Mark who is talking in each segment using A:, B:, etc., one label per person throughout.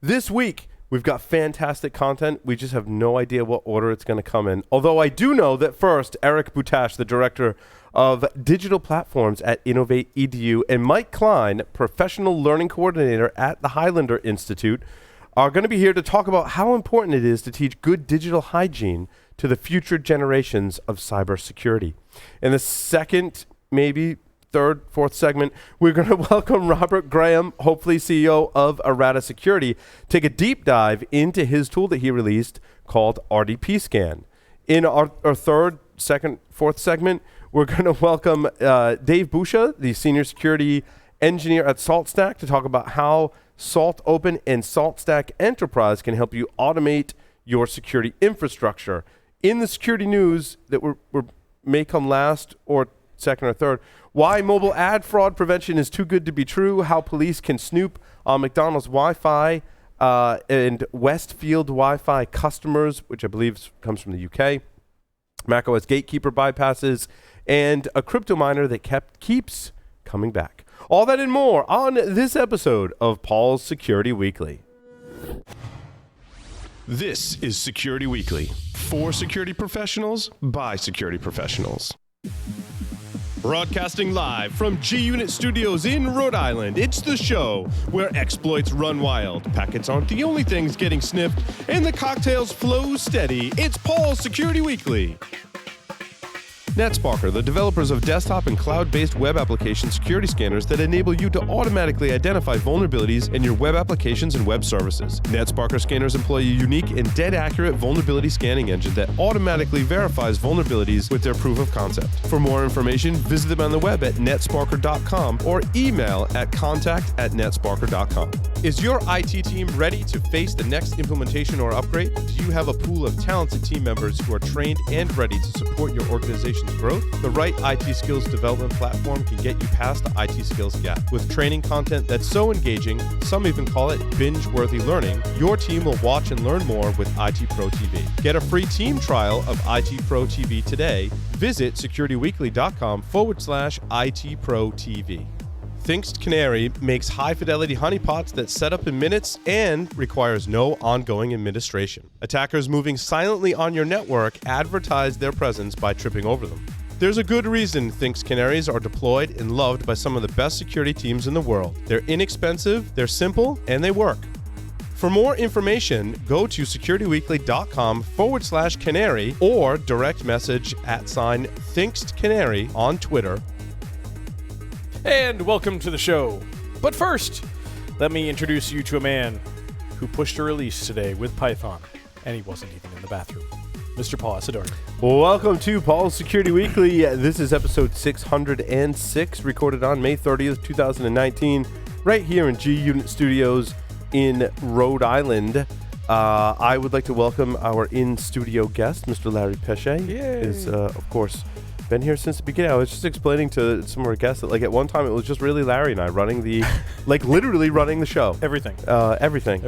A: This week, we've got fantastic content. We just have no idea what order it's going to come in. Although I do know that first, Eric Boutache, the director of digital platforms at Innovate EDU, and Mike Klein, professional learning coordinator at the Highlander Institute, are going to be here to talk about how important it is to teach good digital hygiene to the future generations of cybersecurity. In the second, maybe third, fourth segment, we're going to welcome Robert Graham, hopefully CEO of Errata Security, take a deep dive into his tool that he released called RDP Scan. In our third, second, fourth segment, we're going to welcome Dave Busha, the senior security engineer at SaltStack, to talk about how Salt Open and SaltStack Enterprise can help you automate your security infrastructure. In the security news that may come last or second or third, why mobile ad fraud prevention is too good to be true, how police can snoop on McDonald's Wi-Fi and Westfield Wi-Fi customers, which I believe comes from the UK, macOS gatekeeper bypasses, and a crypto miner that keeps coming back. All that and more on this episode of Paul's Security Weekly.
B: This is Security Weekly, for security professionals, by security professionals. Broadcasting live from G-Unit Studios in Rhode Island, it's the show where exploits run wild, packets aren't the only things getting sniffed, and the cocktails flow steady. It's Paul's Security Weekly. NetSparker, the developers of desktop and cloud-based web application security scanners that enable you to automatically identify vulnerabilities in your web applications and web services. NetSparker scanners employ a unique and dead-accurate vulnerability scanning engine that automatically verifies vulnerabilities with their proof of concept. For more information, visit them on the web at netsparker.com or email at contact@netsparker.com. Is your IT team ready to face the next implementation or upgrade? Do you have a pool of talented team members who are trained and ready to support your organization's growth? The right IT skills development platform can get you past the IT skills gap. With training content that's so engaging, some even call it binge-worthy learning, your team will watch and learn more with IT Pro TV. Get a free team trial of IT Pro TV today. Visit securityweekly.com/IT Pro TV. Thinkst Canary makes high-fidelity honeypots that set up in minutes and requires no ongoing administration. Attackers moving silently on your network advertise their presence by tripping over them. There's a good reason Thinkst Canaries are deployed and loved by some of the best security teams in the world. They're inexpensive, they're simple, and they work. For more information, go to securityweekly.com/canary or direct message @ThinkstCanary on Twitter.
C: And welcome to the show. But first, let me introduce you to a man who pushed a release today with Python, and he wasn't even in the bathroom. Mr. Paul Asadori.
A: Welcome to Paul's Security Weekly. This is episode 606, recorded on May 30th, 2019, right here in G-Unit Studios in Rhode Island. I would like to welcome our in-studio guest, Mr. Larry Pesce. Is of course, been here since the beginning. I was just explaining to some of our guests that, like, at one time it was just really Larry and I running the, like, literally running the show.
C: Everything.
A: Everything.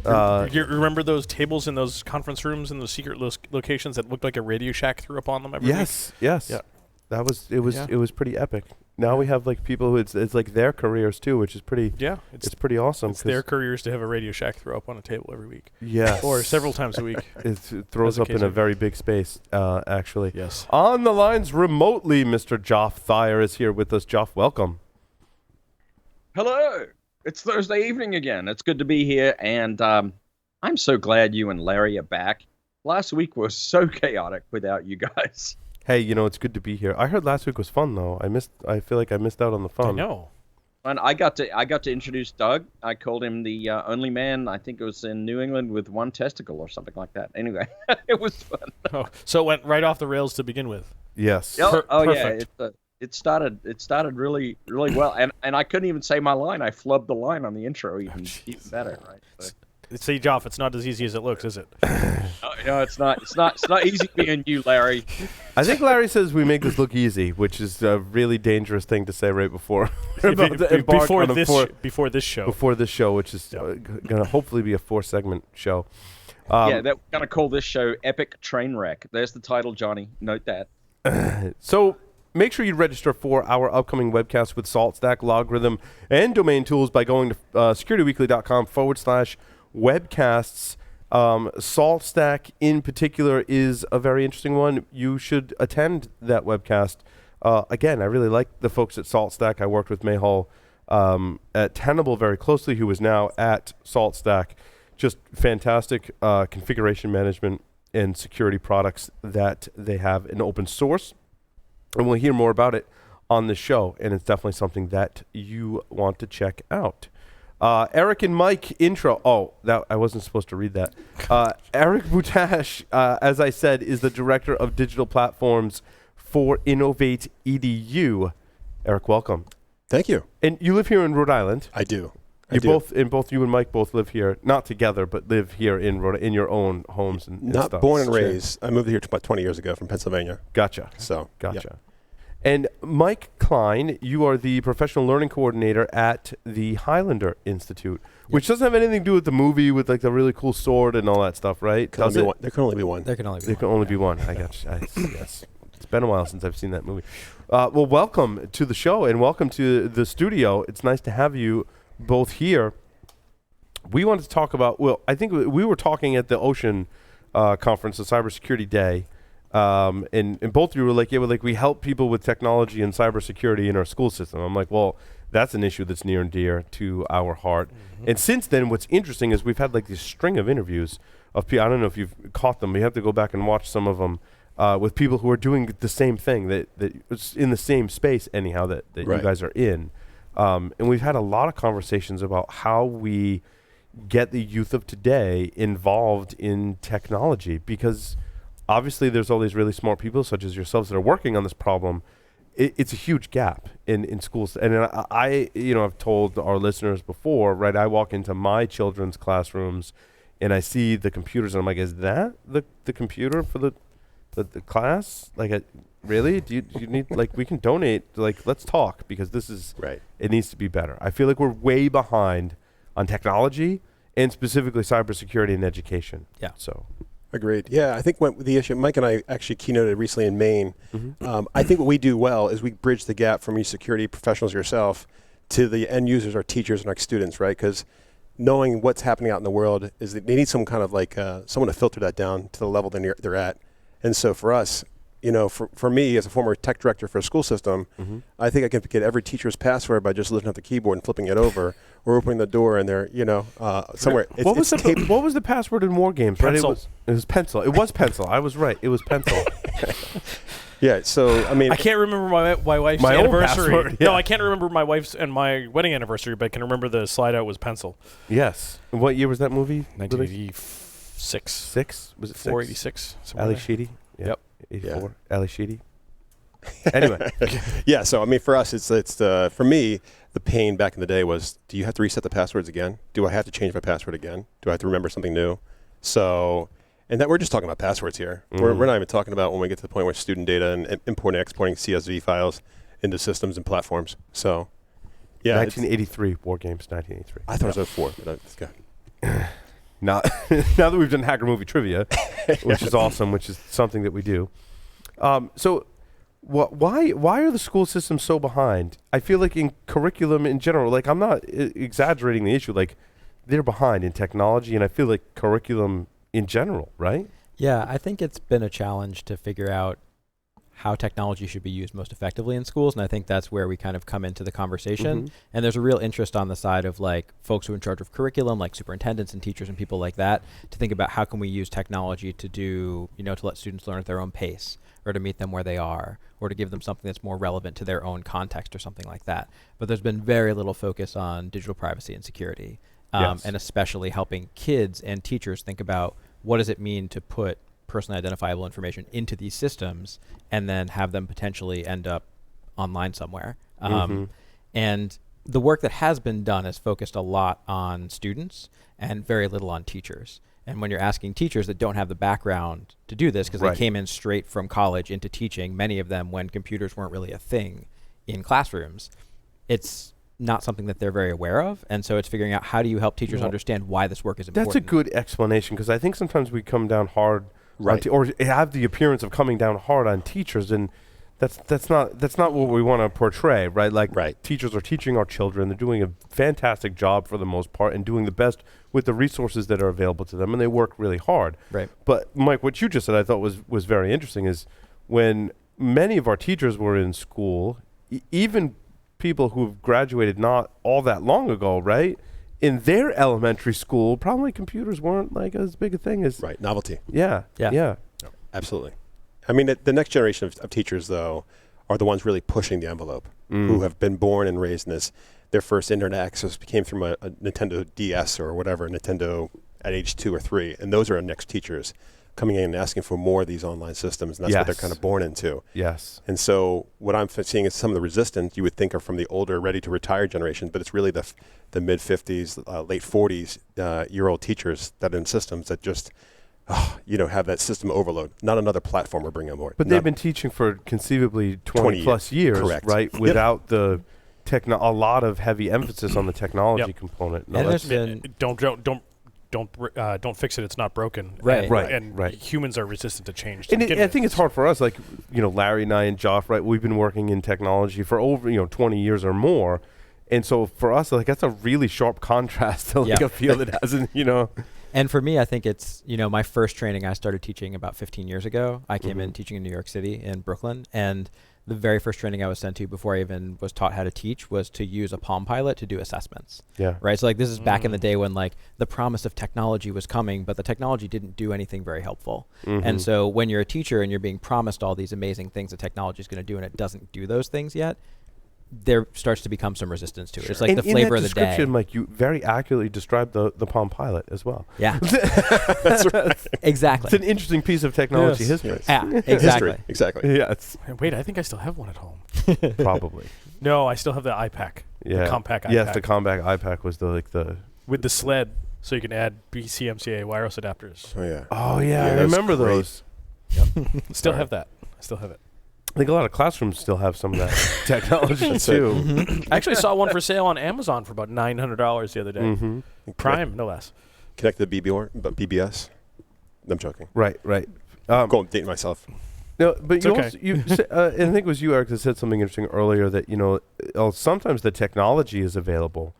C: You remember those tables in those conference rooms in those secret locations that looked like a Radio Shack threw up on them every week?
A: Yes.
C: Yeah.
A: It was pretty epic. Now we have, like, people who it's like their careers too, which is pretty. Yeah, it's pretty awesome.
C: It's their careers to have a Radio Shack throw up on a table every week.
A: Yes,
C: or several times a week.
A: It throws up in a very big space. Actually,
C: yes.
A: On the lines remotely, Mr. Joff Thayer is here with us. Joff, welcome.
D: Hello. It's Thursday evening again. It's good to be here, and I'm so glad you and Larry are back. Last week was so chaotic without you guys.
A: Hey, it's good to be here. I heard last week was fun though. I feel like I missed out on the fun.
C: I know.
D: And I got to introduce Doug. I called him the only man, I think it was in New England, with one testicle or something like that. Anyway, it was fun.
C: Oh, so it went right off the rails to begin with.
A: Yes.
D: Perfect. Yeah. It started really, really well. And I couldn't even say my line. I flubbed the line on the intro even better, right? So.
C: See, Joff, it's not as easy as it looks, is it?
D: No, it's not. It's not easy being you, Larry.
A: I think Larry says we make this look easy, which is a really dangerous thing to say right before
C: before this show,
A: which is going to hopefully be a 4-segment show.
D: We're going to call this show Epic Train Wreck. There's the title, Johnny. Note that.
A: So make sure you register for our upcoming webcast with SaltStack, Logarithm, and Domain Tools by going to securityweekly.com/webcast. webcasts. SaltStack in particular is a very interesting one. You should attend that webcast. Again, I really like the folks at SaltStack. I worked with Mayhall at Tenable very closely, who is now at SaltStack. Just fantastic configuration management and security products that they have in open source. And we'll hear more about it on the show, and it's definitely something that you want to check out. Eric and Mike intro. Oh, that I wasn't supposed to read that. Eric Boutache, as I said, is the director of digital platforms for Innovate EDU. Eric, welcome.
E: Thank you.
A: And you live here in Rhode Island.
E: I do.
A: Both you and Mike both live here, not together, but live here in your own homes and
E: Not
A: stuff.
E: born and raised. I moved here about 20 years ago from Pennsylvania.
A: Gotcha.
E: So,
A: Gotcha.
E: yeah.
A: And Mike Klein, you are the professional learning coordinator at the Highlander Institute, which doesn't have anything to do with the movie with like the really cool sword and all that stuff, right?
E: There can only be one.
C: There can only be
A: There can only be one. I got you. Yes. It's been a while since I've seen that movie. Well, welcome to the show and welcome to the studio. It's nice to have you both here. We wanted to talk about, well, I think we were talking at the Ocean conference, the Cybersecurity Day, and both of you were like, we help people with technology and cybersecurity in our school system. I'm like, well, that's an issue that's near and dear to our heart. Mm-hmm. And since then, what's interesting is we've had like this string of interviews of people. I don't know if you've caught them. You have to go back and watch some of them with people who are doing the same thing that it's in the same space anyhow that right. You guys are in. And we've had a lot of conversations about how we get the youth of today involved in technology, because obviously there's all these really smart people such as yourselves that are working on this problem. It's a huge gap in schools. And I've told our listeners before, right, I walk into my children's classrooms and I see the computers and I'm like, is that the computer for the class? Like, really? Do you need, like, we can donate, like, let's talk, because this is,
E: right.
A: It needs to be better. I feel like we're way behind on technology and specifically cybersecurity and education.
C: Yeah.
A: So.
E: Agreed. Yeah, I think the issue, Mike and I actually keynoted recently in Maine. Mm-hmm. I think what we do well is we bridge the gap from you security professionals yourself to the end users, our teachers and our students, right? Because knowing what's happening out in the world is that they need some kind of like someone to filter that down to the level they're at. And so for us, for me as a former tech director for a school system, mm-hmm. I think I can get every teacher's password by just lifting up the keyboard and flipping it over, or opening the door and they're, somewhere.
A: What was the password in War Games?
C: Pencil.
A: Right? It was pencil. It was pencil. I was right. It was pencil.
E: Yeah. So I mean,
C: I can't remember my wife's
A: my
C: anniversary.
A: Own password, yeah.
C: No, I can't remember my wife's and my wedding anniversary, but I can remember the slide out was pencil.
A: Yes. And what year was that movie?
C: 1986.
A: Six? Was it
C: 486?
A: Ali Sheedy? Yeah.
C: Yep.
A: 84. Yeah. Ali Sheedy. Anyway.
E: Yeah. So I mean, for us, it's for me, the pain back in the day was: do you have to reset the passwords again? Do I have to change my password again? Do I have to remember something new? So, and that we're just talking about passwords here. Mm-hmm. We're not even talking about when we get to the point where student data and importing and exporting CSV files into systems and platforms. So, yeah.
A: 1983 War Games. 1983.
E: I thought it was 04. But that's good.
A: Now that we've done Hacker Movie Trivia, which is awesome, which is something that we do. So, why are the school systems so behind? I feel like in curriculum in general, like I'm not exaggerating the issue, like they're behind in technology, and I feel like curriculum in general, right?
F: Yeah, I think it's been a challenge to figure out how technology should be used most effectively in schools, and I think that's where we kind of come into the conversation. Mm-hmm. And there's a real interest on the side of like folks who are in charge of curriculum, like superintendents and teachers and people like that, to think about how can we use technology to do, to let students learn at their own pace, or to meet them where they are, or to give them something that's more relevant to their own context or something like that. But there's been very little focus on digital privacy and security, yes. And especially helping kids and teachers think about what does it mean to put personally identifiable information into these systems and then have them potentially end up online somewhere. And the work that has been done is focused a lot on students and very little on teachers. And when you're asking teachers that don't have the background to do this, because they came in straight from college into teaching, many of them when computers weren't really a thing in classrooms, it's not something that they're very aware of. And so it's figuring out how do you help teachers understand why this work is important.
A: That's a good explanation, because I think sometimes we come down hard or have the appearance of coming down hard on teachers, and That's not what we want to portray, right? Like
E: Right.
A: teachers are teaching our children. They're doing a fantastic job for the most part and doing the best with the resources that are available to them, and they work really hard.
F: Right.
A: But Mike, what you just said I thought was very interesting is when many of our teachers were in school, even people who've graduated not all that long ago, right? In their elementary school, probably computers weren't like as big a thing as
E: Right. Novelty.
A: Yeah.
F: Yeah.
A: Yeah.
E: Absolutely. I mean, the next generation of teachers, though, are the ones really pushing the envelope, who have been born and raised in this. Their first internet access came from a Nintendo DS or whatever, Nintendo at age 2 or 3. And those are our next teachers coming in and asking for more of these online systems. And that's what they're
A: Yes.
E: kind of born into.
A: Yes.
E: And so what I'm seeing is some of the resistance you would think are from the older, ready-to-retire generation, but it's really the mid-50s, late 40s year old teachers that are in systems that just have that system overload. Not another platform we're bringing on board.
A: But they've been teaching for conceivably 20 plus years,
E: Correct.
A: right? Without the a lot of heavy emphasis on the technology
C: Yep.
A: component.
F: And
A: that's-
F: there's been
C: Don't fix it. It's not broken.
F: Right.
C: And,
A: Right,
C: And
A: I
C: humans are resistant to change. to
A: and
C: begin
A: I
C: with.
A: think it's hard for us, like, Larry and I and Joff, right? We've been working in technology for over, 20 years or more. And so for us, like, that's a really sharp contrast to like
F: Yeah.
A: a field that hasn't,
F: And for me, I think it's, my first training, I started teaching about 15 years ago. I came in teaching in New York City, in Brooklyn. And the very first training I was sent to before I even was taught how to teach was to use a Palm Pilot to do assessments.
A: Yeah.
F: Right. So like this is back in the day when like the promise of technology was coming, but the technology didn't do anything very helpful. And so when you're a teacher and you're being promised all these amazing things that technology is going to do and it doesn't do those things yet, there starts to become some resistance to it. It's like
A: And
F: the flavor
A: in
F: of
A: that
F: the day.
A: description, Mike, you very accurately described the Palm Pilot as well.
F: Yeah.
E: That's right.
F: Exactly.
A: It's an interesting piece of technology
C: Yes.
A: history.
F: Yeah,
E: History.
F: exactly.
E: Exactly.
A: Yeah, it's
C: Wait, I think I still have one at home.
A: probably.
C: No, I still have the iPac.
A: Yeah.
C: The compact iPac.
A: Yes, the compact iPac was the
C: with the sled, so you can add BCMCA wireless adapters.
E: Oh, yeah.
A: Oh yeah,
E: Yeah,
A: I
E: that's
A: remember
E: great.
A: those.
C: Still have that. I still have it.
A: I think a lot of classrooms still have some of that technology
E: That's it.
A: too.
C: I actually saw one for sale on Amazon for about $900 the other day.
A: Mm-hmm.
C: Prime, no less.
E: Connect to the BBS. I'm joking.
A: Right.
E: Go dating myself.
A: No, but
C: It's
A: you
C: okay.
A: also, and I think it was you, Eric, that said something interesting earlier that sometimes the technology is available.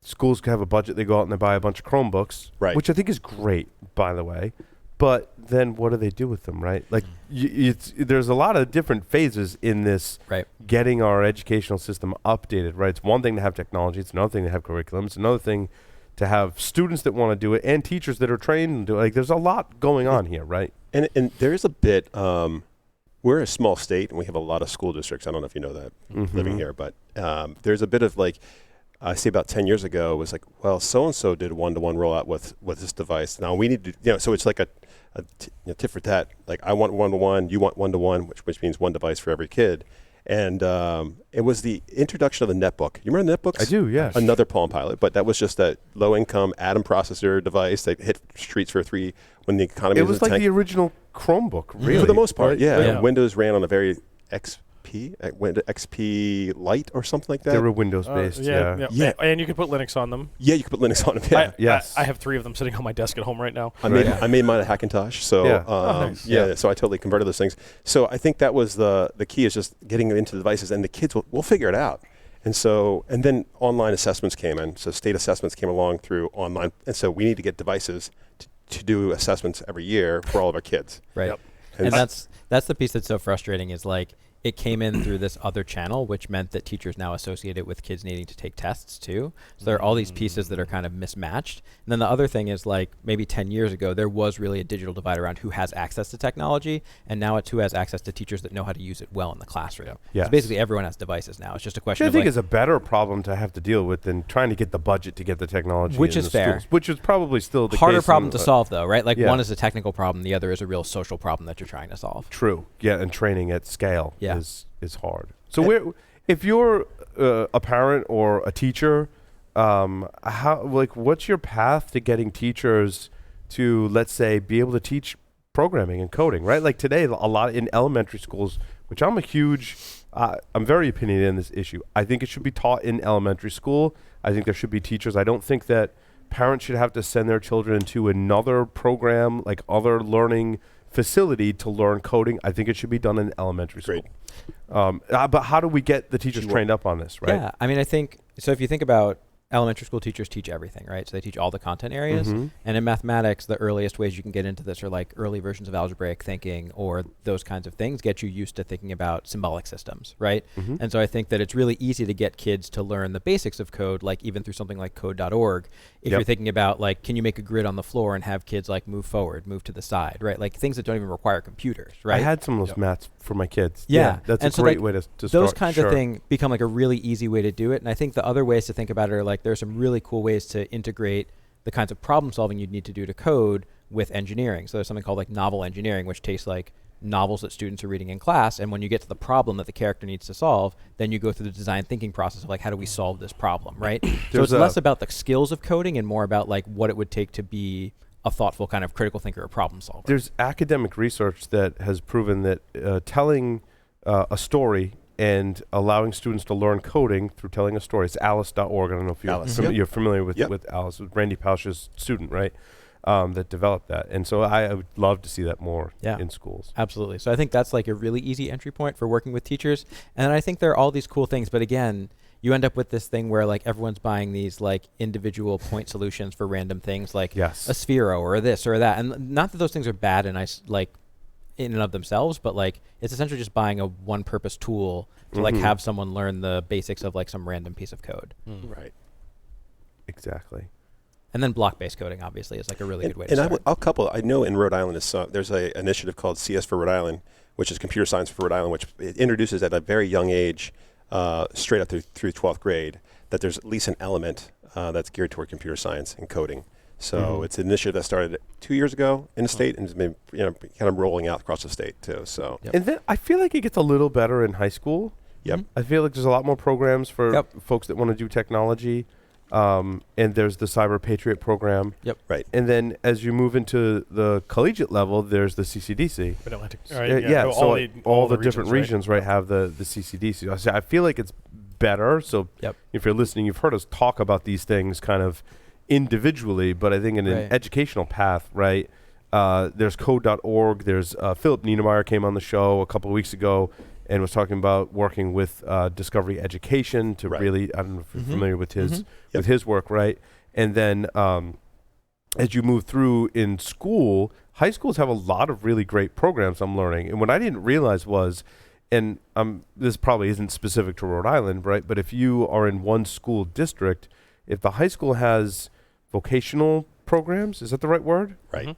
A: Schools have a budget; they go out and they buy a bunch of Chromebooks,
E: Right.
A: which I think is great, by the way. But then, what do they do with them, right? Like, there's a lot of different phases in this
F: Right.
A: getting our educational system updated, right? It's one thing to have technology; it's another thing to have curriculum; it's another thing to have students that want to do it and teachers that are trained to do it. Like, there's a lot going on here, right?
E: And there is a bit. We're a small state, and we have a lot of school districts. I don't know if you know that living here, but there's a bit of like, I say about 10 years ago, it was like, well, so-and-so did one-to-one rollout with this device. Now we need to, so it's like a tit for tat. Like I want one-to-one, you want one-to-one, which means one device for every kid. And it was the introduction of the netbook. You remember netbooks?
A: I do, yes.
E: Another Palm Pilot, but that was just that low-income Atom processor device that hit streets for $3 when the economy
A: It
E: was
A: was
E: in the
A: like
E: tank.
A: the original Chromebook, really.
E: For the most part,
A: right?
E: yeah.
C: Yeah.
E: Windows ran on a very Windows XP Lite or something like that.
A: They were Windows-based, yeah.
E: Yeah.
C: And you can put Linux on them.
E: Yeah, you could put Linux on them. Yeah.
A: Yes.
C: I have 3 of them sitting on my desk at home right now.
E: I made mine a Hackintosh, so
A: Yeah.
C: Nice.
A: Yeah.
E: so I totally converted those things. So I think that was the key is just getting into the devices, and the kids will figure it out. And then online assessments came in. So state assessments came along through online, and so we need to get devices to do assessments every year for all of our kids.
F: Right.
C: Yep.
F: And that's the piece that's so frustrating is like it came in through this other channel, which meant that teachers now associate it with kids needing to take tests too. So there are all these pieces that are kind of mismatched. And then the other thing is like maybe 10 years ago, there was really a digital divide around who has access to technology. And now it's who has access to teachers that know how to use it well in the classroom.
A: Yes.
F: So basically everyone has devices now. It's just a question
A: Which I
F: of
A: think
F: like,
A: is a better problem to have to deal with than trying to get the budget to get the technology
F: Which
A: in
F: is
A: the
F: fair.
A: schools, which is probably still the
F: harder
A: case
F: problem
A: in,
F: to solve though, right? Like
A: yeah.
F: one is a technical problem. The other is a real social problem that you're trying to solve.
A: True. Yeah, and training at scale
F: Yeah.
A: is hard. So if you're a parent or a teacher, what's your path to getting teachers to, let's say, be able to teach programming and coding, right? Like today, a lot in elementary schools, which I'm I'm very opinionated in this issue. I think it should be taught in elementary school. I think there should be teachers. I don't think that parents should have to send their children into another program, like other learning facility to learn coding. I think it should be done in elementary school. But how do we get the teachers trained up on this, right?
F: Yeah, I mean, I think, so if you think about elementary school teachers teach everything, right? So they teach all the content areas.
A: Mm-hmm.
F: And in mathematics, the earliest ways you can get into this are like early versions of algebraic thinking or those kinds of things get you used to thinking about symbolic systems, right?
A: Mm-hmm.
F: And so I think that it's really easy to get kids to learn the basics of code, like even through something like code.org. If
A: Yep.
F: you're thinking about like, can you make a grid on the floor and have kids like move forward, move to the side, right? Like things that don't even require computers, right?
A: I had some of those maths for my kids.
F: Yeah.
A: That's
F: And
A: a
F: so,
A: great
F: like,
A: way to start.
F: those kinds
A: Sure.
F: of things become like a really easy way to do it. And I think the other ways to think about it are like there's some really cool ways to integrate the kinds of problem solving you'd need to do to code with engineering. So there's something called like novel engineering, which takes like novels that students are reading in class, and when you get to the problem that the character needs to solve, then you go through the design thinking process of like, how do we solve this problem, right? So
A: There's
F: it's less about the skills of coding and more about like what it would take to be a thoughtful kind of critical thinker or problem solver.
A: There's academic research that has proven that telling a story and allowing students to learn coding through telling a story. It's alice.org. I don't know if
E: Alice,
A: you're,
E: yep.
A: you're familiar with,
E: Yep.
A: with Alice, with Randy Pausch's student, right? That developed that. And so I would love to see that more
F: Yeah.
A: in schools.
F: Absolutely. So I think that's like a really easy entry point for working with teachers. And I think there are all these cool things, but again, you end up with this thing where like everyone's buying these like individual point solutions for random things like
A: Yes.
F: a Sphero or this or that. And not that those things are bad and like in and of themselves, but like it's essentially just buying a one purpose tool to like
A: Mhm.
F: have someone learn the basics of like some random piece of code.
E: Right.
A: Exactly.
F: And then block-based coding obviously is like a really good way to
E: And
F: start.
E: I'll couple. I know in Rhode Island there's a initiative called CS for Rhode Island, which is computer science for Rhode Island, which it introduces at a very young age, straight up through 12th grade, that there's at least an element that's geared toward computer science and coding. So
A: Mhm.
E: it's an initiative that started 2 years ago in the state and has been kind of rolling out across the state too. So
F: Yep.
A: And then I feel like it gets a little better in high school.
E: Yep.
F: Mhm.
A: I feel like there's a lot more programs for
F: Yep.
A: folks that want to do technology. And there's the Cyber Patriot program.
E: Right.
A: And then as you move into the collegiate level, there's the CCDC.
C: Mid-Atlantic.
A: So all the different
C: right?
A: regions, right, have the CCDC. I feel like it's better. So
F: Yep.
A: if you're listening, you've heard us talk about these things kind of individually, but I think in an
F: Right.
A: educational path, right, there's code.org. There's Philip Niedermeyer came on the show a couple of weeks ago and was talking about working with Discovery Education to
E: Right.
A: really, I don't know if you're
F: Mhm.
A: familiar with his
F: Mhm.
A: with his work, right? And then as you move through in school, high schools have a lot of really great programs I'm learning. And what I didn't realize was, and this probably isn't specific to Rhode Island, right? But if you are in one school district, if the high school has vocational programs, is that the right word?
E: Right.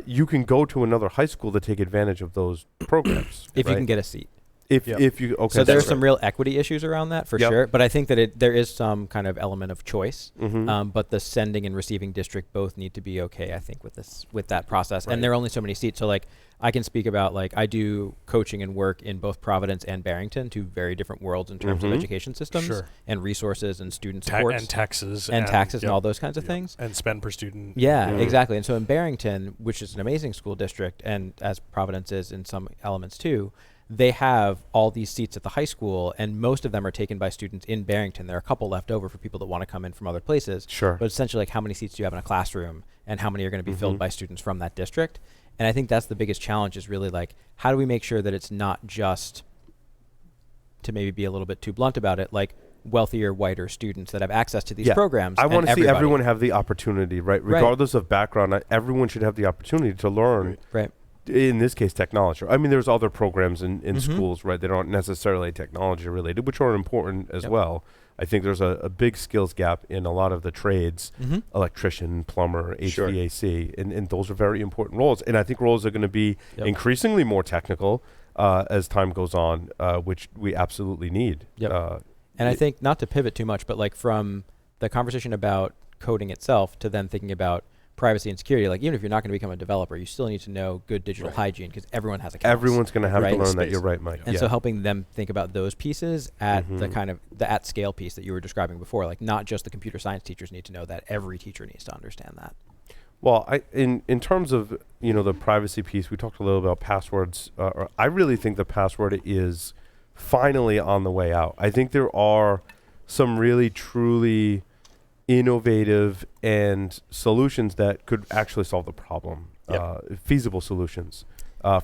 A: You can go to another high school to take advantage of those programs.
F: If you
A: right?
F: can get a seat.
A: if
C: Yep.
A: if you okay,
F: So there's
A: that's
F: some real equity issues around that for
A: Yep.
F: sure, but I think that there is some kind of element of choice.
A: right. Mhm.
F: But the sending and receiving district both need to be okay, I think, with that process.
E: Right.
F: And there are only so many seats. So like I can speak about like I do coaching and work in both Providence and Barrington, two very different worlds in terms
A: Mhm.
F: of education systems
C: Sure.
F: and resources and student
C: Ta-
F: supports
C: and taxes
F: and taxes and
C: yep,
F: all those kinds of
C: yep.
F: things.
C: And spend per student.
F: Yeah,
A: Mhm.
F: exactly. And so in Barrington, which is an amazing school district, and as Providence is in some elements too, they have all these seats at the high school, and most of them are taken by students in Barrington. There are a couple left over for people that want to come in from other places.
A: Sure.
F: But essentially, like, how many seats do you have in a classroom, and how many are going to be filled
A: Mhm.
F: by students from that district? And I think that's the biggest challenge is really like, how do we make sure that it's not just, to maybe be a little bit too blunt about it, like wealthier, whiter students that have access to these
A: Yeah.
F: programs.
A: I
F: and
A: want to see
F: everybody.
A: everyone have the opportunity, right?
F: Right.
A: Regardless of background, everyone should have the opportunity to learn.
F: Right.
A: In this case, technology. I mean, there's other programs in
F: Mhm.
A: schools, right, that aren't necessarily technology related, which are important as
F: Yep.
A: well. I think there's a big skills gap in a lot of the trades,
F: Mm-hmm.
A: electrician, plumber,
E: Sure.
A: HVAC, and those are very important roles. And I think roles are going to be
F: Yep.
A: increasingly more technical as time goes on, which we absolutely need.
F: Yep. And I think, not to pivot too much, but like from the conversation about coding itself to then thinking about privacy and security, like even if you're not going to become a developer, you still need to know good digital
E: Right.
F: hygiene because everyone has accounts.
A: Everyone's going to have
F: Right.
A: to learn that.
E: Space.
A: You're right, Mike.
F: And
A: Yeah.
F: so helping them think about those pieces at the
A: Mhm.
F: kind of the at scale piece that you were describing before, like not just the computer science teachers need to know that, every teacher needs to understand that.
A: Well, in terms of the privacy piece, we talked a little about passwords. I really think the password is finally on the way out. I think there are some really truly innovative and solutions that could actually solve the problem.
E: Yep.
A: Feasible solutions.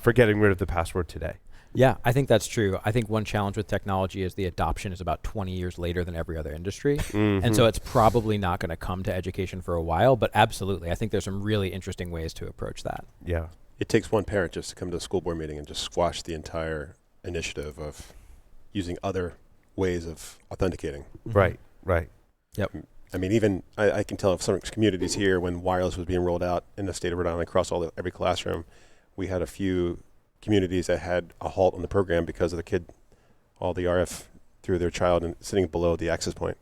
A: for getting rid of the password today.
F: Yeah, I think that's true. I think one challenge with technology is the adoption is about 20 years later than every other industry. And so it's probably not going to come to education for a while, but absolutely, I think there's some really interesting ways to approach that.
A: Yeah.
E: It takes one parent just to come to a school board meeting and just squash the entire initiative of using other ways of authenticating.
A: Right.
F: Yep.
E: I mean, even I can tell of some communities here when wireless was being rolled out in the state of Rhode Island across every classroom, we had a few communities that had a halt on the program because of all the RF through their child and sitting below the access point,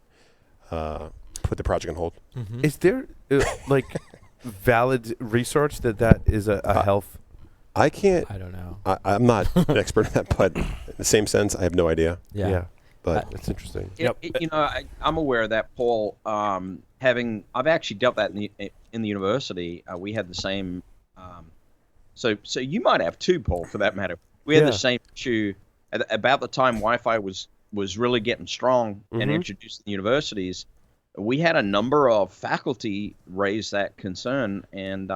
E: put the project on hold.
A: Is there valid research that is a health?
E: I can't.
F: I don't know.
E: I'm not an expert in that, but in the same sense, I have no idea.
F: Yeah.
E: But
A: That's interesting.
D: I'm aware of that, Paul. I've actually dealt that in the university. We had the same. So you might have too, Paul, for that matter. We had the same issue about the time Wi-Fi was really getting strong and introduced in the universities. We had a number of faculty raise that concern, and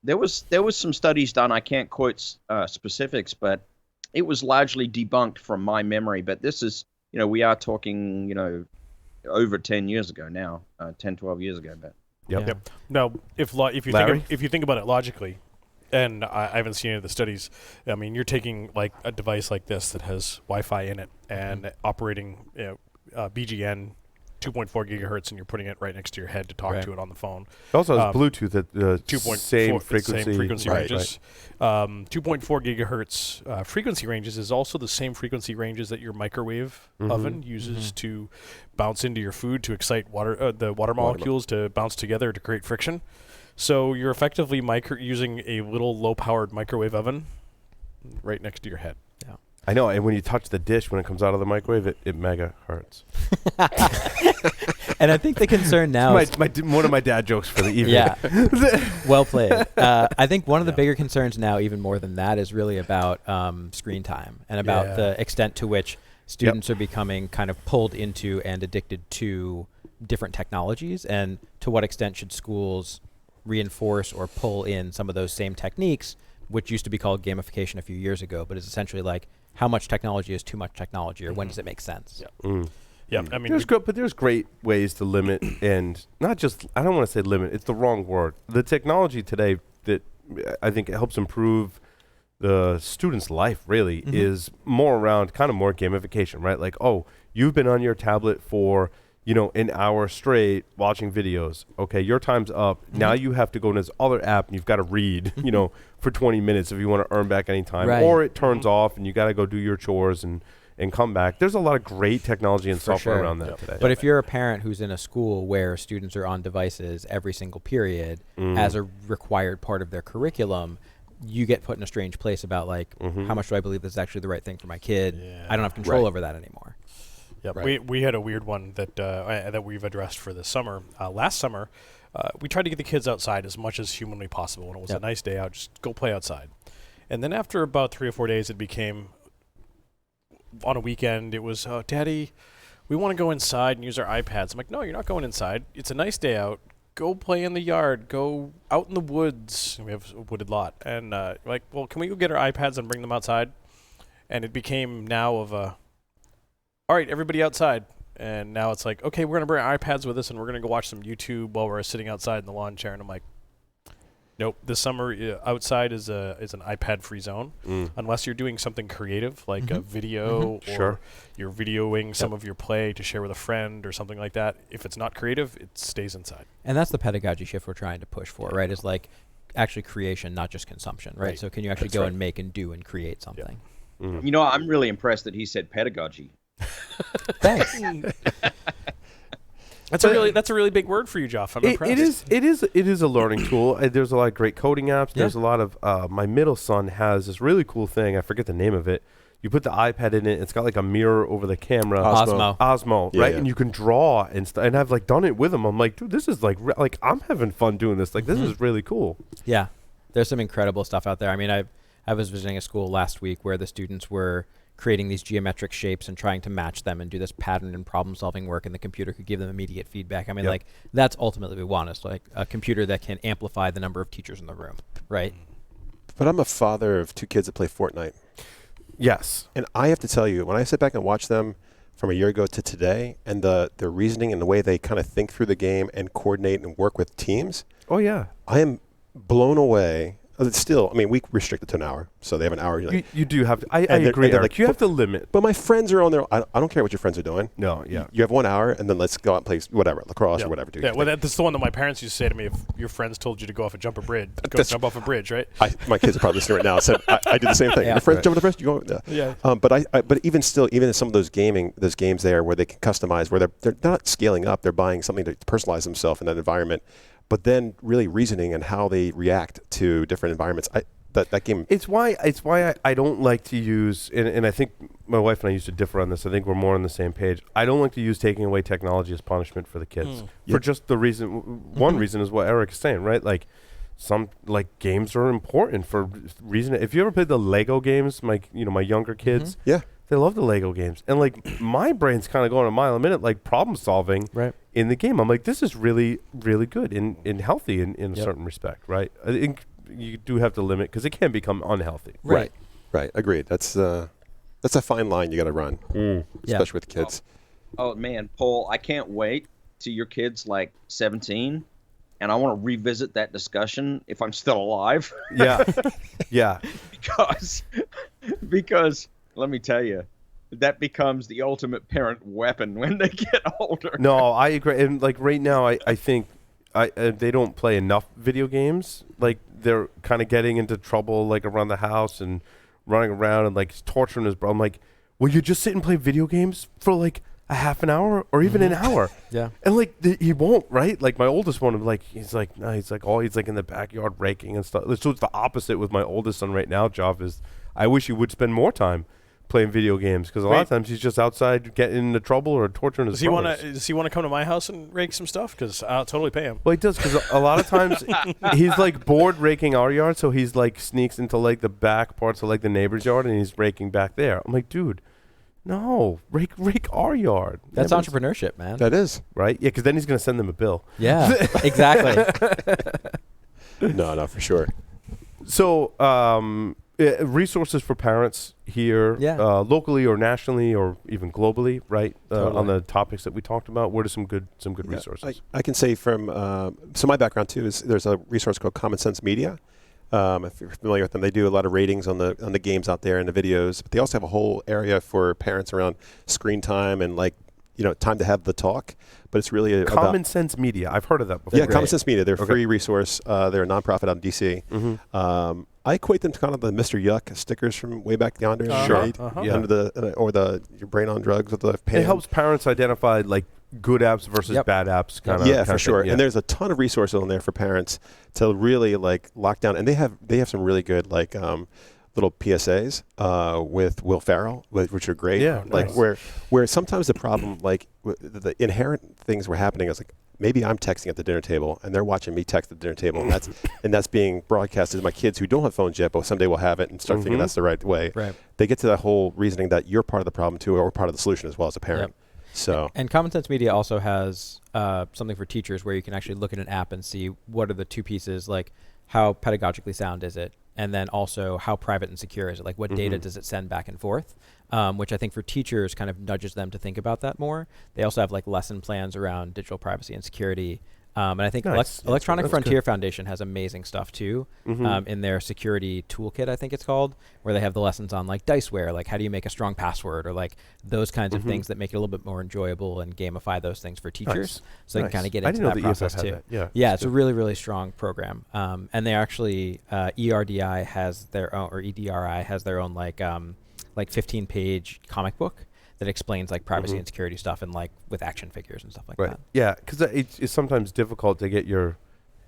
D: there was some studies done. I can't quote specifics, but it was largely debunked from my memory. But this is, we are talking, over 10 years ago now, 10, 12 years ago. But
C: Yep. Now, if you think about it logically, and I haven't seen any of the studies, I mean, you're taking like a device like this that has Wi-Fi in it and operating BGN 2.4 gigahertz, and you're putting it right next to your head to talk to it on the phone.
A: It also has Bluetooth at the
C: 2.4
A: same frequency
C: ranges. 2.4 gigahertz frequency ranges is also the same frequency ranges that your microwave oven uses to bounce into your food to excite the water molecules to bounce together to create friction. So you're effectively using a little low-powered microwave oven right next to your head.
F: Yeah.
A: I know, and when you touch the dish when it comes out of the microwave, it mega hurts.
F: And I think the concern now is
A: one of my dad jokes for the evening.
F: Yeah. Well played. I think one of the bigger concerns now, even more than that, is really about screen time and about the extent to which students are becoming kind of pulled into and addicted to different technologies, and to what extent should schools reinforce or pull in some of those same techniques, which used to be called gamification a few years ago, but is essentially like how much technology is too much technology, or when does it make sense?
C: Yeah, I mean,
A: there's great ways to limit, and not just, I don't want to say limit, it's the wrong word. The technology today that I think helps improve the student's life really is more around kind of more gamification, right? Like, oh, you've been on your tablet for an hour straight watching videos. Okay, your time's up. Now you have to go in this other app and you've got to read, for 20 minutes if you want to earn back any time.
F: Right.
A: Or it turns off and you got to go do your chores and come back. There's a lot of great technology and software around that today.
F: But if you're a parent who's in a school where students are on devices every single period as a required part of their curriculum, you get put in a strange place about like, how much do I believe this is actually the right thing for my kid? I don't have control over that anymore.
C: Yeah, we had a weird one that we've addressed for this summer. Last summer, we tried to get the kids outside as much as humanly possible. When it was a nice day out, just go play outside. And then after about 3 or 4 days, it became, on a weekend, it was, Daddy, we want to go inside and use our iPads. I'm like, no, you're not going inside. It's a nice day out. Go play in the yard. Go out in the woods. And we have a wooded lot. And like, well, can we go get our iPads and bring them outside? And it became now of a, all right, everybody outside. And now it's like, okay, we're going to bring our iPads with us and we're going to go watch some YouTube while we're sitting outside in the lawn chair. And I'm like, nope, this summer outside is an iPad-free zone unless you're doing something creative like a video or you're videoing some of your play to share with a friend or something like that. If it's not creative, it stays inside. And
F: that's the pedagogy shift we're trying to push for, right? Is like actually creation, not just consumption, right? So can you actually go and make and do and create something?
D: I'm really impressed that he said pedagogy.
F: Thanks.
C: That's a really big word for you, Joff. I'm impressed.
A: It is a learning tool. There's a lot of great coding apps. There's a lot of my middle son has this really cool thing. I forget the name of it. You put the iPad in it. It's got like a mirror over the camera. Osmo, right? And you can draw and stuff. And I've like done it with him. I'm like, dude, this is like I'm having fun doing this. Like this is really cool.
F: Yeah, there's some incredible stuff out there. I mean, I was visiting a school last week where the students were creating these geometric shapes and trying to match them and do this pattern and problem solving work, and the computer could give them immediate feedback. I mean, like that's ultimately what we want, is like a computer that can amplify the number of teachers in the room, right?
E: But I'm a father of 2 kids that play Fortnite.
A: Yes.
E: And I have to tell you, when I sit back and watch them from a year ago to today, and their reasoning and the way they kind of think through the game and coordinate and work with teams,
A: Oh yeah.
E: I am blown away. It's still, I mean, we restrict it to an hour, so they have an hour.
A: You do have to. I
E: And they're-
A: agree,
E: and they're
A: Eric.
E: like,
A: You have to limit.
E: But my friends are on there. I don't care what your friends are doing.
A: No, yeah.
E: You have 1 hour, and then let's go out and play whatever, lacrosse
C: Yeah.
E: or whatever. Do
C: Yeah, well, that's the one that my parents used to say to me. If your friends told you to go off and jump a bridge, go jump off a bridge, right?
E: My kids are probably listening right now. Said I do the same thing.
F: Yeah.
E: Your friends
A: Right.
E: jump on the bridge, you go.
C: Yeah.
E: But even still, even in some of those games there where they can customize, where they're not scaling up, they're buying something to personalize themselves in that environment, but then really reasoning and how they react to different environments. That game.
A: It's why I don't like to use, and I think my wife and I used to differ on this. I think we're more on the same page. I don't like to use taking away technology as punishment for the kids. For just the reason, one reason is what Eric is saying, right? Like some games are important for reason. If you ever played the Lego games, my younger kids,
E: Yeah.
A: they love the Lego games, and like my brain's kind of going a mile a minute, like problem solving
F: Right.
A: in the game. I'm like, this is really, really good and healthy in a certain respect, right? I think you do have to limit because it can become unhealthy.
E: Right. Agreed. That's a fine line you got to run,
F: Yeah.
E: especially with kids.
D: Oh man, Paul, I can't wait till your kid's like 17, and I want to revisit that discussion if I'm still alive.
A: Yeah, yeah.
D: because let me tell you, that becomes the ultimate parent weapon when they get older.
A: No, I agree. And like right now, I think they don't play enough video games. Like they're kind of getting into trouble like around the house and running around and like torturing his brother. I'm like, will you just sit and play video games for like a half an hour or even an hour?
F: Yeah.
A: And like he won't, right? Like my oldest one, like he's like in the backyard raking and stuff. So it's the opposite with my oldest son right now. Job is, I wish he would spend more time playing video games because a lot of times he's just outside getting into trouble or torturing his brothers.
C: Does he want to come to my house and rake some stuff? Because I'll totally pay him.
A: Well, he does because a lot of times he's like bored raking our yard, so he's like sneaks into like the back parts of like the neighbor's yard and he's raking back there. I'm like, dude, no, rake our yard.
F: That's
A: Neighbors-
F: entrepreneurship, man.
E: That is.
A: right? Yeah, because then he's gonna send them a bill.
F: Yeah, exactly.
E: No, for sure.
A: So, resources for parents here, locally or nationally or even globally, right? On the topics that we talked about, what are some good resources?
E: I can say from so my background too is there's a resource called Common Sense Media. If you're familiar with them, they do a lot of ratings on the games out there and the videos. But they also have a whole area for parents around screen time and time to have the talk. But it's really
A: Common Sense Media. I've heard of that before.
E: Yeah, Common Sense Media. They're a
A: Okay.
E: free resource. They're a nonprofit out in D.C.
A: Mm-hmm.
E: I equate them to kind of the Mr. Yuck stickers from way back yonder. in the
A: Sure.
E: 80s,
A: Yeah.
E: Under your brain on drugs with the pan.
A: It helps parents identify like good apps versus bad apps.
E: Yeah, for sure.
A: Yeah.
E: And there's a ton of resources on there for parents to really like lock down. And they have some really good like little PSAs with Will Ferrell, which are great.
A: Yeah,
E: like
A: nice.
E: where sometimes the problem, like the inherent things were happening is like maybe I'm texting at the dinner table and they're watching me text at the dinner table, and that's being broadcasted to my kids who don't have phones yet, but someday will have it and start thinking that's the right way.
F: Right.
E: They get to that whole reasoning that you're part of the problem too, or part of the solution as well as a parent.
F: Yep.
E: So
F: And Common Sense Media also has something for teachers where you can actually look at an app and see what are the two pieces, like how pedagogically sound is it, and then also how private and secure is it, like what data does it send back and forth, which I think for teachers kind of nudges them to think about that more. They also have like lesson plans around digital privacy and security. And I think
A: Nice.
F: Electronic
A: That's
F: Frontier
A: good.
F: Foundation has amazing stuff too in their security toolkit, I think it's called, where they have the lessons on like diceware, like how do you make a strong password, or like those kinds of things that make it a little bit more enjoyable and gamify those things for teachers, so they can kind of get
A: I
F: into
A: didn't know
F: that
A: the EFF
F: process
A: had
F: too.
A: that. Yeah.
F: Yeah, it's a really, really strong program. And they actually, ERDI has their own, or EDRI has their own like 15-page comic book that explains like privacy and security stuff and like with action figures and stuff like
A: Right.
F: that.
A: Yeah, because it's sometimes difficult to get your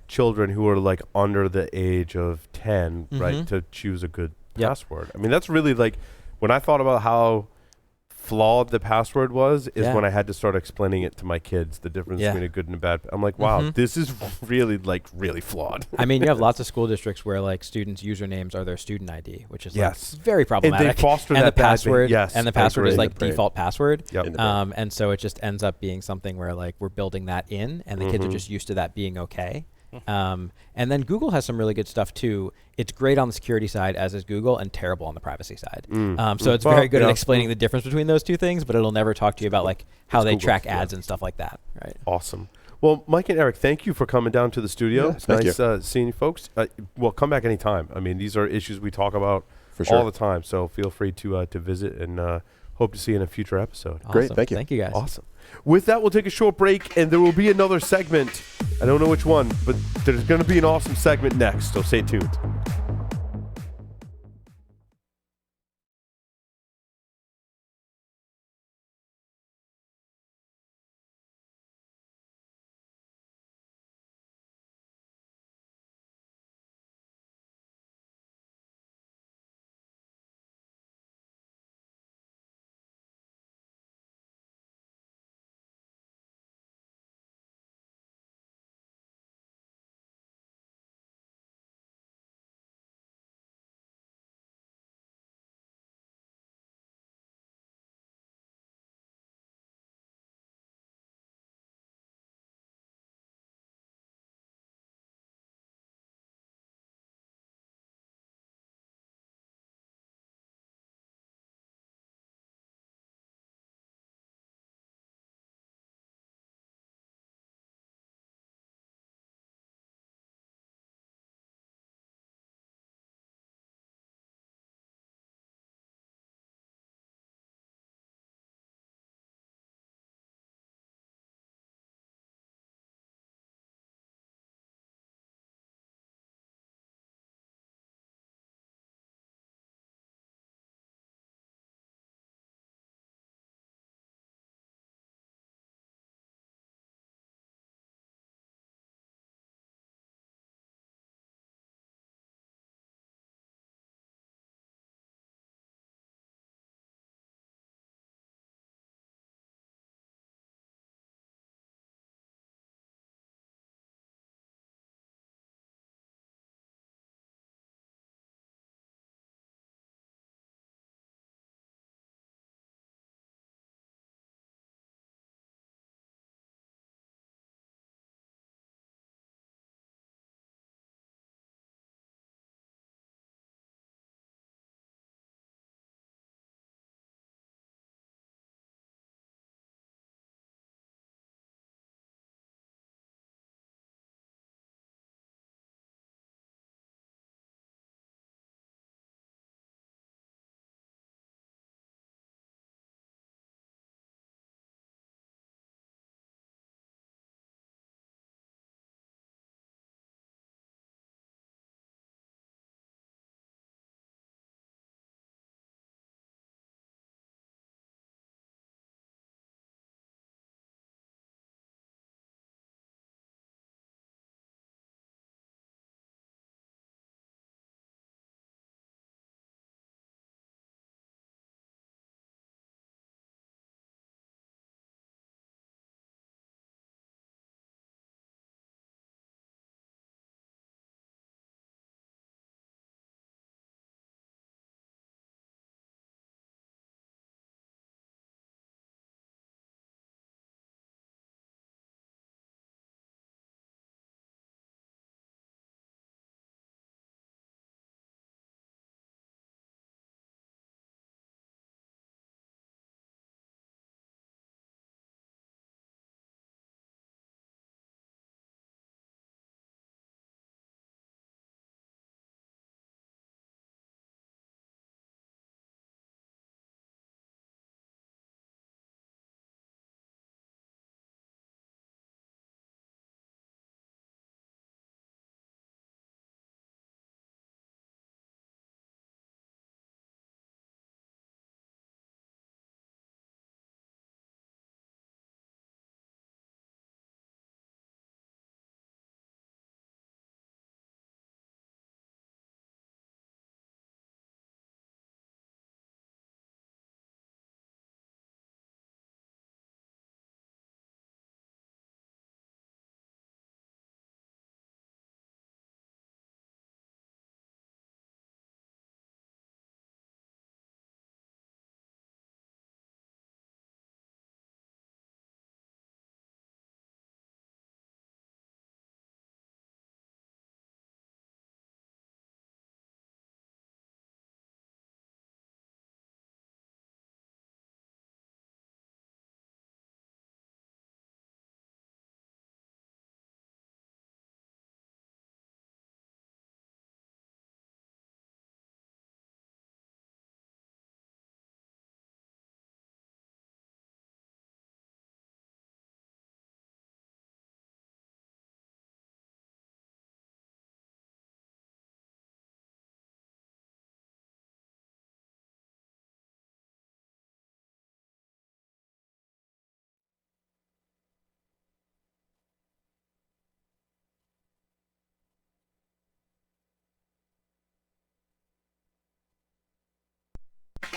A: children who are like under the age of 10, right, to choose a good password. I mean, that's really like when I thought about how flawed the password was is when I had to start explaining it to my kids, the difference between a good and a bad. I'm like, wow, this is really really flawed.
F: I mean, you have lots of school districts where like students' usernames are their student ID, which is like
A: Yes.
F: very problematic.
A: And they foster
F: and
A: that
F: the
A: bad
F: password,
A: thing. Yes,
F: and the
A: I
F: password is
A: agree.
F: like default password.
A: Yep.
E: In the brain.
F: And so it just ends up being something where like we're building that in, and the kids are just used to that being okay. And then Google has some really good stuff too. It's great on the security side, as is Google, and terrible on the privacy side. So it's very good at explaining the difference between those two things, but it'll never talk to you about like how they track ads and stuff like that. Right.
A: Awesome. Well, Mike and Eric, thank you for coming down to the studio.
E: Yeah,
A: It's
E: thank
A: nice seeing you folks. Well, come back anytime. I mean, these are issues we talk about
E: For sure.
A: all the time, so feel free to visit, and hope to see you in a future episode.
F: Awesome.
E: Great, thank you.
F: Thank you guys.
A: Awesome. With that, we'll take a short break, and there will be another segment. I don't know which one, but there's going to be an awesome segment next, so stay tuned.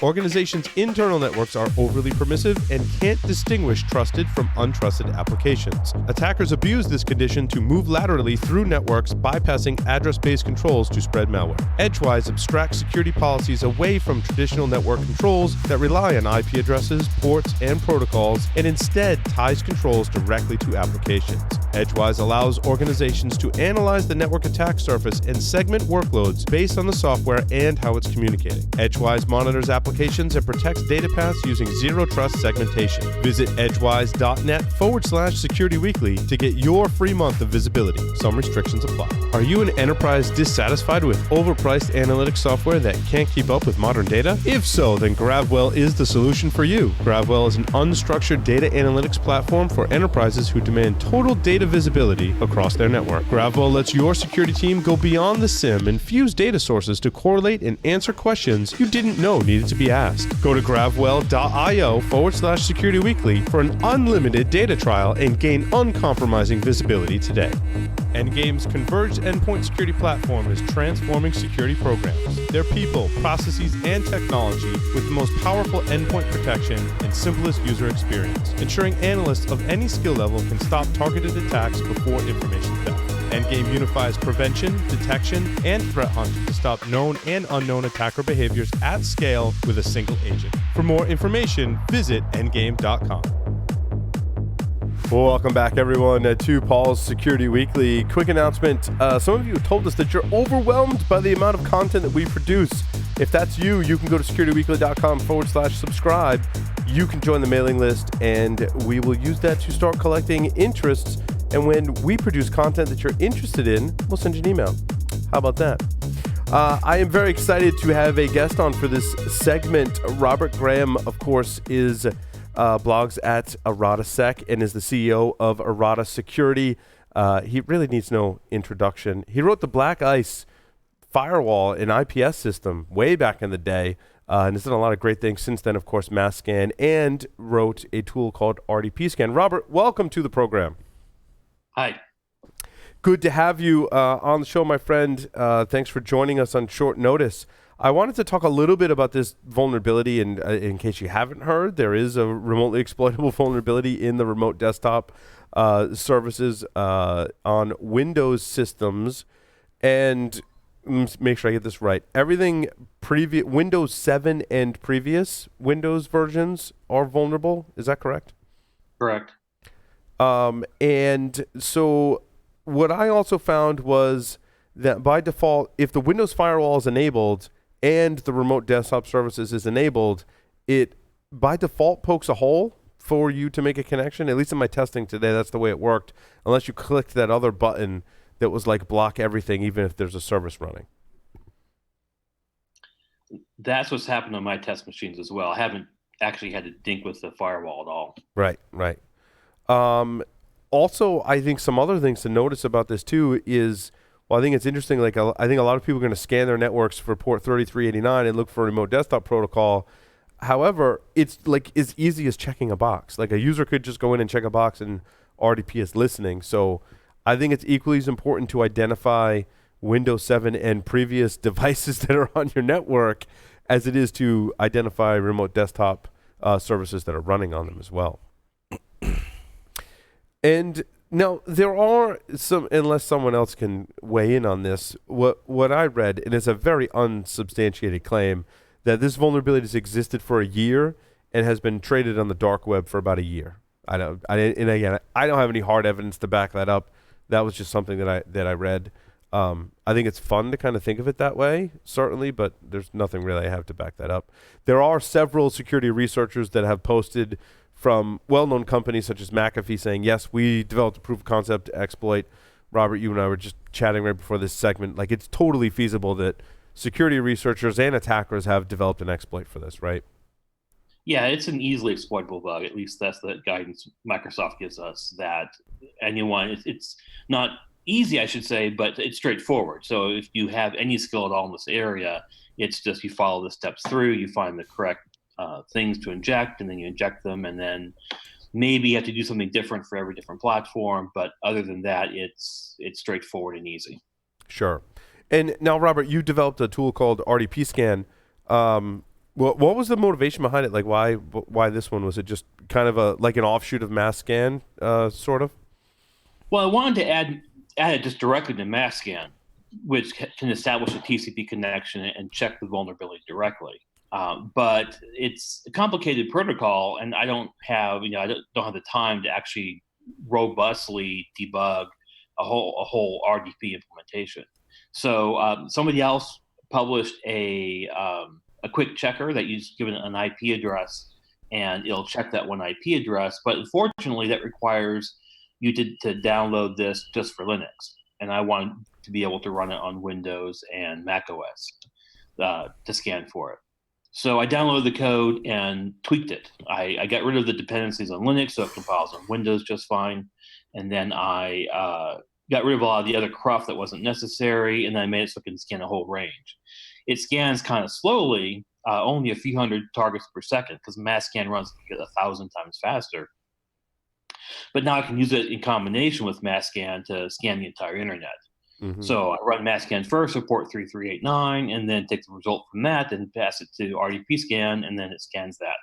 B: Organizations' internal networks are overly permissive and can't distinguish trusted from untrusted applications. Attackers abuse this condition to move laterally through networks, bypassing address-based controls to spread malware. Edgewise abstracts security policies away from traditional network controls that rely on IP addresses, ports, and protocols, and instead ties controls directly to applications. Edgewise allows organizations to analyze the network attack surface and segment workloads based on the software and how it's communicating. Edgewise monitors applications and protects data paths using zero trust segmentation. Visit edgewise.net/Security Weekly to get your free month of visibility. Some restrictions apply. Are you an enterprise dissatisfied with overpriced analytics software that can't keep up with modern data? If so, then GravWell is the solution for you. GravWell is an unstructured data analytics platform for enterprises who demand total data visibility across their network. GravWell lets your security team go beyond the SIM and fuse data sources to correlate and answer questions you didn't know needed to be asked. Go to gravwell.io/Security Weekly for an unlimited data trial and gain uncompromising visibility today. Endgame's converged endpoint security platform is transforming security programs, their people, processes, and technology with the most powerful endpoint protection and simplest user experience, ensuring analysts of any skill level can stop targeted attacks before information theft. Endgame unifies prevention, detection, and threat hunting to stop known and unknown attacker behaviors at scale with a single agent. For more information, visit endgame.com.
A: Welcome back, everyone, to Paul's Security Weekly. Quick announcement. Some of you told us that you're overwhelmed by the amount of content that we produce. If that's you, you can go to securityweekly.com/subscribe. You can join the mailing list, and we will use that to start collecting interests. And when we produce content that you're interested in, we'll send you an email. How about that? I am very excited to have a guest on for this segment. Robert Graham, of course, is blogs at ErrataSec and is the CEO of Errata Security. He really needs no introduction. He wrote the Black Ice firewall and IPS system way back in the day, and has done a lot of great things since then, of course, MassScan, and wrote a tool called RDP Scan. Robert, welcome to the program.
G: Hi.
A: Good to have you on the show, my friend. Thanks for joining us on short notice. I wanted to talk a little bit about this vulnerability, and in case you haven't heard, there is a remotely exploitable vulnerability in the remote desktop services on Windows systems. And make sure I get this right. Everything Windows 7 and previous Windows versions are vulnerable. Is that correct?
G: Correct.
A: And so what I also found was that by default, if the Windows firewall is enabled and the remote desktop services is enabled, it by default pokes a hole for you to make a connection. At least in my testing today, that's the way it worked, unless you clicked that other button that was like block everything, even if there's a service running.
G: That's what's happened on my test machines as well. I haven't actually had to dink with the firewall at all.
A: Right. Also, I think some other things to notice about this too is, well, I think it's interesting. Like, I think a lot of people are going to scan their networks for port 3389 and look for a remote desktop protocol. However, it's like as easy as checking a box. Like a user could just go in and check a box and RDP is listening. So I think it's equally as important to identify Windows 7 and previous devices that are on your network as it is to identify remote desktop services that are running on them as well. And now there are some, unless someone else can weigh in on this, what I read, and it's a very unsubstantiated claim, that this vulnerability has existed for a year and has been traded on the dark web for about a year. And again, I don't have any hard evidence to back that up. That was just something that I read. I think it's fun to kind of think of it that way, certainly, but there's nothing really I have to back that up. There are several security researchers that have posted from well-known companies such as McAfee saying, yes, we developed a proof of concept exploit. Robert, you and I were just chatting right before this segment. Like, it's totally feasible that security researchers and attackers have developed an exploit for this, right?
G: Yeah, it's an easily exploitable bug. At least that's the guidance Microsoft gives us, that anyone, it's not easy, I should say, but it's straightforward. So if you have any skill at all in this area, it's just you follow the steps through, you find the correct things to inject, and then you inject them, and then maybe you have to do something different for every different platform. But other than that, it's straightforward and easy. Sure.
A: And now, Robert, you developed a tool called RDP Scan. What was the motivation behind it? Like, why this one? Was it just kind of like an offshoot of MassScan, sort of?
G: Well, I wanted to add it just directly to MassScan, which can establish a TCP connection and check the vulnerability directly. But it's a complicated protocol, and I don't have the time to actually robustly debug a whole RDP implementation. So somebody else published a quick checker that you give it an IP address, and it'll check that one IP address. But unfortunately, that requires you to download this just for Linux, and I want to be able to run it on Windows and Mac OS to scan for it. So I downloaded the code and tweaked it. I got rid of the dependencies on Linux, so it compiles on Windows just fine. And then I got rid of a lot of the other cruft that wasn't necessary, and then I made it so it can scan a whole range. It scans kind of slowly, only a few hundred targets per second, because MassScan runs 1,000 times faster. But now I can use it in combination with MassScan to scan the entire internet. Mm-hmm. So I run MassScan first, port 3389, and then take the result from that and pass it to RDP scan, and then it scans that.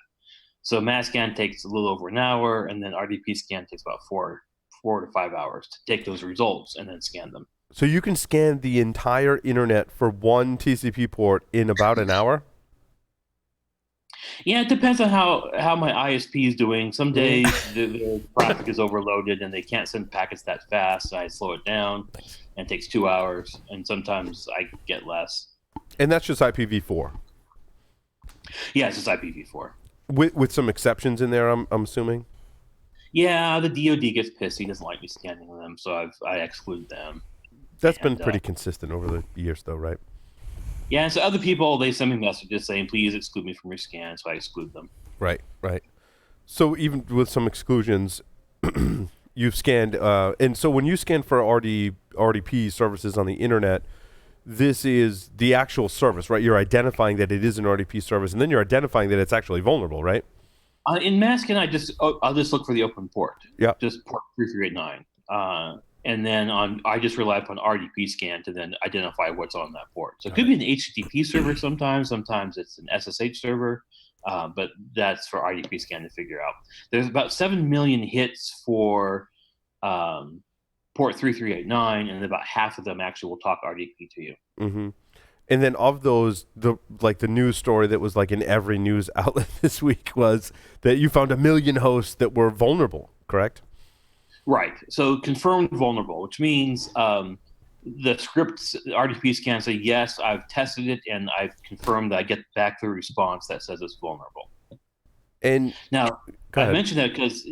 G: So MassScan takes a little over an hour, and then RDP scan takes about 4 to 5 hours to take those results and then scan them.
A: So you can scan the entire internet for one TCP port in about an hour?
G: Yeah, it depends on how my ISP is doing. Some days the traffic is overloaded and they can't send packets that fast, so I slow it down, and it takes 2 hours, and sometimes I get less.
A: And that's just IPv4?
G: Yeah, it's just IPv4.
A: With some exceptions in there, I'm assuming?
G: Yeah, the DoD gets pissed. He doesn't like me scanning them, so I exclude them.
A: That's been pretty consistent over the years, though, right?
G: Yeah, and so other people, they send me messages saying, please exclude me from your scan, so I exclude them.
A: Right. So even with some exclusions, you've scanned, and so when you scan for RDP services on the internet, this is the actual service, right? You're identifying that it is an RDP service, and then you're identifying that it's actually vulnerable, right?
G: In MassScan, I'll just look for the open port.
A: Yeah.
G: Just port 3389. And then I just rely upon RDP scan to then identify what's on that port. So it could be an HTTP server sometimes it's an SSH server, but that's for RDP scan to figure out. There's about 7 million hits for port 3389, and about half of them actually will talk RDP to you.
A: Mm-hmm. And then of those, the news story that was like in every news outlet this week was that you found 1 million hosts that were vulnerable, correct?
G: Right. So confirmed vulnerable, which means the scripts, RDP scan say, yes, I've tested it and I've confirmed that I get back the response that says it's vulnerable.
A: And
G: now I mentioned that because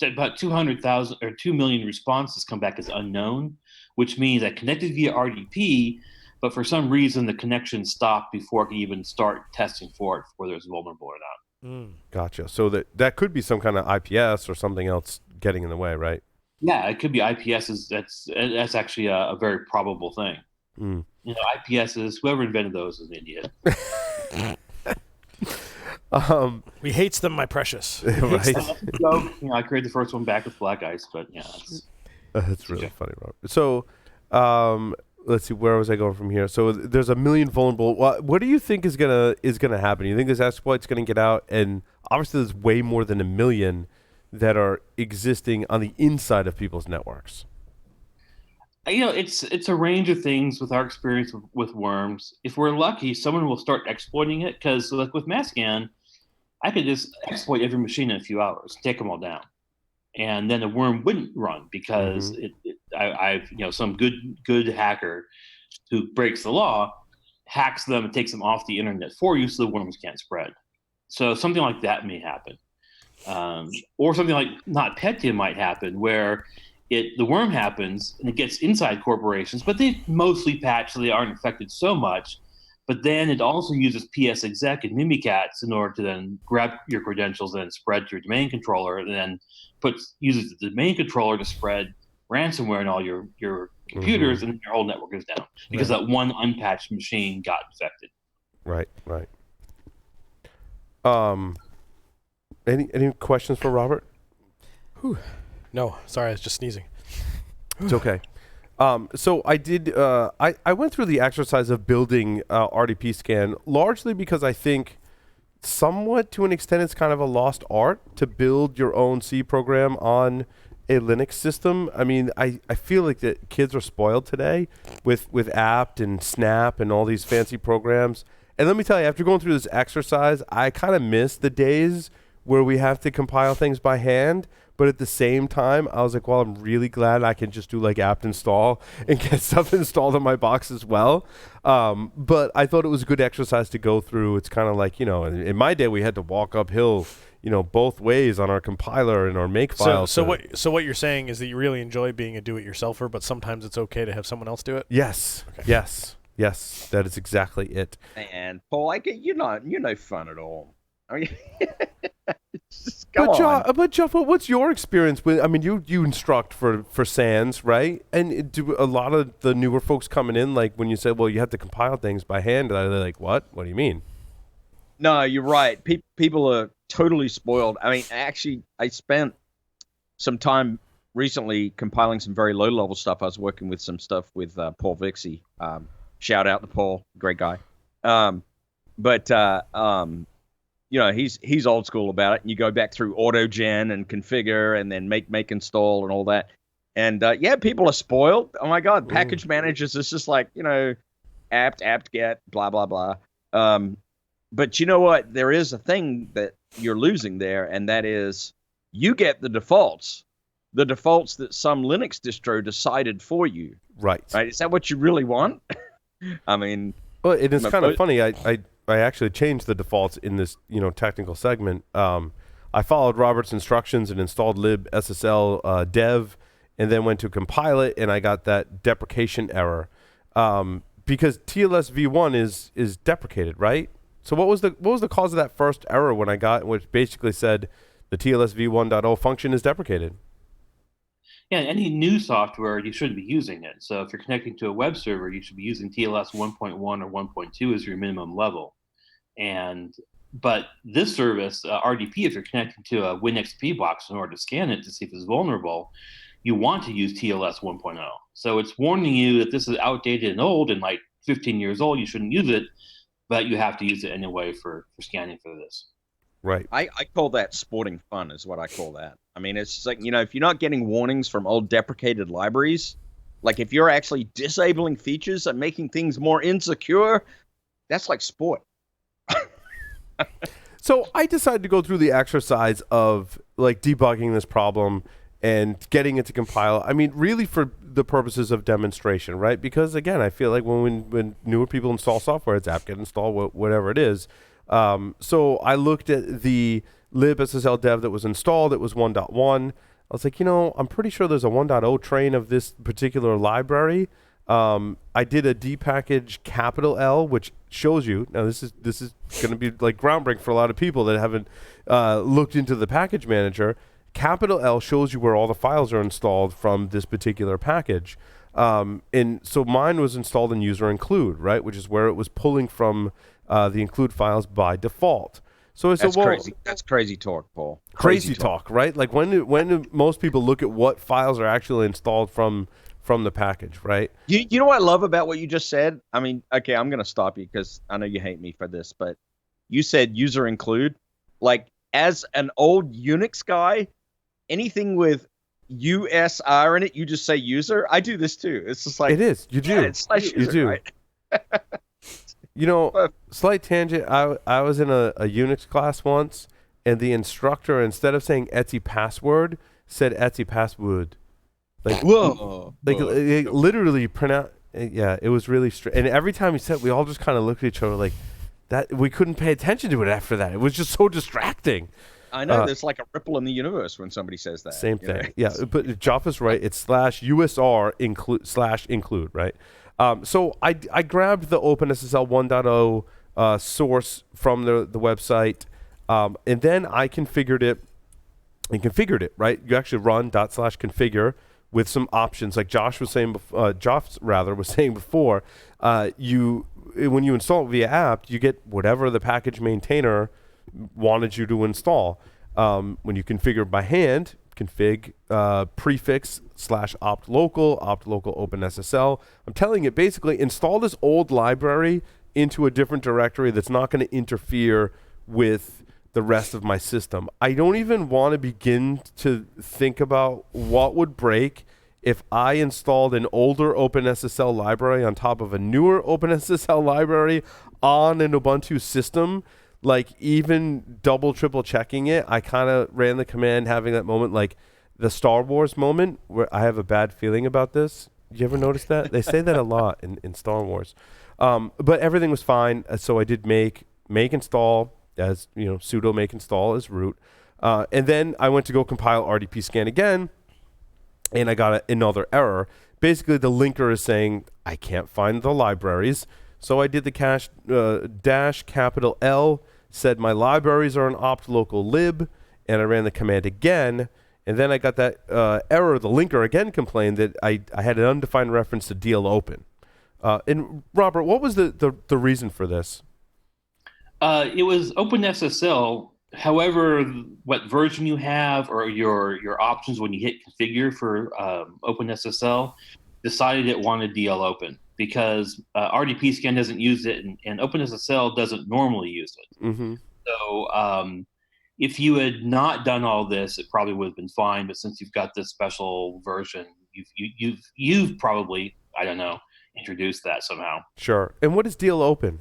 G: about 200,000 or 2 million responses come back as unknown, which means I connected via RDP, but for some reason the connection stopped before I could even start testing for it, whether it's vulnerable or not.
A: Gotcha. So that could be some kind of IPS or something else getting in the way, right?
G: Yeah, it could be IPS. That's actually a very probable thing. You know, IPS is, whoever invented those is an idiot.
C: We hates them, my precious.
A: Right.
G: I created the first one back with black ice, but yeah,
A: that's really funny, Robert. So, let's see, where was I going from here? So there's 1 million vulnerable. What do you think is gonna happen? You think this exploit's gonna get out? And obviously, there's way more than 1 million that are existing on the inside of people's networks.
G: You know, it's a range of things with our experience with worms. If we're lucky, someone will start exploiting it, because like with MassScan, I could just exploit every machine in a few hours, take them all down, and then the worm wouldn't run because I've some good hacker who breaks the law, hacks them and takes them off the internet for you, so the worms can't spread. So something like that may happen. Or something like NotPetya might happen, where the worm happens and it gets inside corporations, but they mostly patch so they aren't affected so much. But then it also uses PSExec and Mimikatz in order to then grab your credentials and then spread to your domain controller, and then uses the domain controller to spread ransomware in all your computers, and your whole network goes down because that one unpatched machine got infected. Right.
A: Any questions for Robert?
C: No, sorry, I was just sneezing.
A: It's okay. So I did. I went through the exercise of building RDP scan largely because I think, somewhat to an extent, it's kind of a lost art to build your own C program on a Linux system. I mean, I feel like that kids are spoiled today with apt and snap and all these fancy programs. And let me tell you, after going through this exercise, I kind of miss the days where we have to compile things by hand. But at the same time, I was like, well, I'm really glad I can just do like apt install and get stuff installed on my box as well. But I thought it was a good exercise to go through. It's kind of like, in my day, we had to walk uphill, both ways on our compiler and our make file.
C: So what you're saying is that you really enjoy being a do-it-yourselfer, but sometimes it's okay to have someone else do it?
A: Yes. Okay. Yes. That is exactly it.
D: And Paul, you're no fun at all. I mean, come on.
A: But Jaffa, what's your experience with? I mean, you instruct for SANS, right? And do a lot of the newer folks coming in, like when you say, well, you have to compile things by hand, are they like, what? What do you mean?
D: No, you're right. People are totally spoiled. I mean, actually, I spent some time recently compiling some very low-level stuff. I was working with some stuff with Paul Vixie. Shout out to Paul, great guy. He's old school about it. And you go back through AutoGen and configure and then make install and all that. And people are spoiled. Oh my God, package managers is just like, apt get, blah, blah, blah. But you know what? There is a thing that you're losing there, and that is you get the defaults that some Linux distro decided for you.
A: Right.
D: Is that what you really want? I mean,
A: well, it is kind of funny. I actually changed the defaults in this, technical segment. I followed Robert's instructions and installed libssl dev, and then went to compile it, and I got that deprecation error because TLS v1 is deprecated, right? So what was the cause of that first error when I got, which basically said the TLS v1.0 function is deprecated?
G: Yeah, any new software, you shouldn't be using it. So if you're connecting to a web server, you should be using TLS 1.1 or 1.2 as your minimum level. But this service, RDP, if you're connecting to a WinXP box in order to scan it to see if it's vulnerable, you want to use TLS 1.0. So it's warning you that this is outdated and old and like 15 years old, you shouldn't use it, but you have to use it anyway for scanning for this.
A: Right.
D: I call that sporting fun is what I call that. I mean, it's just like, if you're not getting warnings from old deprecated libraries, like if you're actually disabling features and making things more insecure, that's like sport.
A: So I decided to go through the exercise of like debugging this problem and getting it to compile. I mean, really for the purposes of demonstration, right? Because again, I feel like when newer people install software, it's apt-get install, whatever it is. So I looked at the libssl dev that was installed. It was 1.1. I was like, I'm pretty sure there's a 1.0 train of this particular library. I did a dpackage capital L, which shows you, now this is going to be like groundbreaking for a lot of people that haven't looked into the package manager. Capital L shows you where all the files are installed from this particular package. And so mine was installed in user include, right, which is where it was pulling from the include files by default. So I said,
D: that's crazy. That's crazy talk, Paul.
A: Crazy talk, right? Like when do most people look at what files are actually installed from the package, right?
D: You know what I love about what you just said? I mean, okay, I'm going to stop you because I know you hate me for this, but you said user include. Like, as an old Unix guy, anything with USR in it, you just say user. I do this too. It's just like...
A: It is. You do.
D: Yeah, it's user,
A: you do.
D: Right?
A: Slight tangent. I was in a Unix class once, and the instructor, instead of saying Etsy password, said Etsy password. Like,
D: whoa.
A: Like, it literally pronounce. Yeah, it was really strange. And every time he said, we all just kind of looked at each other like that. We couldn't pay attention to it after that. It was just so distracting.
D: I know. There's like a ripple in the universe when somebody says that.
A: Same thing. Yeah, but Jaffa's right. It's /USR /include, right? So I grabbed the OpenSSL 1.0 source from the website, and then I configured it. Right? You actually run /configure with some options, like Josh was saying. Was saying before. When you install it via apt, you get whatever the package maintainer wanted you to install. When you configure by hand, config prefix /opt local OpenSSL. I'm telling it basically install this old library into a different directory that's not going to interfere with the rest of my system. I don't even want to begin to think about what would break if I installed an older OpenSSL library on top of a newer OpenSSL library on an Ubuntu system. Like, even double, triple checking it, I kind of ran the command having that moment, like the Star Wars moment, where I have a bad feeling about this. You ever notice that? They say that a lot in Star Wars. But everything was fine. So I did make install as, sudo make install as root. And then I went to go compile RDP scan again, and I got another error. Basically, the linker is saying, I can't find the libraries. So I did the dash capital L, said my libraries are an opt local lib, and I ran the command again. And then I got that error. The linker again complained that I had an undefined reference to DL open. And Robert, what was the reason for this?
G: It was OpenSSL. However, what version you have or your options when you hit configure for OpenSSL decided it wanted DL open because RDP scan doesn't use it and OpenSSL doesn't normally use it.
A: Mm-hmm.
G: So if you had not done all this, it probably would have been fine. But since you've got this special version, you've probably, I don't know, introduced that somehow.
A: Sure. And what is DL open?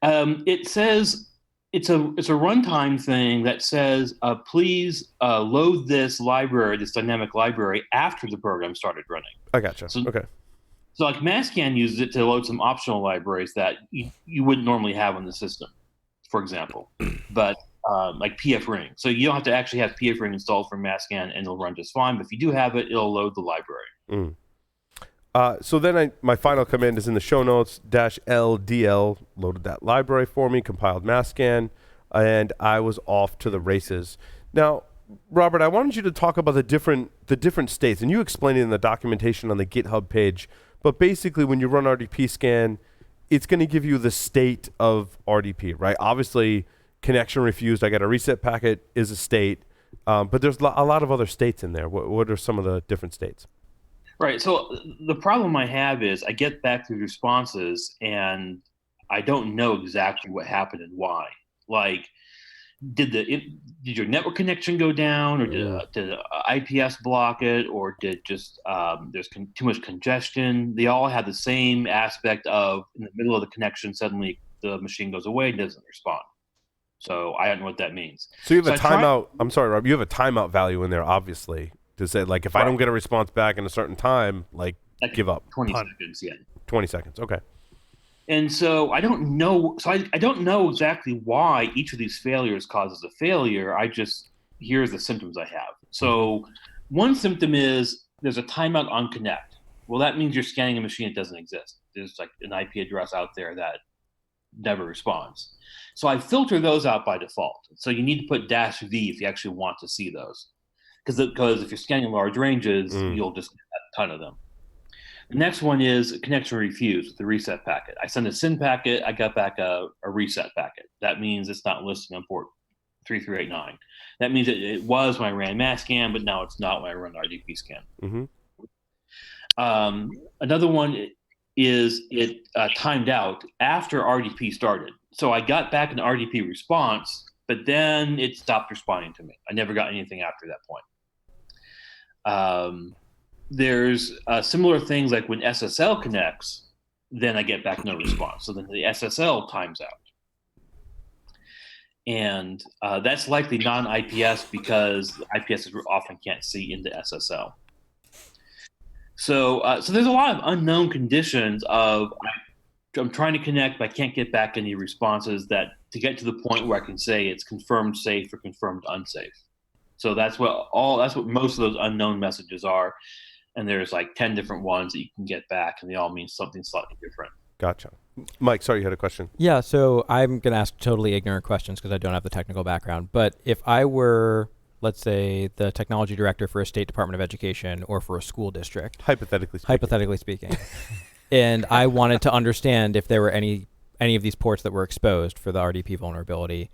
G: It says it's a runtime thing that says please load this library, this dynamic library, after the program started running.
A: I gotcha. Okay.
G: So like Masscan uses it to load some optional libraries that you wouldn't normally have on the system, for example. But like pfring. So you don't have to actually have pfring installed from Masscan and it'll run just fine. But if you do have it, it'll load the library.
A: So then my final command is in the show notes. -ldl loaded that library for me, compiled Masscan, and I was off to the races. Now, Robert, I wanted you to talk about the different states, and you explained it in the documentation on the GitHub page. But basically, when you run RDP scan, it's going to give you the state of RDP, right? Obviously, connection refused. I got a reset packet is a state, but there's a lot of other states in there. What are some of the different states?
G: Right. So the problem I have is I get back these responses and I don't know exactly what happened and why. Like, did your network connection go down, or did IPS block it, or did just there's too much congestion? They all have the same aspect of in the middle of the connection, suddenly the machine goes away and doesn't respond. So I don't know what that means.
A: So you have a timeout. I'm sorry, Rob. You have a timeout value in there, obviously, to say, like, if I don't get a response back in a certain time, like, give up.
G: 20 seconds, yeah.
A: 20 seconds, okay.
G: And so I don't know. So I don't know exactly why each of these failures causes a failure. Here's the symptoms I have. So one symptom is there's a timeout on connect. Well, that means you're scanning a machine that doesn't exist. There's like an IP address out there that never responds. So I filter those out by default. So you need to put -v if you actually want to see those. Because if you're scanning large ranges, you'll just get a ton of them. The next one is connection refused with the reset packet. I send a SYN packet, I got back a reset packet. That means it's not listing on port 3389. That means it was when I ran Masscan, but now it's not when I run RDP scan.
A: Mm-hmm.
G: Another one is it timed out after RDP started. So I got back an RDP response, but then it stopped responding to me. I never got anything after that point. There's similar things like when SSL connects, then I get back no response. So then the SSL times out. And that's likely non-IPS because IPS often can't see into SSL. So there's a lot of unknown conditions of I'm trying to connect, but I can't get back any responses that to get to the point where I can say it's confirmed safe or confirmed unsafe. So that's what most of those unknown messages are. And there's like 10 different ones that you can get back, and they all mean something slightly different.
A: Gotcha. Mike, sorry, you had a question.
F: Yeah, so I'm going to ask totally ignorant questions because I don't have the technical background. But if I were, let's say, the technology director for a state department of education or for a school district, hypothetically speaking, and I wanted to understand if there were any of these ports that were exposed for the RDP vulnerability,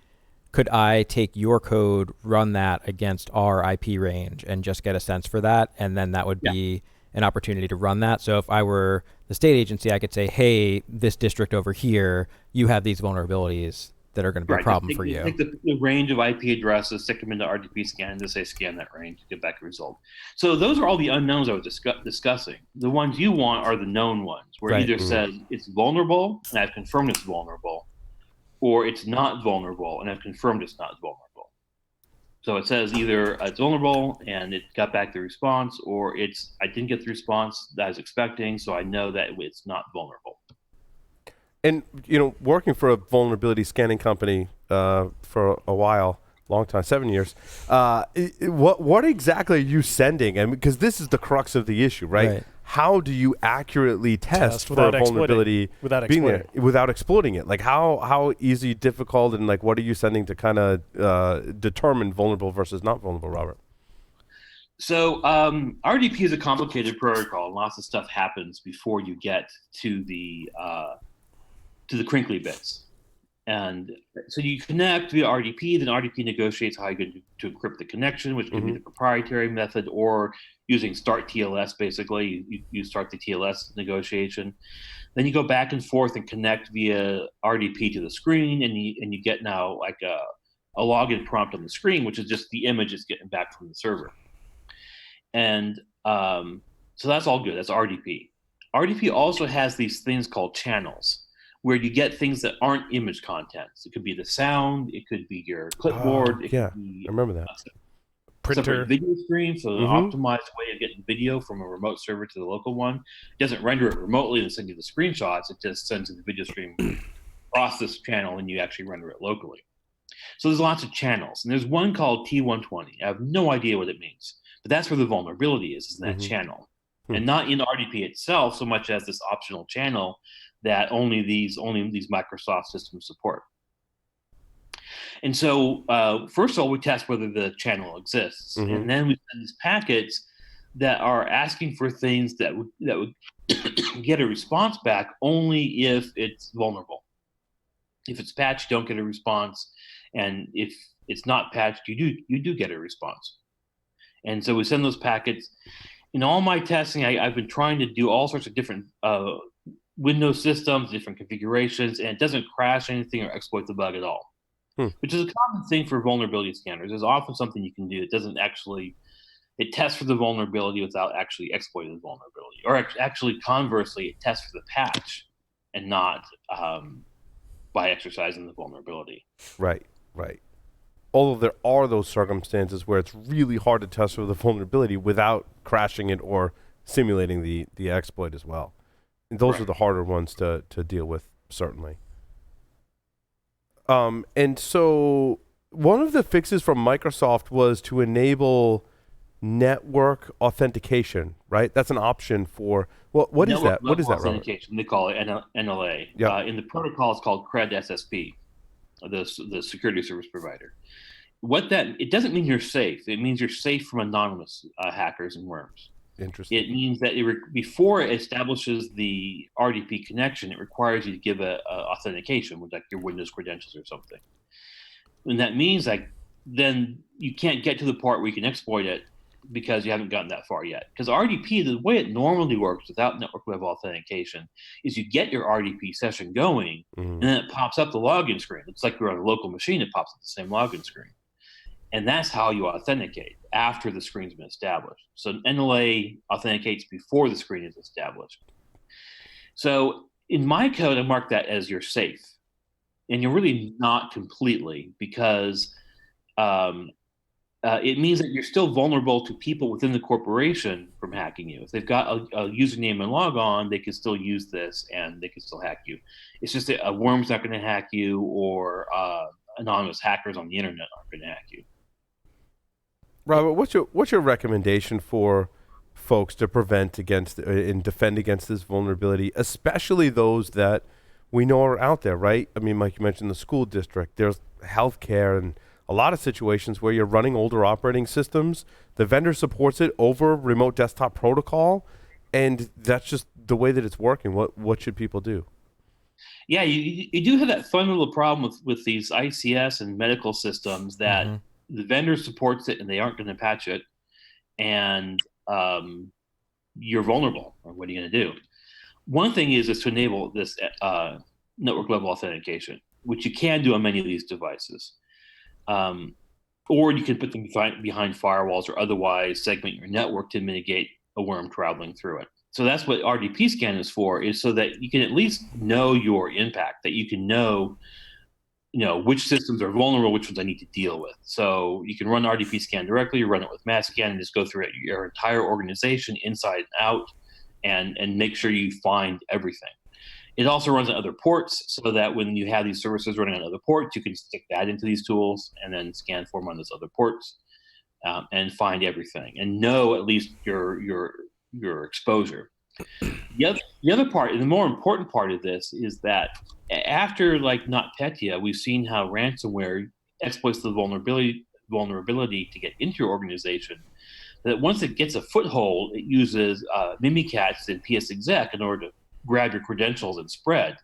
F: could I take your code, run that against our IP range, and just get a sense for that? And then that would be an opportunity to run that. So if I were the state agency, I could say, hey, this district over here, you have these vulnerabilities that are going to be a problem for you.
G: Take the range of IP addresses, stick them into RDP scan, and just say scan that range to get back a result. So those are all the unknowns I was discussing. The ones you want are the known ones, where it either says it's vulnerable, and I've confirmed it's vulnerable, or it's not vulnerable, and I've confirmed it's not vulnerable. So it says either it's vulnerable and it got back the response, or I didn't get the response that I was expecting, so I know that it's not vulnerable.
A: And, working for a vulnerability scanning company for a while, long time, 7 years, what exactly are you sending? And because this is the crux of the issue, right? How do you accurately test for a vulnerability without exploiting it? Like how easy, difficult, and like what are you sending to kind of determine vulnerable versus not vulnerable, Robert?
G: So RDP is a complicated protocol. Lots of stuff happens before you get to the crinkly bits. And so you connect via RDP, then RDP negotiates how you're going to encrypt the connection, which can be the proprietary method, or using start TLS, basically. You start the TLS negotiation. Then you go back and forth and connect via RDP to the screen, and you get now like a login prompt on the screen, which is just the image it's getting back from the server. And so that's all good. That's RDP. RDP also has these things called channels, where you get things that aren't image contents. It could be the sound, it could be your clipboard, it could be
A: I remember that.
C: Printer
G: video stream, so an optimized way of getting video from a remote server to the local one. It doesn't render it remotely and send you the screenshots, it just sends you the video stream across this channel and you actually render it locally. So there's lots of channels, and there's one called T120. I have no idea what it means, but that's where the vulnerability is in that channel. And not in RDP itself so much as this optional channel that only these Microsoft systems support. And so first of all, we test whether the channel exists, and then we send these packets that are asking for things that would get a response back only if it's vulnerable. If it's patched, you don't get a response, and if it's not patched, you do get a response. And so we send those packets. In all my testing, I've been trying to do all sorts of different Windows systems, different configurations, and it doesn't crash anything or exploit the bug at all, which is a common thing for vulnerability scanners. There's often something you can do that doesn't it tests for the vulnerability without actually exploiting the vulnerability, or actually conversely, it tests for the patch and not by exercising the vulnerability.
A: Right. Although there are those circumstances where it's really hard to test for the vulnerability without crashing it or simulating the exploit as well. And those are the harder ones to deal with, certainly. And so one of the fixes from Microsoft was to enable network authentication, right? That's an option for, what is that? What is that, Robert?
G: Authentication, they call it NLA.
A: Yeah.
G: In the protocol, it's called CRED SSP, the security service provider. It doesn't mean you're safe. It means you're safe from anonymous hackers and worms.
A: Interesting.
G: It means that before it establishes the RDP connection, it requires you to give a authentication with like your Windows credentials or something. And that means like then you can't get to the part where you can exploit it because you haven't gotten that far yet. Because RDP, the way it normally works without network web authentication is you get your RDP session going, and then it pops up the login screen. It's like you're on a local machine, it pops up the same login screen. And that's how you authenticate after the screen's been established. So NLA authenticates before the screen is established. So in my code, I mark that as you're safe. And you're really not completely, because it means that you're still vulnerable to people within the corporation from hacking you. If they've got a username and log on, they can still use this and they can still hack you. It's just that a worm's not going to hack you, or anonymous hackers on the internet aren't going to hack you.
A: Robert, what's your recommendation for folks to prevent against and defend against this vulnerability, especially those that we know are out there, right? I mean, like you mentioned, the school district, there's healthcare, and a lot of situations where you're running older operating systems. The vendor supports it over remote desktop protocol, and that's just the way that it's working. What should people do?
G: Yeah, you do have that fun little problem with these ICS and medical systems that the vendor supports it and they aren't going to patch it, and you're vulnerable. Or what are you going to do? One thing is to enable this network level authentication, which you can do on many of these devices. Or you can put them behind firewalls or otherwise segment your network to mitigate a worm traveling through it. So that's what RDP scan is for, is so that you can at least know your impact, that you can know which systems are vulnerable, which ones I need to deal with. So you can run RDP scan directly, run it with mass scan, and just go through your entire organization inside and out, and make sure you find everything. It also runs on other ports, so that when you have these services running on other ports, you can stick that into these tools and then scan for them on those other ports, and find everything and know at least your exposure. The other part, and the more important part of this, is that after NotPetya, we've seen how ransomware exploits the vulnerability to get into your organization. That once it gets a foothold, it uses Mimikatz and PsExec in order to grab your credentials and spread.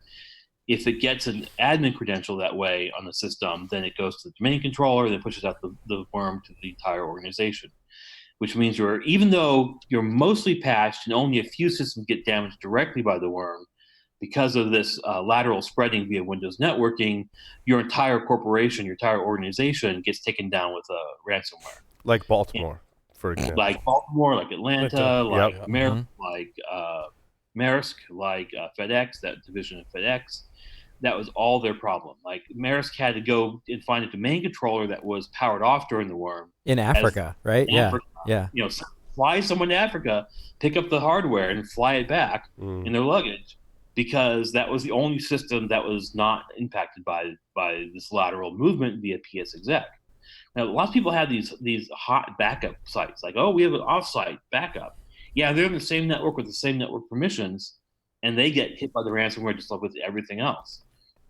G: If it gets an admin credential that way on the system, then it goes to the domain controller, then pushes out the worm to the entire organization. Which means even though you're mostly patched and only a few systems get damaged directly by the worm, because of this lateral spreading via Windows networking, your entire corporation, your entire organization gets taken down with ransomware.
A: Like Baltimore, for example.
G: Like Baltimore, like Atlanta, like
A: Yep.
G: Maersk, like FedEx, that division of FedEx. That was all their problem. Like Maersk had to go and find a domain controller that was powered off during the worm.
F: In Africa, right?
G: Africa.
F: Yeah.
G: Fly someone to Africa, pick up the hardware, and fly it back in their luggage, because that was the only system that was not impacted by this lateral movement via PsExec. Now, a lot of people have these hot backup sites, like, oh, we have an offsite backup. Yeah, they're in the same network with the same network permissions, and they get hit by the ransomware just like with everything else.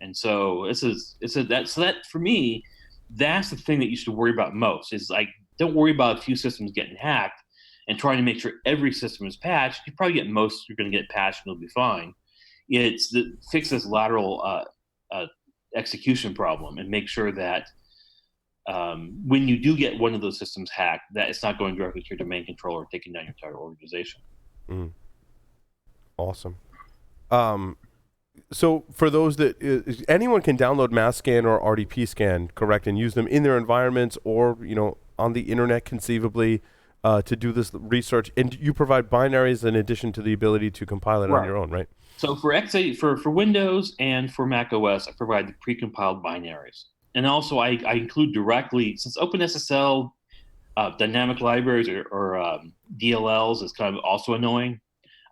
G: And so that for me, that's the thing that you should worry about most. Is like, don't worry about a few systems getting hacked and trying to make sure every system is patched. You probably get most. You're going to get patched, and it'll be fine. It's fix this lateral execution problem and make sure that when you do get one of those systems hacked, that it's not going directly to your domain controller, taking down your entire organization.
A: Awesome. So for those that anyone can download MassScan or RDP Scan, correct, and use them in their environments or on the internet conceivably to do this research. And you provide binaries in addition to the ability to compile it on your own, right?
G: So for for Windows and for Mac OS, I provide the precompiled binaries. And also I include directly, since OpenSSL dynamic libraries or DLLs is kind of also annoying,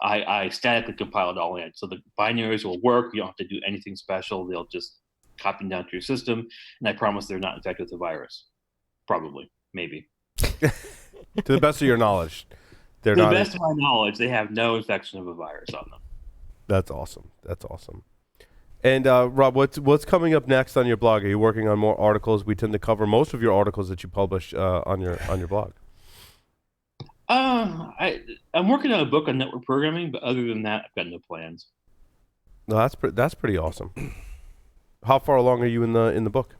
G: I statically compile it all in. So the binaries will work. You don't have to do anything special. They'll just copy down to your system. And I promise they're not infected with the virus. Probably. Maybe.
A: To the best of your knowledge.
G: To the best of my knowledge, they have no infection of a virus on them.
A: That's awesome. That's awesome. And Rob, what's coming up next on your blog? Are you working on more articles? We tend to cover most of your articles that you publish on your blog.
G: I'm working on a book on network programming, but other than that, I've got no plans.
A: No, that's pretty awesome. How far along are you in the book?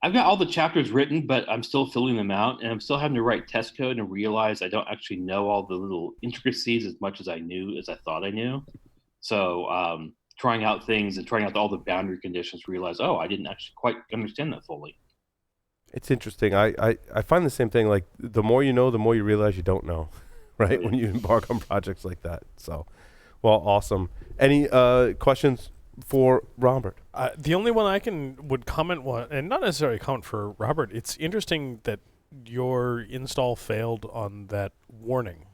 G: I've got all the chapters written, but I'm still filling them out, and I'm still having to write test code and realize I don't actually know all the little intricacies as much as I thought I knew. So trying out things and trying out all the boundary conditions, realize, I didn't actually quite understand that fully.
A: It's interesting. I find the same thing. Like, the more you know, the more you realize you don't know, right?
G: Right.
A: When you embark on projects like that. So, well, awesome. Any questions for Robert?
C: The only one I would comment on, and not necessarily comment for Robert, it's interesting that your install failed on that warning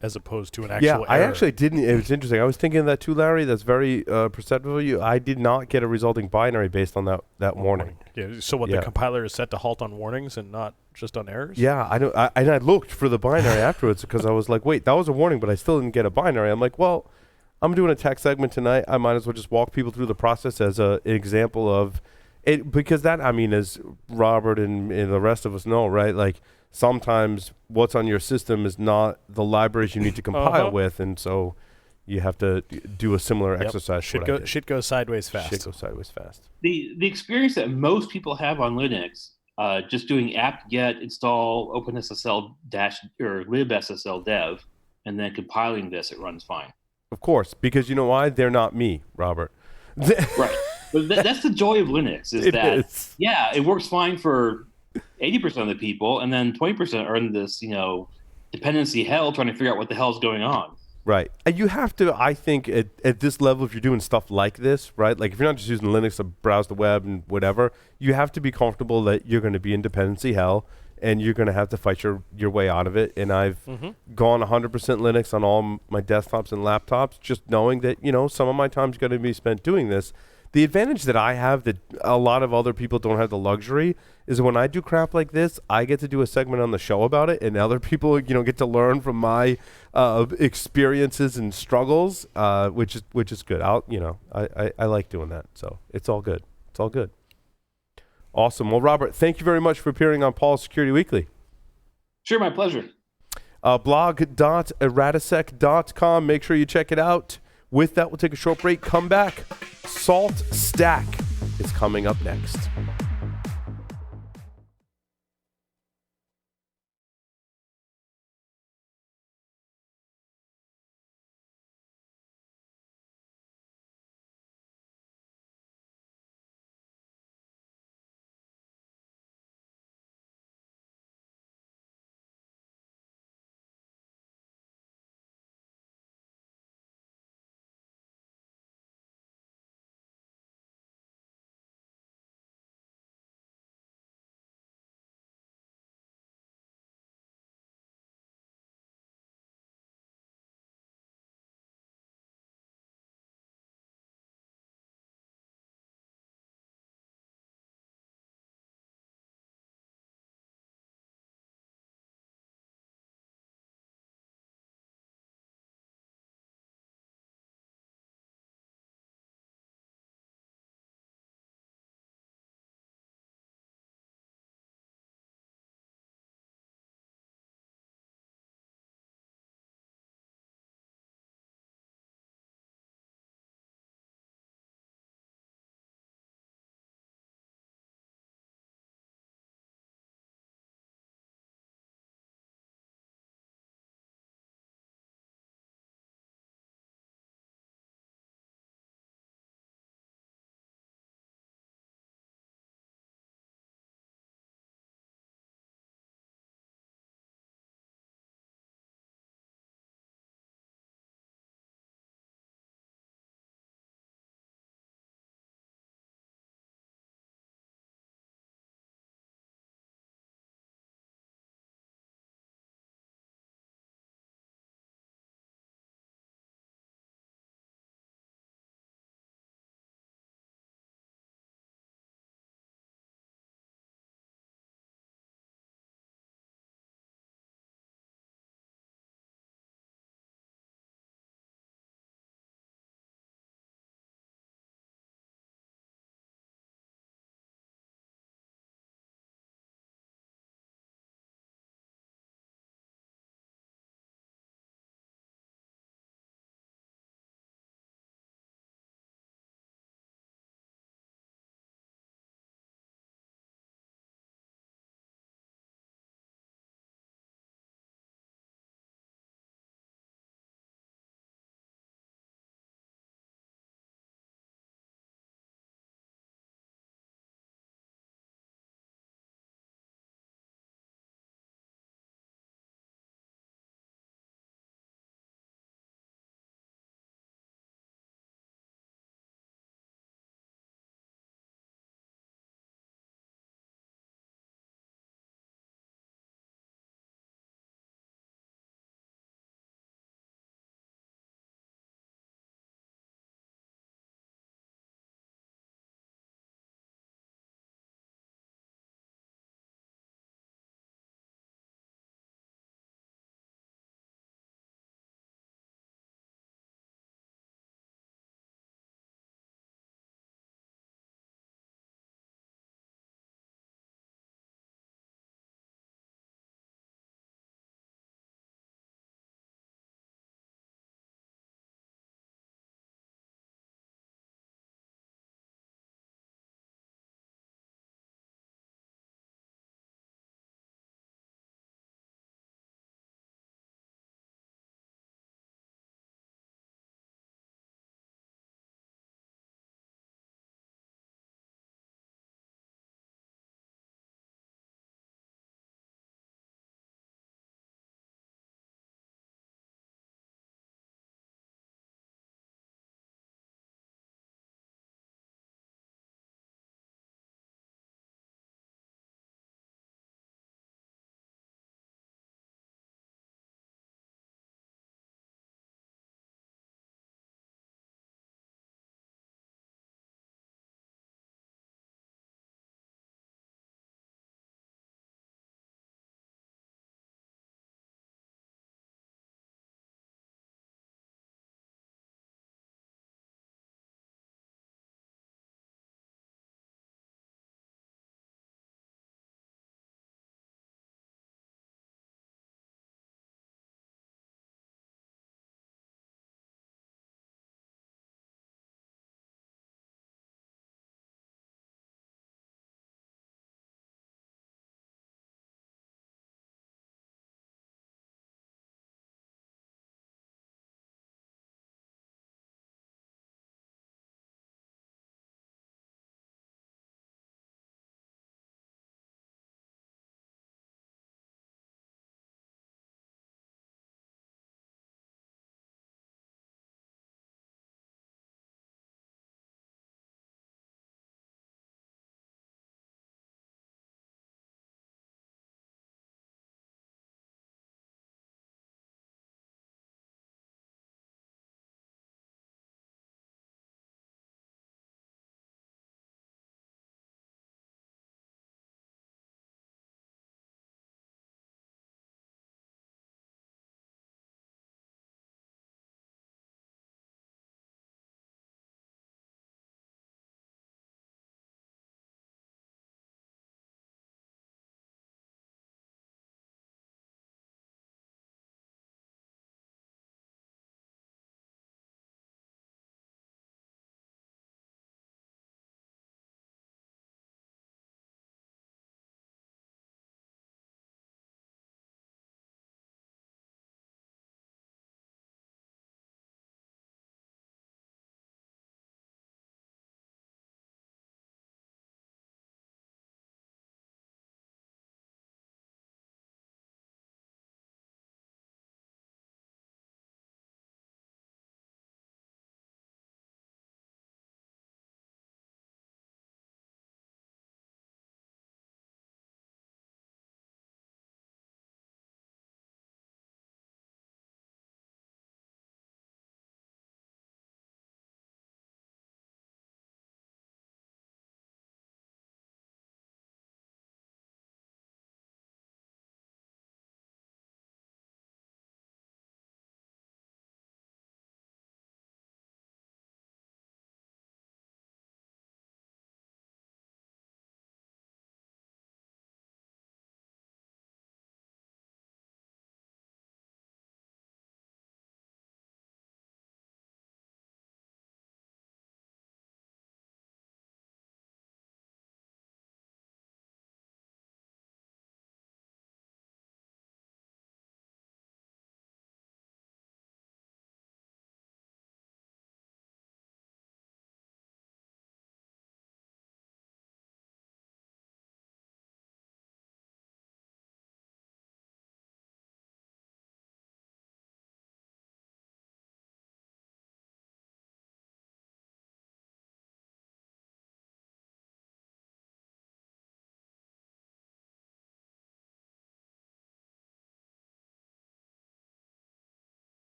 C: as opposed to an actual error.
A: I actually didn't. It was interesting. I was thinking of that too, Larry. That's very perceptive of you. I did not get a resulting binary based on that warning.
C: Yeah, so the compiler is set to halt on warnings and not just on errors?
A: Yeah, I know. And I looked for the binary afterwards because I was like, wait, that was a warning, but I still didn't get a binary. I'm like, well, I'm doing a tech segment tonight. I might as well just walk people through the process as an example of it, because that, I mean, as Robert and the rest of us know, right? Like, sometimes what's on your system is not the libraries you need to compile with, and so You have to do a similar exercise. to what I did.
C: Shit goes sideways fast.
A: Shit goes sideways fast.
G: The experience that most people have on Linux, just doing apt-get install OpenSSL dash or libSSL dev, and then compiling this, it runs fine.
A: Of course, because you know why? They're not me, Robert.
G: Right. But that's the joy of Linux is yeah, it works fine for 80% of the people, and then 20% are in this, dependency hell trying to figure out what the hell's going on.
A: Right. And you have to, I think, at this level, if you're doing stuff like this, right, like if you're not just using Linux to browse the web and whatever, you have to be comfortable that you're going to be in dependency hell and you're going to have to fight your way out of it. And I've gone 100% Linux on all my desktops and laptops, just knowing that, some of my time's going to be spent doing this. The advantage that I have that a lot of other people don't have the luxury is when I do crap like this, I get to do a segment on the show about it, and other people, get to learn from my experiences and struggles, which is good. I like doing that, so it's all good. It's all good. Awesome. Well, Robert, thank you very much for appearing on Paul's Security Weekly.
G: Sure, my pleasure.
A: Blog.eradisec.com. Make sure you check it out. With that, we'll take a short break. Come back. Salt Stack is coming up next.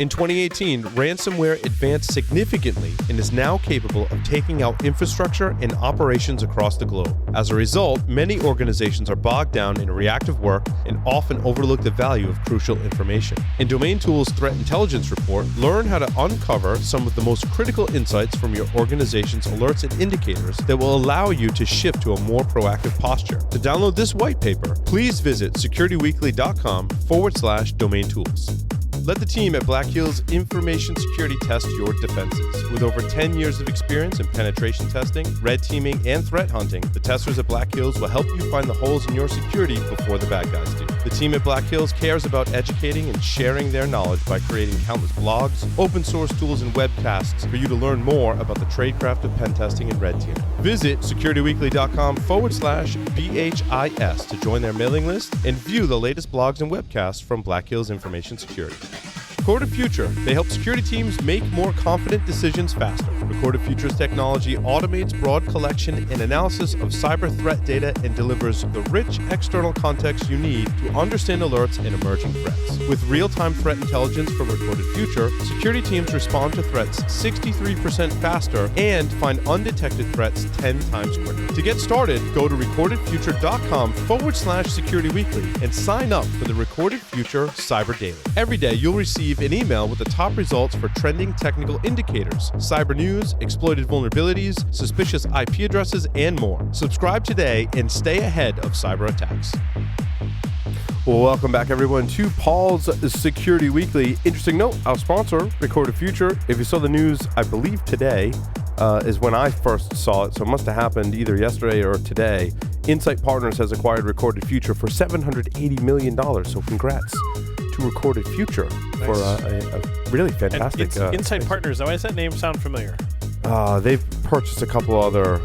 B: In 2018, ransomware advanced significantly and is now capable of taking out infrastructure and operations across the globe. As a result, many organizations are bogged down in reactive work and often overlook the value of crucial information. In Domain Tools Threat Intelligence Report, learn how to uncover some of the most critical insights from your organization's alerts and indicators that will allow you to shift to a more proactive posture. To download this white paper, please visit securityweekly.com/domain tools. Let the team at Black Hills Information Security test your defenses. With over 10 years of experience in penetration testing, red teaming, and threat hunting, the testers at Black Hills will help you find the holes in your security before the bad guys do. The team at Black Hills cares about educating and sharing their knowledge by creating countless blogs, open source tools, and webcasts for you to learn more about the tradecraft of pen testing and red teaming. Visit securityweekly.com/BHIS to join their mailing list and view the latest blogs and webcasts from Black Hills Information Security. Recorded Future. They help security teams make more confident decisions faster. Recorded Future's technology automates broad collection and analysis of cyber threat data and delivers the rich external context you need to understand alerts and emerging threats. With real-time threat intelligence from Recorded Future, security teams respond to threats 63% faster and find undetected threats 10 times quicker. To get started, go to recordedfuture.com/securityweekly and sign up for the Recorded Future Cyber Daily. Every day, you'll receive an email with the top results for trending technical indicators, cyber news, exploited vulnerabilities, suspicious IP addresses, and more. Subscribe today and stay ahead of cyber attacks.
A: Well, welcome back, everyone, to Paul's Security Weekly. Interesting note, our sponsor, Recorded Future. If you saw the news, I believe today is when I first saw it, so it must have happened either yesterday or today. Insight Partners has acquired Recorded Future for $780 million, so congrats to Recorded Future for a really fantastic...
C: Insight Partners, why does that name sound familiar?
A: They've purchased a couple other...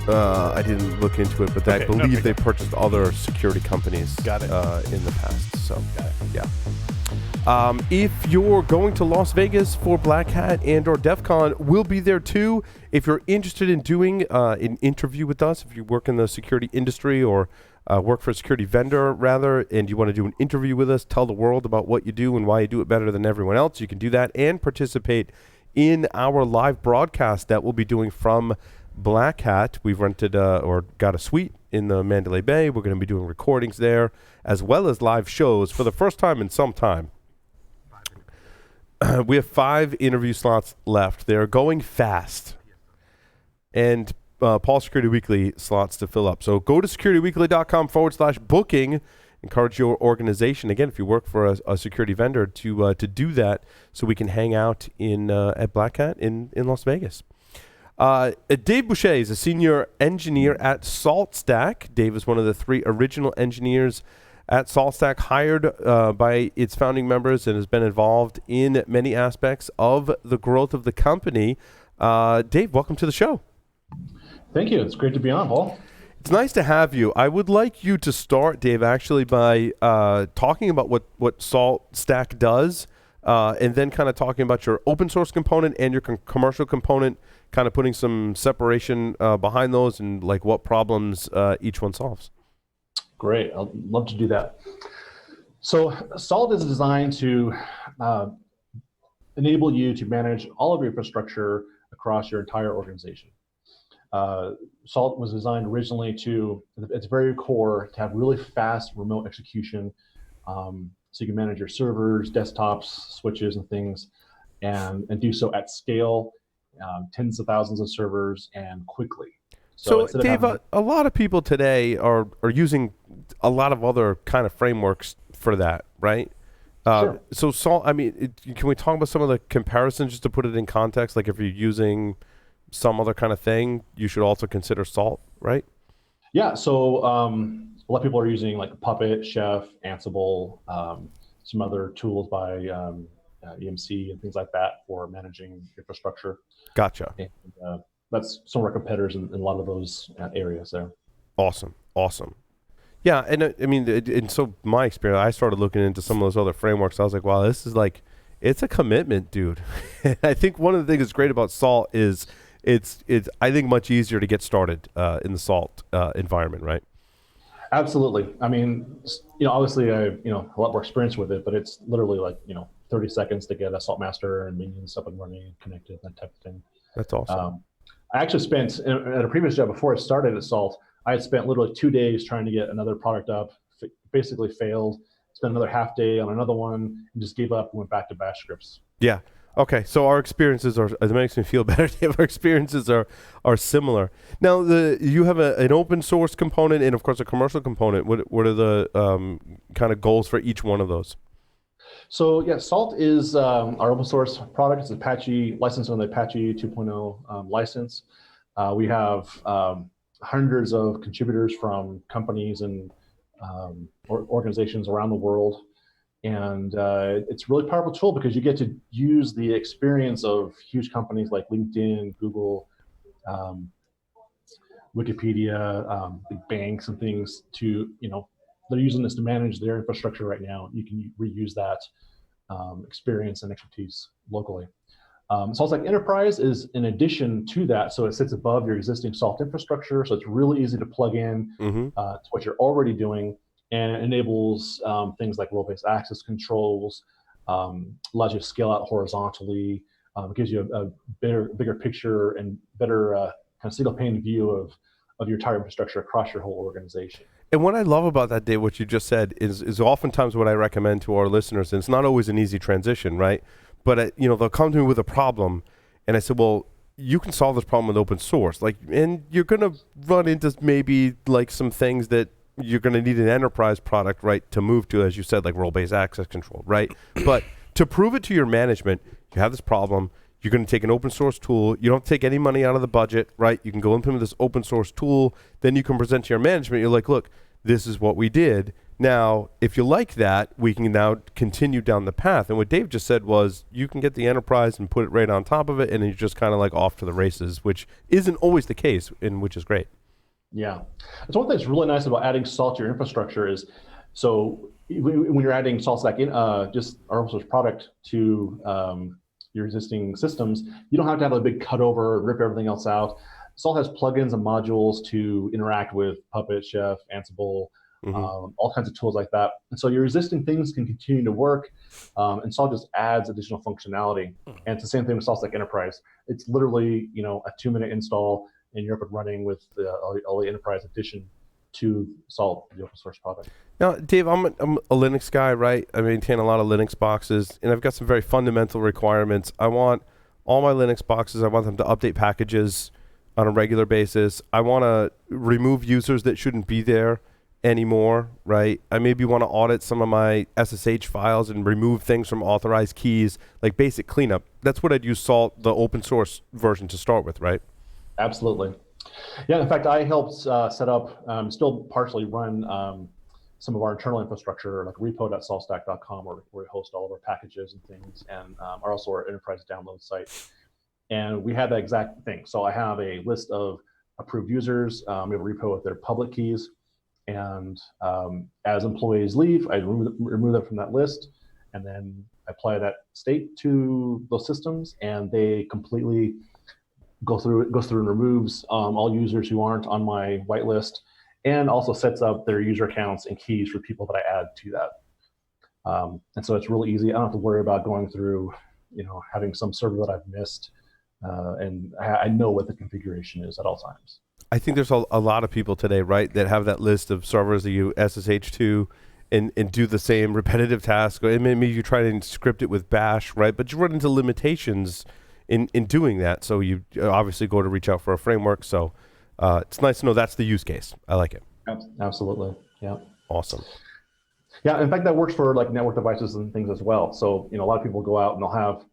A: I didn't look into it, but I believe they purchased other security companies in the past. So, yeah. If you're going to Las Vegas for Black Hat and or DEF CON, we'll be there too. If you're interested in doing an interview with us, if you work in the security industry or work for a security vendor, rather, and you want to do an interview with us, tell the world about what you do and why you do it better than everyone else, you can do that and participate in our live broadcast that we'll be doing from Black Hat. We've rented or got a suite in the Mandalay Bay. We're going to be doing recordings there as well as live shows for the first time in some time. We have 5 interview slots left. They're going fast. And Paul Security Weekly slots to fill up. So go to securityweekly.com/booking. Encourage your organization, again, if you work for a security vendor, to do that so we can hang out at Black Hat in Las Vegas. Dave Boucher is a senior engineer at SaltStack. Dave is one of the 3 original engineers at SaltStack, hired by its founding members and has been involved in many aspects of the growth of the company. Dave, welcome to the show.
H: Thank you. It's great to be on, Paul.
A: It's nice to have you. I would like you to start, Dave, actually by talking about what SaltStack does, and then kind of talking about your open source component and your commercial component, kind of putting some separation behind those and like what problems each one solves.
H: Great. I'd love to do that. So Salt is designed to enable you to manage all of your infrastructure across your entire organization. Salt was designed originally to, its very core, to have really fast remote execution. So you can manage your servers, desktops, switches, and things, and do so at scale, tens of thousands of servers, and quickly.
A: So Dave, a lot of people today are using a lot of other kind of frameworks for that, right?
H: Sure.
A: So Salt, I mean, can we talk about some of the comparisons just to put it in context? Like if you're using some other kind of thing, you should also consider Salt, right?
H: Yeah, so a lot of people are using like Puppet, Chef, Ansible, some other tools by EMC and things like that for managing infrastructure.
A: Gotcha.
H: And, that's some of our competitors in a lot of those areas there.
A: Awesome. Yeah, and I mean, and so my experience, I started looking into some of those other frameworks. I was like, wow, this is like, it's a commitment, dude. I think one of the things that's great about Salt is it's I think much easier to get started in the Salt environment, right?
H: Absolutely. I mean, obviously I have a lot more experience with it, but it's literally like, 30 seconds to get a Saltmaster and minions up and running, connected, that type of thing.
A: That's awesome.
H: I actually spent, at a previous job before I started at Salt, I had spent literally 2 days trying to get another product up, basically failed, spent another half day on another one, and just gave up and went back to bash scripts.
A: Yeah. Okay, so our experiences are, it makes me feel better. Our experiences are similar. Now, you have an open source component and, of course, a commercial component. What are the kind of goals for each one of those?
H: So, yeah, Salt is our open source product. It's Apache, licensed on the Apache 2.0 license. We have hundreds of contributors from companies and organizations around the world. And it's a really powerful tool because you get to use the experience of huge companies like LinkedIn, Google, Wikipedia, big banks and things to, they're using this to manage their infrastructure right now. You can reuse that experience and expertise locally. SaltStack Enterprise is in addition to that, so it sits above your existing Salt infrastructure, so it's really easy to plug in to what you're already doing. And it enables things like role-based access controls, allows you to scale out horizontally, it gives you a bigger picture and better kind of single pane view of your entire infrastructure across your whole organization.
A: And what I love about that, Dave, what you just said, is oftentimes what I recommend to our listeners, and it's not always an easy transition, right? But they'll come to me with a problem, and I said, well, you can solve this problem with open source, and you're going to run into maybe some things that you're going to need an enterprise product, right, to move to, as you said, like role-based access control, right? But to prove it to your management, you have this problem, you're going to take an open source tool, you don't take any money out of the budget, right? You can go implement this open source tool, then you can present to your management, you're like, look, this is what we did. Now, if you like that, we can now continue down the path. And what Dave just said was you can get the enterprise and put it right on top of it, and you're just kind of off to the races, which isn't always the case, and which is great. Yeah.
H: So one thing that's really nice about adding Salt to your infrastructure is, so when you're adding SaltStack in, just our open source product to your existing systems, you don't have to have a big cutover and rip everything else out. Salt has plugins and modules to interact with Puppet, Chef, Ansible, all kinds of tools like that. And so your existing things can continue to work, and Salt just adds additional functionality. And it's the same thing with SaltStack Enterprise. It's literally, a 2-minute install, and you're up and running with all the enterprise addition to Salt, the open source product.
A: Now, Dave, I'm a Linux guy, right? I maintain a lot of Linux boxes, and I've got some very fundamental requirements. I want all my Linux boxes, I want them to update packages on a regular basis. I want to remove users that shouldn't be there anymore, right? I maybe want to audit some of my SSH files and remove things from authorized keys, like basic cleanup. That's what I'd use Salt, the open source version, to start with, right?
H: Absolutely. Yeah, in fact, I helped set up, still partially run some of our internal infrastructure, like repo.saltstack.com, where we host all of our packages and things, and are also our enterprise download site. And we have that exact thing. So I have a list of approved users. We have a repo with their public keys. And as employees leave, I remove them from that list, and then I apply that state to those systems, and they completely goes through and removes all users who aren't on my whitelist, and also sets up their user accounts and keys for people that I add to that. And so it's really easy. I don't have to worry about going through, having some server that I've missed, and I know what the configuration is at all times.
A: I think there's a lot of people today, right, that have that list of servers that you SSH to and do the same repetitive task. And maybe you try to script it with Bash, right? But you run into limitations in doing that. So you obviously go to reach out for a framework. So it's nice to know that's the use case. I like it.
H: Absolutely. Yeah.
A: Awesome.
H: Yeah. In fact, that works for network devices and things as well. So, a lot of people go out and they'll have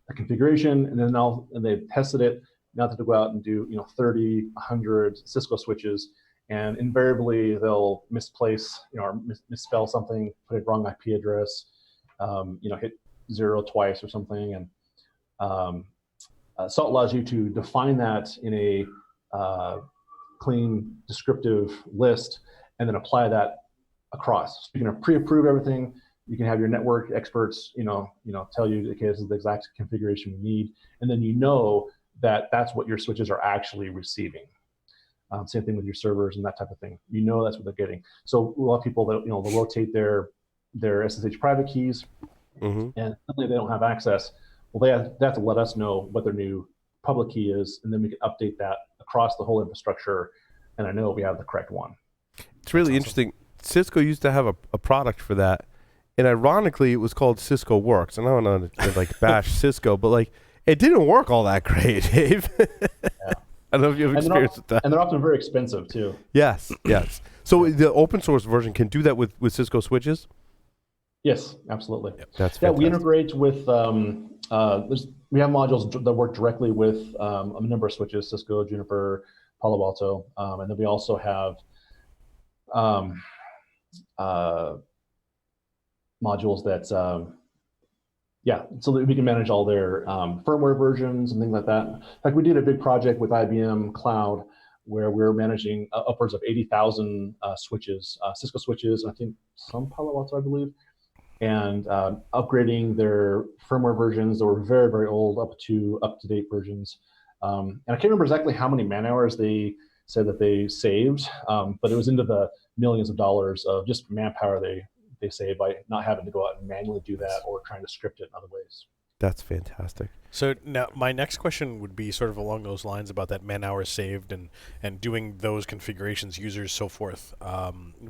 H: a configuration, and then they've tested it. Now they have to go out and do 30, 100 Cisco switches, and invariably they'll misplace, or misspell something, put a wrong IP address, hit 0 twice or something, and Salt allows you to define that in a clean, descriptive list, and then apply that across. So you can pre-approve everything. You can have your network experts, tell you, okay, this is the exact configuration we need, and then that's what your switches are actually receiving. Same thing with your servers and that type of thing. That's what they're getting. So a lot of people that they'll rotate their SSH private keys,
A: Mhm.
H: and suddenly they don't have access. Well, they have to let us know what their new public key is, and then we can update that across the whole infrastructure, and I know we have the correct one.
A: It's really interesting. Cisco used to have a product for that, and ironically, it was called Cisco Works. And I don't know to like bash Cisco, but like it didn't work all that great, Dave.
H: Yeah.
A: I don't know if you have experience with that.
H: And they're often very expensive too.
A: Yes, yes. So the open source version can do that with Cisco switches?
H: Yes, absolutely.
A: That's
H: Yeah, we
A: fantastic.
H: integrate with, we have modules that work directly with a number of switches, Cisco, Juniper, Palo Alto, and then we also have modules that, so that we can manage all their firmware versions and things like that. In fact, we did a big project with IBM Cloud where we're managing upwards of 80,000 switches, Cisco switches, and I think some Palo Alto, I believe, and upgrading their firmware versions that were very, very old up to up-to-date versions. And I can't remember exactly how many man hours they said that they saved, but it was into the millions of dollars of just manpower they saved by not having to go out and manually do that or trying to script it in other ways.
A: That's fantastic.
C: So now my next question would be sort of along those lines about that man hours saved and doing those configurations, users, so forth.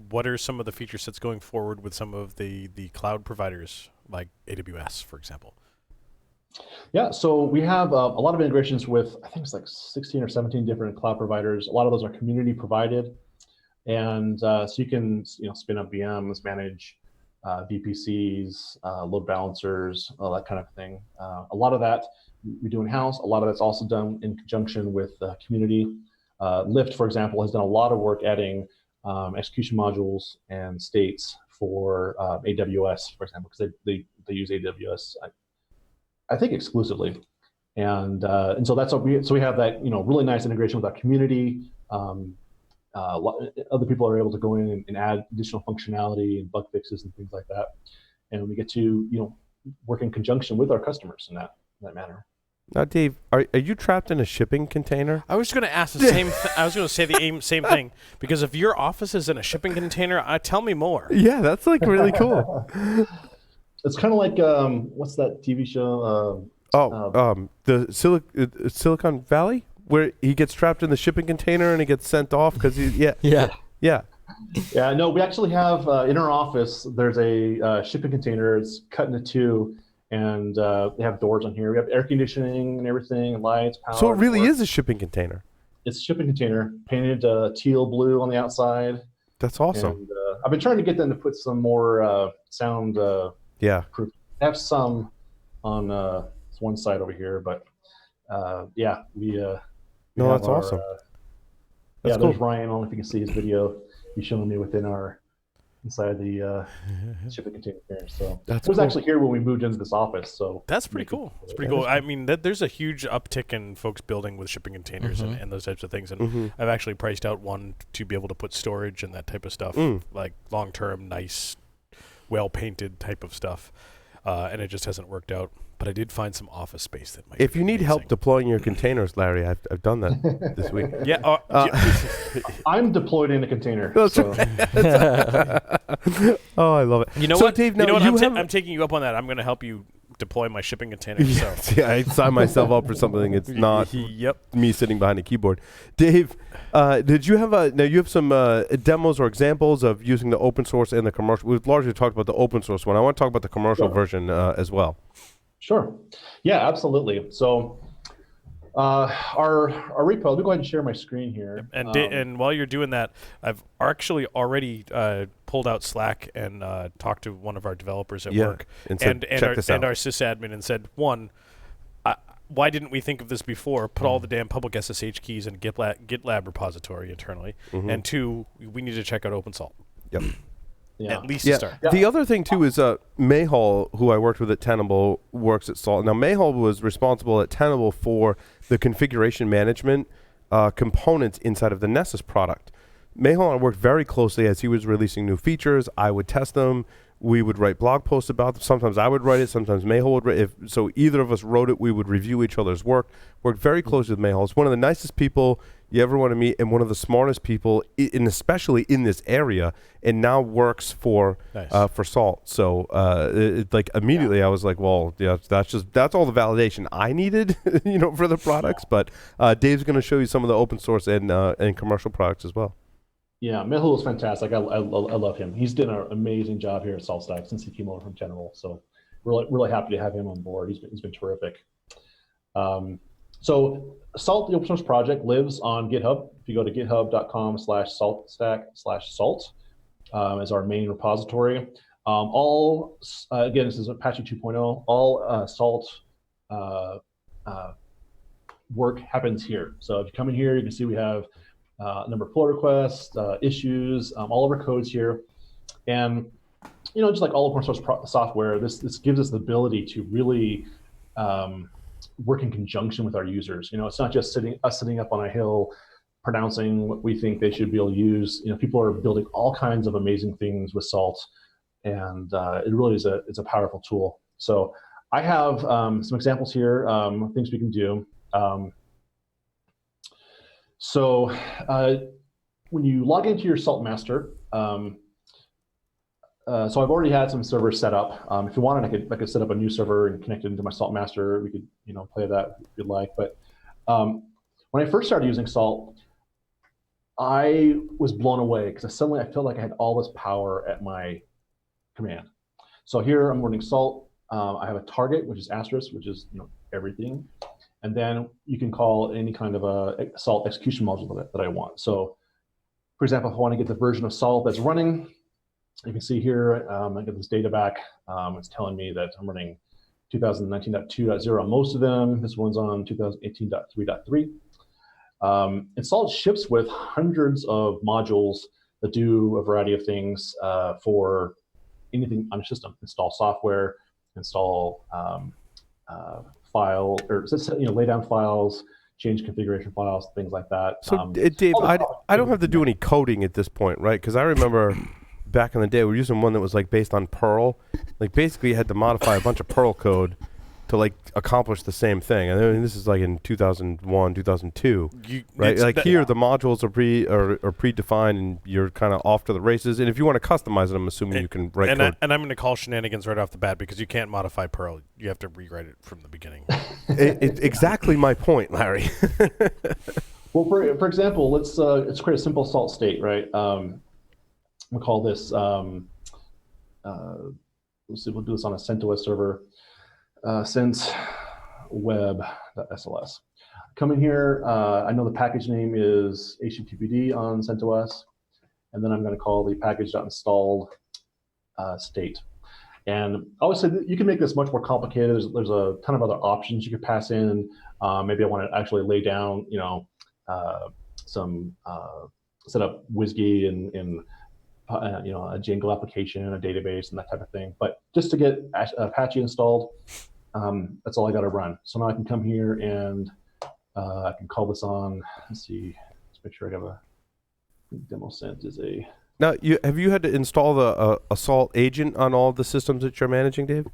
C: What are some of the feature sets going forward with some of the cloud providers like AWS, for example?
H: Yeah, so we have a lot of integrations with, I think it's like 16 or 17 different cloud providers. A lot of those are community provided. And so you can spin up VMs, manage VPCs, load balancers, all that kind of thing. A lot of that we do in-house. A lot of that's also done in conjunction with community. Lyft, for example, has done a lot of work adding execution modules and states for AWS, for example, because they use AWS, I think exclusively. And so that's what we have that really nice integration with our community. Other people are able to go in and add additional functionality and bug fixes and things like that, and we get to work in conjunction with our customers in that manner.
A: Now, Dave, are you trapped in a shipping container?
C: I was going to ask the same. I was going to say the same thing, because if your office is in a shipping container, tell me more.
A: Yeah, that's like really cool.
H: It's kind of like what's that TV show?
A: The Silicon Valley, where he gets trapped in the shipping container and he gets sent off because
H: Yeah, no, we actually have in our office, there's a shipping container. It's cut into two, and they have doors on here. We have air conditioning and everything, lights, power.
A: So it really is a shipping container.
H: It's a shipping container, painted teal blue on the outside.
A: That's awesome.
H: And, I've been trying to get them to put some more sound proof. I have some on one side over here, but we
A: no, that's awesome.
H: There's Ryan. I don't know if you can see his video. He's showing me inside the shipping container here. So
A: that's
H: it was
A: cool.
H: actually here when we moved into this office. So
C: that's pretty cool. It's pretty cool. I mean, there's a huge uptick in folks building with shipping containers and those types of things. And I've actually priced out one to be able to put storage and that type of stuff, like long-term, nice, well-painted type of stuff. And it just hasn't worked out. But I did find some office space that might.
A: If you need help deploying your containers, Larry, I've done that this week.
C: Yeah.
H: I'm deployed in a container.
A: So. Oh, I love it.
C: You know
A: so,
C: what,
A: Dave? Now
C: I'm taking you up on that. I'm going to help you deploy my shipping container.
A: Yeah, I signed myself up for something. It's not me sitting behind a keyboard. Dave, did you have now you have some demos or examples of using the open source and the commercial? We've largely talked about the open source one. I want to talk about the commercial version as well.
H: Sure. Yeah, absolutely. So our repo, let me go ahead and share my screen here.
C: And while you're doing that, I've actually already pulled out Slack and talked to one of our developers at work
A: and our
C: sysadmin and said, one, why didn't we think of this before? Put all the damn public SSH keys in a GitLab repository internally. And two, we need to check out OpenSalt.
A: Yep.
H: Yeah.
C: At least to start.
A: Yeah. The other thing, too, is Mayhall, who I worked with at Tenable, works at Salt. Now, Mayhall was responsible at Tenable for the configuration management components inside of the Nessus product. Mayhall and I worked very closely as he was releasing new features. I would test them. We would write blog posts about them. Sometimes I would write it. Sometimes Mayhall would write it. So either of us wrote it, we would review each other's work. Worked very closely with Mayhall. He's one of the nicest people you ever want to meet, and one of the smartest people, in especially in this area, and now works for Salt. So like immediately I was like, well, yeah, that's all the validation I needed, for the products. But Dave's going to show you some of the open source and commercial products as well.
H: Yeah, Mehul is fantastic. I love him. He's done an amazing job here at SaltStack since he came over from General. So really happy to have him on board. He's been terrific. So Salt, the open source project, lives on GitHub. If you go to github.com/saltstack/salt is our main repository. Again, this is Apache 2.0. All Salt work happens here. So if you come in here, you can see we have a number of pull requests, issues, all of our codes here. And, just like all open source software, this gives us the ability to really work in conjunction with our users. It's not just sitting up on a hill pronouncing what we think they should be able to use. People are building all kinds of amazing things with Salt, and it really is it's a powerful tool. So I have some examples here, things we can do. So when you log into your Salt master, so I've already had some servers set up. If you wanted, I could set up a new server and connect it into my Salt master. We could, play that if you'd like. But when I first started using Salt, I was blown away because suddenly I felt like I had all this power at my command. So here I'm running Salt. I have a target, which is asterisk, which is everything. And then you can call any kind of a Salt execution module that I want. So, for example, if I want to get the version of Salt that's running, you can see here, I get this data back. It's telling me that I'm running 2019.2.0 on most of them. This one's on 2018.3.3. And Salt ships with hundreds of modules that do a variety of things for anything on your system. Install software, install file, or lay down files, change configuration files, things like that.
A: So Dave, I don't have to do any coding at this point, right? Because I remember back in the day we were using one that was like based on Perl. Like basically you had to modify a bunch of Perl code to like accomplish the same thing. And I mean, this is like in 2001, 2002, right? Like here the modules are predefined and you're kind of off to the races. And if you want to customize it, I'm assuming you can write code.
C: And I'm going to call shenanigans right off the bat because you can't modify Perl. You have to rewrite it from the beginning.
A: It's exactly my point, Larry.
H: Well, for example, let's create a simple Salt state, right? We'll call this, let's see, we'll do this on a CentOS server. Since web.sls. Come in here, I know the package name is HTTPD on CentOS, and then I'm going to call the package.installed state. And obviously, you can make this much more complicated. There's a ton of other options you could pass in. Maybe I want to actually lay down, some set up WSGI and a Django application, a database, and that type of thing. But just to get Apache installed, that's all I got to run. So now I can come here and I can call this on. Let's see. Let's make sure I have a demo sent is a.
A: Now, have you had to install the Salt agent on all of the systems that you're managing, Dave?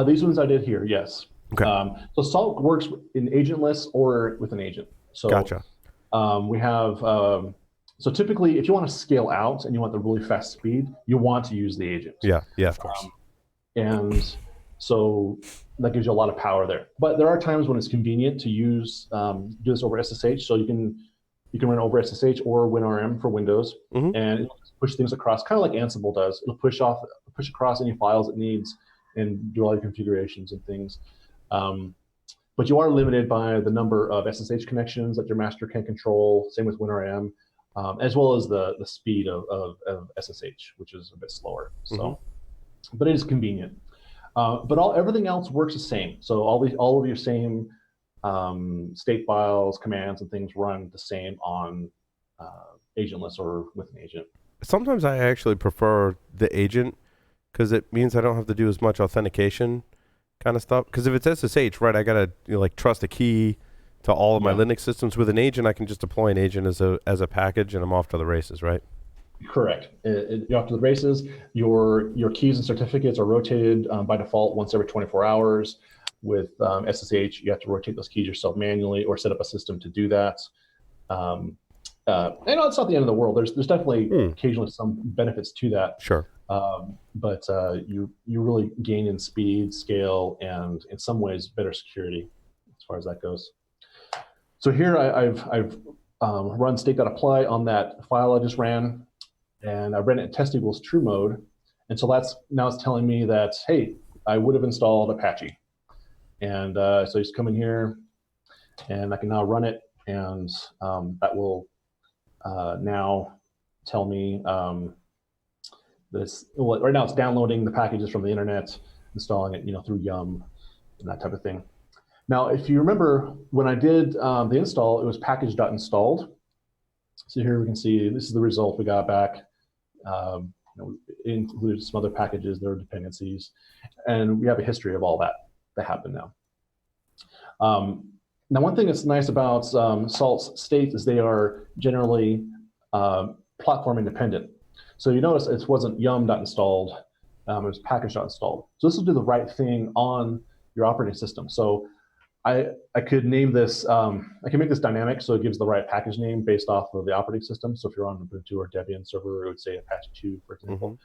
H: These ones I did here, yes.
A: Okay.
H: So Salt works in agentless or with an agent. So
A: gotcha.
H: We have. So typically, if you want to scale out and you want the really fast speed, you want to use the agent.
A: Yeah, of course.
H: And so that gives you a lot of power there. But there are times when it's convenient to use do this over SSH. So you can run over SSH or WinRM for Windows, and it'll push things across, kind of like Ansible does. It'll push across any files it needs and do all your configurations and things. But you are limited by the number of SSH connections that your master can control. Same with WinRM. As well as the speed of SSH, which is a bit slower. So, but it is convenient. But everything else works the same. So all of your same state files, commands, and things run the same on agentless or with an agent.
A: Sometimes I actually prefer the agent because it means I don't have to do as much authentication kind of stuff. Because if it's SSH, right, I gotta trust a key to all of my Linux systems. With an agent, I can just deploy an agent as a package, and I'm off to the races, right?
H: Correct. You're off to the races. Your keys and certificates are rotated by default once every 24 hours. With SSH, you have to rotate those keys yourself manually or set up a system to do that. It's not the end of the world. There's definitely occasionally some benefits to that.
A: Sure.
H: But you really gain in speed, scale, and in some ways better security as far as that goes. So here I've run state.apply on that file I just ran, and I ran it in test equals true mode. And so now it's telling me that, hey, I would have installed Apache. And so I just come in here, and I can now run it, and that will now tell me this. Well, right now it's downloading the packages from the internet, installing it, through Yum and that type of thing. Now, if you remember when I did the install, it was package.installed. So here we can see this is the result we got back. It includes some other packages, there are dependencies, and we have a history of all that happened now. Now, one thing that's nice about Salt's states is they are generally platform independent. So you notice it wasn't yum.installed, it was package.installed. So this will do the right thing on your operating system. So I could name this, I can make this dynamic so it gives the right package name based off of the operating system. So if you're on Ubuntu or Debian server, it would say Apache 2, for example.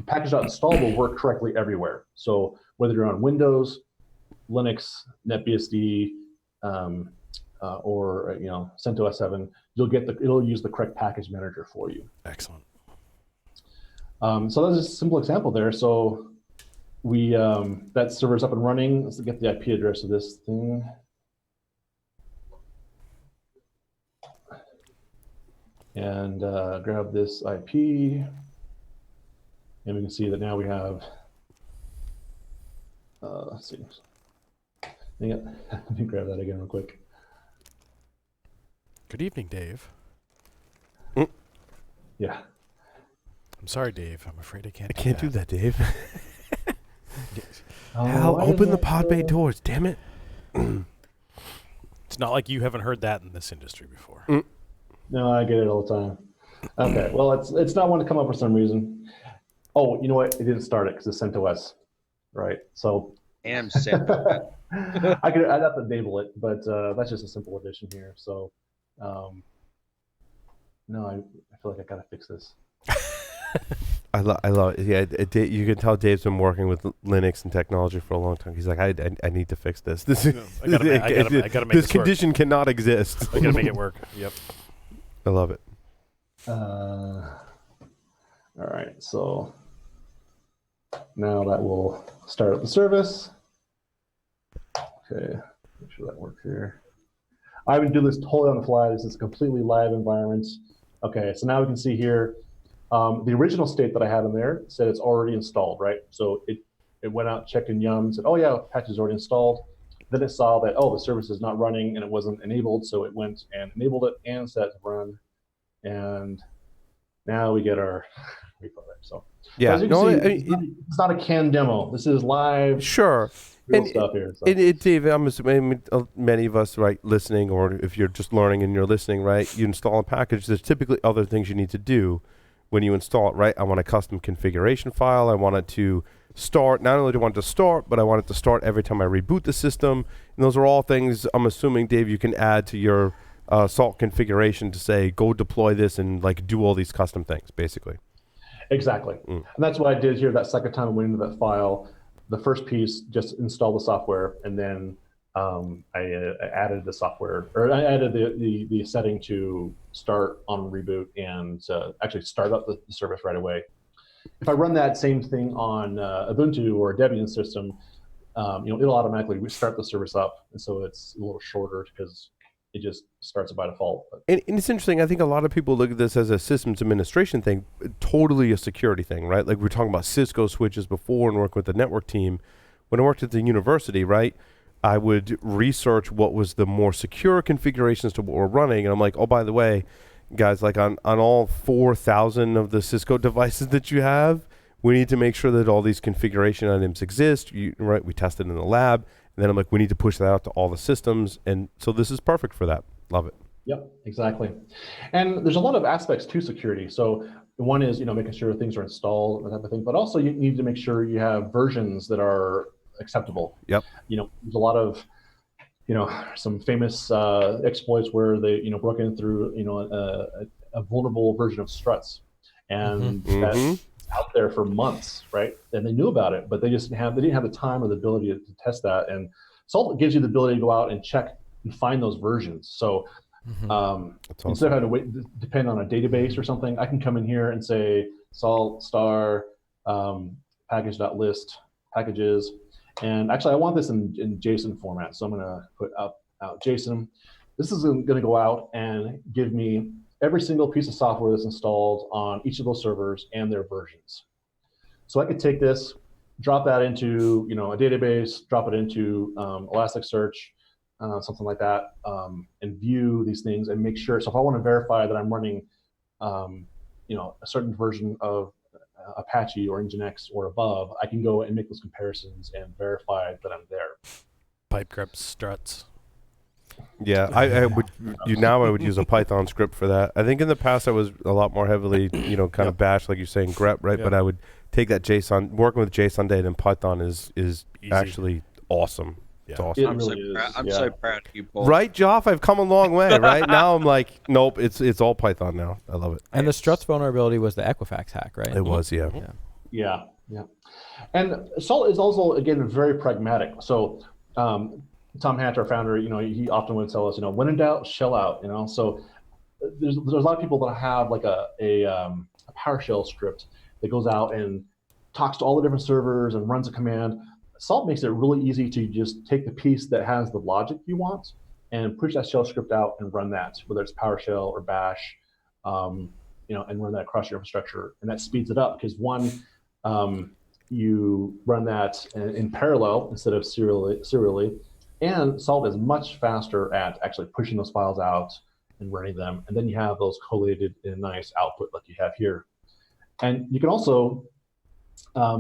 H: Package.install will work correctly everywhere. So whether you're on Windows, Linux, NetBSD, or CentOS 7, it'll use the correct package manager for you.
C: Excellent.
H: So that's a simple example there. So we that server's up and running. Let's get the IP address of this thing. And grab this IP. And we can see that now we have, let's see. Let me grab that again real quick.
C: Good evening, Dave.
H: Yeah.
C: I'm sorry, Dave. I'm afraid I can't.
A: I can't do that, Dave.
H: Oh,
A: Hal,
H: why
A: open
H: is
A: the
H: that
A: pod bay
H: so-
A: doors, damn it.
C: It's not like you haven't heard that in this industry before.
H: No, I get it all the time. Okay, well, it's not one to come up for some reason. Oh, you know what? It didn't start it because it's CentOS, right? So
D: And set.
H: I'd have to enable it, but that's just a simple addition here. So no, I feel like I gotta fix this.
A: I love it. Yeah, you can tell Dave's been working with Linux and technology for a long time. He's like, I need to fix this. This
C: I gotta make
A: this
C: this work.
A: condition cannot exist.
C: I gotta make it work. Yep.
A: I love it.
H: All right, so now that will start up the service. Okay, make sure that works here. I would do this totally on the fly. This is a completely live environment. Okay, so now we can see here, the original state that I had in there said it's already installed, right? So it went out, checked in Yum, said, oh yeah, Apache is already installed. Then it saw that, oh, the service is not running and it wasn't enabled, so it went and enabled it and set it to run. And now we get our repo there. So
A: Yeah,
H: as you can see, it's not a canned demo. This is live
A: sure.
H: real stuff here. So.
A: Dave, I'm assuming many of us, right, listening, or if you're just learning and you're listening, right, you install a package. There's typically other things you need to do when you install it, right? I want a custom configuration file. I want it to start. Not only do I want it to start, but I want it to start every time I reboot the system. And those are all things, I'm assuming, Dave, you can add to your Salt configuration to say, go deploy this and like do all these custom things, basically.
H: Exactly. And that's what I did here. That second time I went into that file, the first piece, just install the software, and then I added the software, or I added the setting to start on reboot and actually start up the service right away. If I run that same thing on Ubuntu or a Debian system, it'll automatically restart the service up, and so it's a little shorter because it just starts it by default.
A: And it's interesting. I think a lot of people look at this as a systems administration thing, totally a security thing, right? Like we were talking about Cisco switches before and working with the network team. When I worked at the university, right, I would research what was the more secure configurations to what we're running. And I'm like, oh, by the way, guys, like on all 4,000 of the Cisco devices that you have, we need to make sure that all these configuration items exist. Right? We tested in the lab. And then I'm like, we need to push that out to all the systems. And so this is perfect for that. Love it.
H: Yep, exactly. And there's a lot of aspects to security. So one is, making sure things are installed, that type of thing. But also you need to make sure you have versions that are acceptable.
A: Yep.
H: There's a lot of some famous exploits where they broke in through a vulnerable version of struts, and that's out there for months, right? And they knew about it, but they didn't have the time or the ability to test that. And Salt gives you the ability to go out and check and find those versions. So instead of having to wait, depend on a database or something, I can come in here and say Salt star package.list packages. And actually, I want this in JSON format. So I'm going to put out JSON. This is going to go out and give me every single piece of software that's installed on each of those servers and their versions. So I could take this, drop that into a database, drop it into Elasticsearch, something like that, and view these things and make sure. So if I want to verify that I'm running a certain version of Apache or Nginx or above, I can go and make those comparisons and verify that I'm there.
C: Pipe grep struts.
A: Yeah, I would use a Python script for that. I think in the past I was a lot more heavily, kind of bash, like you're saying, grep, right? But I would take that JSON, working with JSON data in Python is actually awesome. It's awesome.
D: I'm so proud of you, Paul.
A: Right, Joff? I've come a long way, right? Now I'm like, nope, it's all Python now. I love it.
F: And the struts vulnerability was the Equifax hack, right?
A: It was, yeah.
H: Yeah. And Salt is also, again, very pragmatic. So Tom Hatch, our founder, he often would tell us, when in doubt, shell out, So there's a lot of people that have like a PowerShell script that goes out and talks to all the different servers and runs a command. Salt makes it really easy to just take the piece that has the logic you want and push that shell script out and run that, whether it's PowerShell or Bash, and run that across your infrastructure. And that speeds it up because you run that in parallel instead of serially. And Salt is much faster at actually pushing those files out and running them. And then you have those collated in a nice output like you have here. And you can also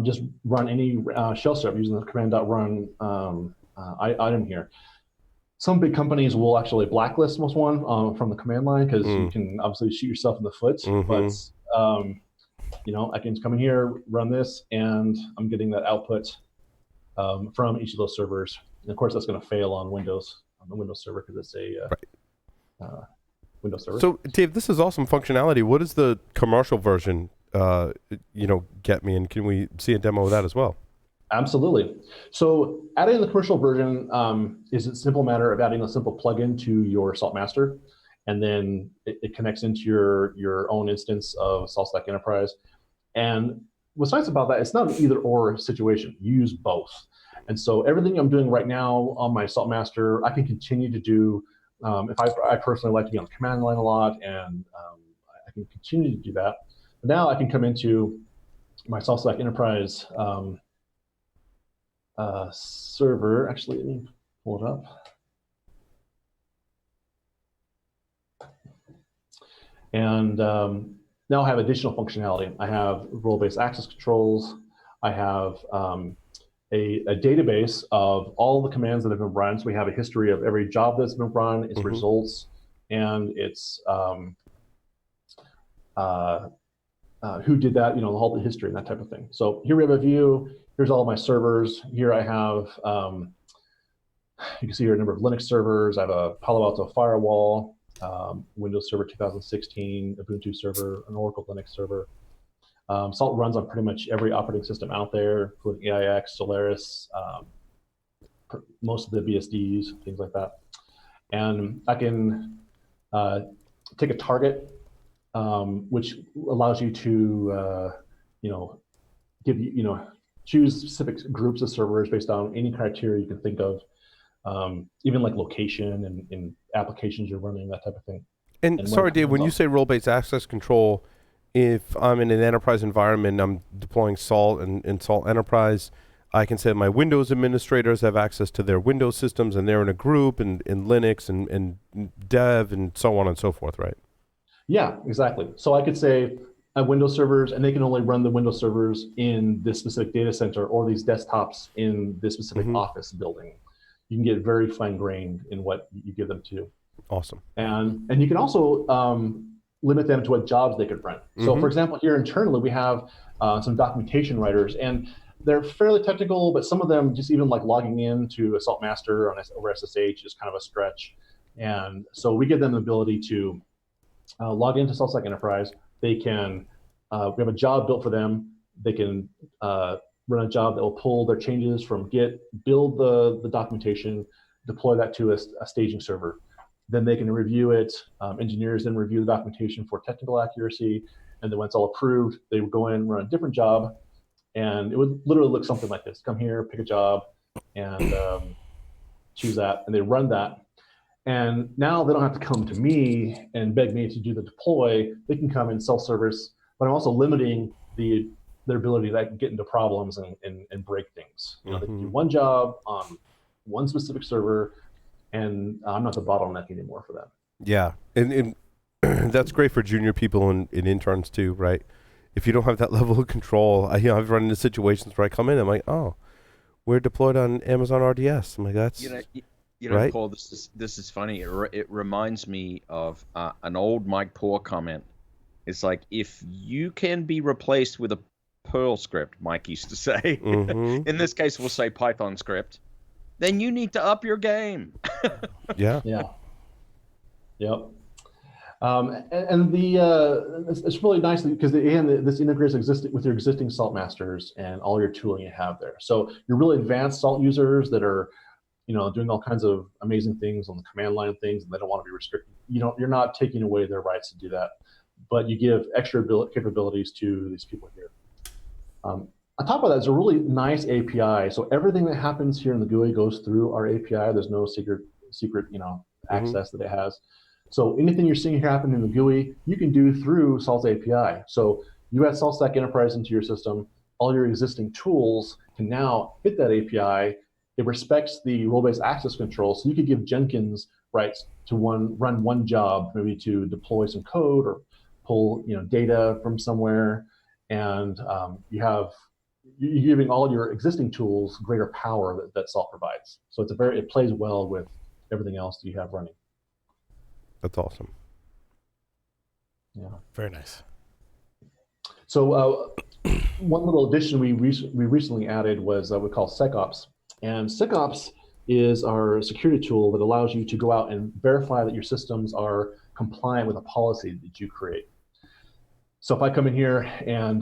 H: just run any shell script using the command.run item here. Some big companies will actually blacklist most one from the command line because you can obviously shoot yourself in the foot. But I can come in here, run this, and I'm getting that output from each of those servers. And of course, that's going to fail on Windows, on the Windows server because it's a Windows server.
A: So, Dave, this is awesome functionality. What does the commercial version, get me? And can we see a demo of that as well?
H: Absolutely. So, adding the commercial version is a simple matter of adding a simple plugin to your Salt Master, and then it connects into your own instance of SaltStack Enterprise. And what's nice about that, it's not an either-or situation. You use both. And so everything I'm doing right now on my Salt Master, I can continue to do. If I personally like to be on the command line a lot, and I can continue to do that. But now I can come into my SaltStack Enterprise server. Actually, let me pull it up. And now I have additional functionality. I have role-based access controls. I have a database of all the commands that have been run. So we have a history of every job that's been run, its results, and its who did that, the whole history and that type of thing. So here we have a view. Here's all my servers. Here I have, you can see here a number of Linux servers. I have a Palo Alto firewall, Windows Server 2016, Ubuntu server, an Oracle Linux server. Salt runs on pretty much every operating system out there, including AIX, Solaris, most of the BSDs, things like that. And I can take a target, which allows you to, give you, choose specific groups of servers based on any criteria you can think of, even like location and applications you're running, that type of thing.
A: And sorry, Dave, when you say role-based access control, if I'm in an enterprise environment, I'm deploying Salt and Salt Enterprise, I can say my Windows administrators have access to their Windows systems, and they're in a group, and Linux and Dev and so on and so forth, right?
H: Yeah, exactly. So I could say I have Windows servers, and they can only run the Windows servers in this specific data center or these desktops in this specific office building. You can get very fine-grained in what you give them to.
A: Awesome.
H: And you can also limit them to what jobs they could run. So for example, here internally, we have some documentation writers, and they're fairly technical, but some of them just even like logging in to Assault Master over SSH is kind of a stretch. And so we give them the ability to log into SaltStack Enterprise. They can, we have a job built for them. They can run a job that will pull their changes from Git, build the documentation, deploy that to a staging server. Then they can review it. Engineers then review the documentation for technical accuracy. And then when it's all approved, they would go in and run a different job. And it would literally look something like this. Come here, pick a job, and choose that. And they run that. And now they don't have to come to me and beg me to do the deploy. They can come in self-service, but I'm also limiting their ability to get into problems and break things. You know, they can do one job on one specific server, and I'm not the bottleneck anymore for them.
A: Yeah, and that's great for junior people and interns too, right? If you don't have that level of control, I've run into situations where I come in, I'm like, oh, we're deployed on Amazon RDS. I'm like, that's
D: right? Paul, this is funny. It reminds me of an old Mike Poore comment. It's like, if you can be replaced with a Perl script, Mike used to say. In this case, we'll say Python script. Then you need to up your game.
A: Yeah.
H: Yep. It's really nice because this integrates with your existing Salt masters and all your tooling you have there. So your really advanced Salt users that are, doing all kinds of amazing things on the command line of things, and they don't want to be restricted. You're not taking away their rights to do that, but you give extra capabilities to these people here. On top of that, it's a really nice API. So everything that happens here in the GUI goes through our API. There's no secret, access that it has. So anything you're seeing here happen in the GUI, you can do through Salt's API. So you add SaltStack Enterprise into your system. All your existing tools can now hit that API. It respects the role-based access control. So you could give Jenkins rights to run one job, maybe to deploy some code or pull data from somewhere. And you're giving all your existing tools greater power that Salt provides. So it plays well with everything else that you have running.
A: That's awesome.
H: Yeah.
C: Very nice.
H: So one little addition we recently added was we call SecOps. And SecOps is our security tool that allows you to go out and verify that your systems are compliant with a policy that you create. So if I come in here and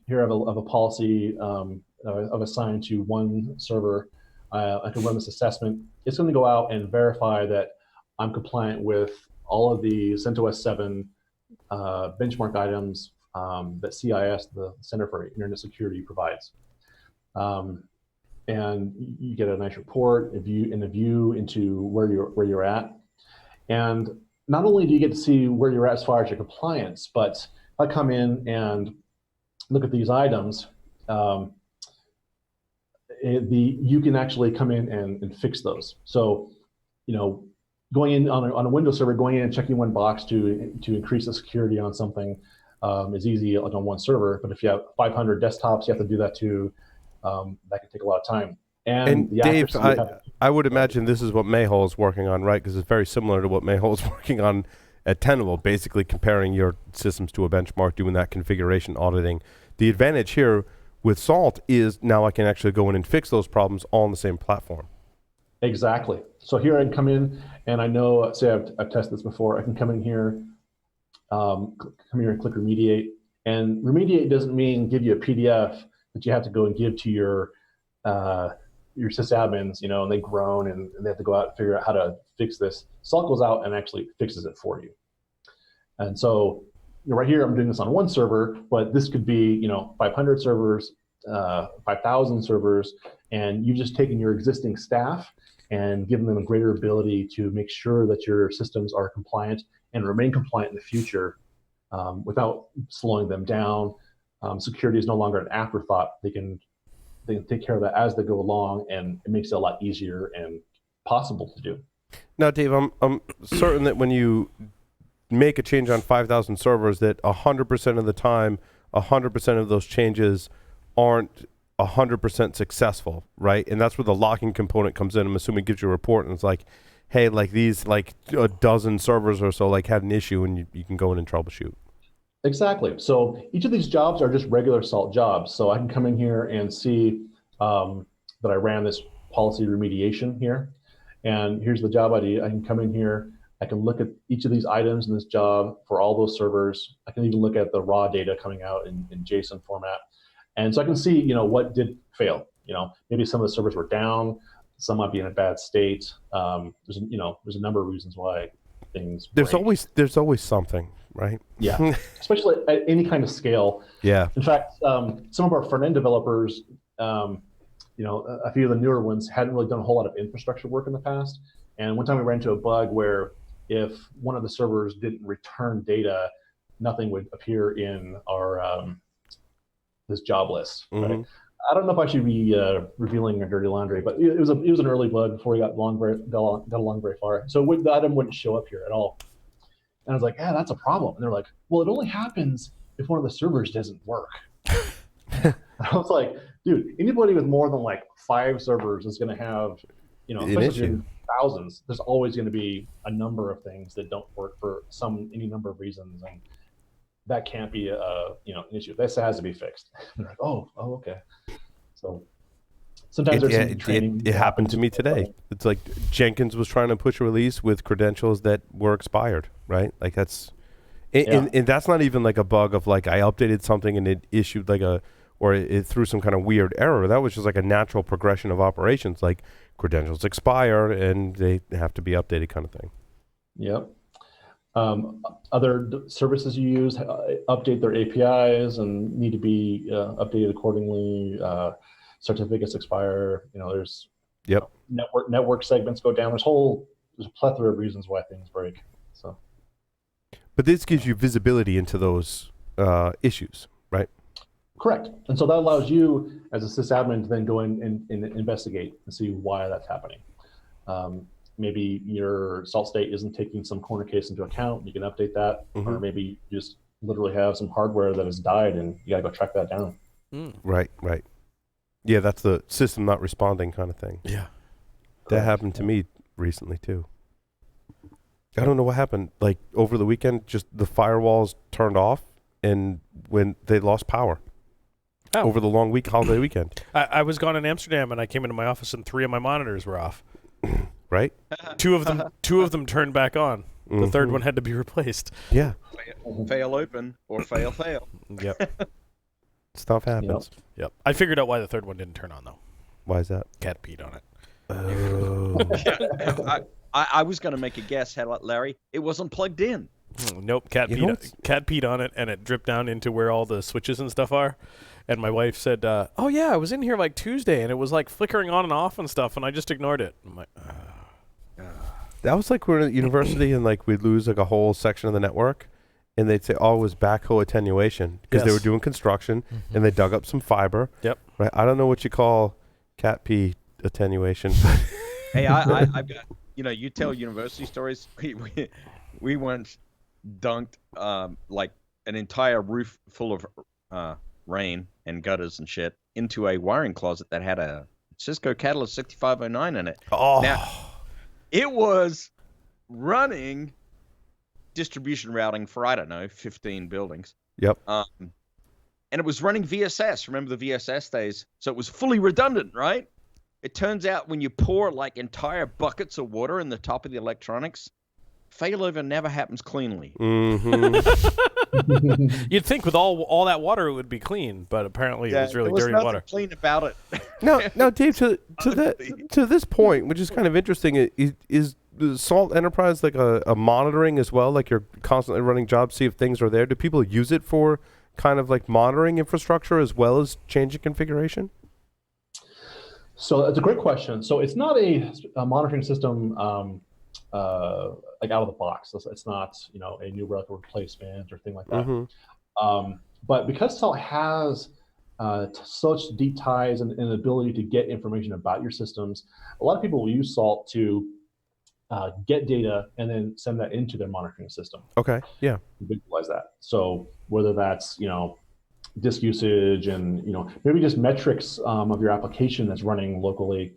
H: here I have a policy of assigned to one server, I can run this assessment. It's going to go out and verify that I'm compliant with all of the CentOS 7 benchmark items that CIS, the Center for Internet Security, provides. And you get a nice report, a view into where you're at. And not only do you get to see where you're at as far as your compliance, but if I come in and look at these items, you can actually come in and fix those. So, going in on a Windows server, going in and checking one box to increase the security on something is easy on one server. But if you have 500 desktops, you have to do that too. That can take a lot of time.
A: And Dave, I would imagine this is what Mayhole is working on, right? Because it's very similar to what Mayhole is working on at Tenable, basically comparing your systems to a benchmark, doing that configuration auditing. The advantage here with Salt is now I can actually go in and fix those problems all on the same platform.
H: Exactly. So here I can come in, and I know, say I've tested this before, I can come in here, and click remediate. And remediate doesn't mean give you a PDF that you have to go and give to your sysadmins, and they groan and they have to go out and figure out how to fix this. Salt goes out and actually fixes it for you. And so right here, I'm doing this on one server, but this could be 500 servers, 5,000 servers, and you've just taken your existing staff and given them a greater ability to make sure that your systems are compliant and remain compliant in the future without slowing them down. Security is no longer an afterthought. They can take care of that as they go along, and it makes it a lot easier and possible to do.
A: Now, Dave, I'm certain that when you make a change on 5,000 servers, that 100% of the time, 100% of those changes aren't 100% successful, right? And that's where the logging component comes in. I'm assuming it gives you a report, and it's like, hey, these a dozen servers or so had an issue, and you can go in and troubleshoot.
H: Exactly. So each of these jobs are just regular Salt jobs. So I can come in here and see that I ran this policy remediation here. And here's the job ID. I can come in here. I can look at each of these items in this job for all those servers. I can even look at the raw data coming out in JSON format. And so I can see, what did fail. Maybe some of the servers were down. Some might be in a bad state. There's a number of reasons why things
A: There's
H: break.
A: always something, right?
H: Yeah, especially at any kind of scale.
A: Yeah.
H: In fact, some of our front-end developers, a few of the newer ones hadn't really done a whole lot of infrastructure work in the past. And one time we ran into a bug where if one of the servers didn't return data, nothing would appear in our this job list.
A: Mm-hmm.
H: Right? I don't know if I should be revealing our dirty laundry, but it was an early bug before we got along very far. So the item wouldn't show up here at all. And I was like, yeah, that's a problem. And they're like, well, it only happens if one of the servers doesn't work. I was like, dude, anybody with more than like 5 servers is going to have, especially in thousands, there's always going to be a number of things that don't work for any number of reasons. And that can't be an issue. This has to be fixed. They're like, oh, okay. So sometimes there's some training.
A: It happened to me today. It's like Jenkins was trying to push a release with credentials that were expired, right? Like that's, and that's not even like a bug of like I updated something and it issued like it threw some kind of weird error. That was just like a natural progression of operations. Like credentials expire and they have to be updated, kind of thing.
H: Yep. Other services you use update their APIs and need to be updated accordingly. Certificates expire. There's network segments go down. There's a plethora of reasons why things break. So,
A: but this gives you visibility into those issues, right?
H: Correct. And so that allows you as a sysadmin to then go in and investigate and see why that's happening. Maybe your salt state isn't taking some corner case into account. You can update that, or maybe you just literally have some hardware that has died and you got to go track that down.
A: Right. Yeah, that's the system not responding kind of thing.
C: Yeah.
A: That happened to me recently too. I don't know what happened. Like over the weekend, just the firewalls turned off and when they lost power. Over the long holiday weekend.
C: I was gone in Amsterdam and I came into my office and 3 of my monitors were off.
A: Right?
C: Two of them turned back on. The third one had to be replaced.
A: Yeah.
D: Fail open or fail.
C: Yep.
A: Stuff happens.
C: Yep. I figured out why the third one didn't turn on though.
A: Why is that?
C: Cat peed on it.
A: Oh.
D: I was going to make a guess, Larry. It wasn't plugged in.
C: Nope. Cat peed on it and it dripped down into where all the switches and stuff are. And my wife said, oh yeah, I was in here like Tuesday and it was like flickering on and off and stuff and I just ignored it. I'm like,
A: That was like we're at university and like we'd lose like a whole section of the network and they'd say, oh, it was backhoe attenuation because they were doing construction and they dug up some fiber.
C: Yep.
A: Right. I don't know what you call cat pee attenuation.
D: Hey, I've got, you tell university stories. We once dunked like an entire roof full of rain and gutters and shit into a wiring closet that had a Cisco Catalyst 6509 in it.
A: Oh.
D: Now, it was running distribution routing for, 15 buildings.
A: Yep.
D: And it was running VSS. Remember the VSS days? So it was fully redundant, right? It turns out when you pour like entire buckets of water in the top of the electronics, failover never happens cleanly.
C: You'd think with all that water it would be clean, but apparently it was really dirty water.
D: Clean about it.
A: Now, Dave, to this point, which is kind of interesting, is the Salt Enterprise like a monitoring as well? Like you're constantly running jobs, see if things are there. Do people use it for kind of like monitoring infrastructure as well as changing configuration?
H: So that's a great question. So it's not a monitoring system like out of the box. It's not a new relic replacement or thing like that. But because Salt has such deep ties and ability to get information about your systems, a lot of people will use Salt to get data and then send that into their monitoring system.
A: Okay. Yeah.
H: Visualize that. So whether that's disk usage and maybe just metrics of your application that's running locally.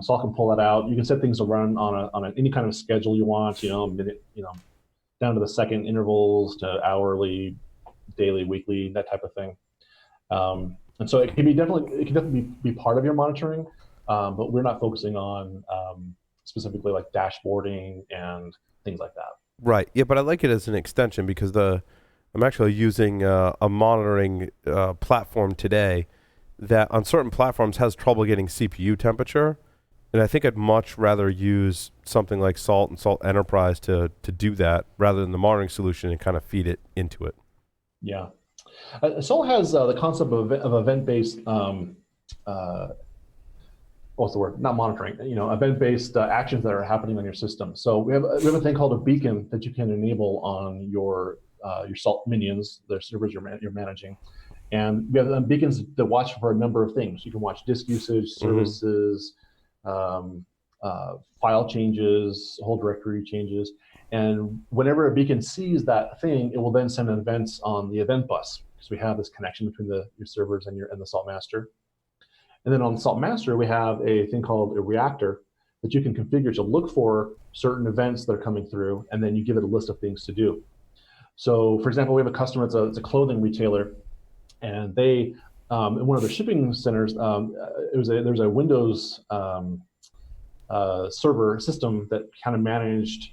H: Salt can pull that out. You can set things to run on any kind of schedule you want, minute, down to the second intervals to hourly, daily, weekly, that type of thing. And so it can definitely be part of your monitoring, but we're not focusing on specifically like dashboarding and things like that.
A: Right. Yeah, but I like it as an extension because I'm actually using a monitoring platform today that on certain platforms has trouble getting CPU temperature. And I think I'd much rather use something like Salt and Salt Enterprise to do that rather than the monitoring solution and kind of feed it into it.
H: Yeah. Salt has the concept of event-based, what's the word? Not monitoring, event-based actions that are happening on your system. So we have a thing called a beacon that you can enable on your Salt minions, the servers you're managing. And we have beacons that watch for a number of things. You can watch disk usage, services, file changes, whole directory changes. And whenever a beacon sees that thing, it will then send events on the event bus, because we have this connection between your servers and the Salt master. And then on the Salt master, we have a thing called a reactor that you can configure to look for certain events that are coming through, and then you give it a list of things to do. So, for example, we have a customer, it's a clothing retailer, and they, in one of their shipping centers, there's a Windows server system that kind of managed,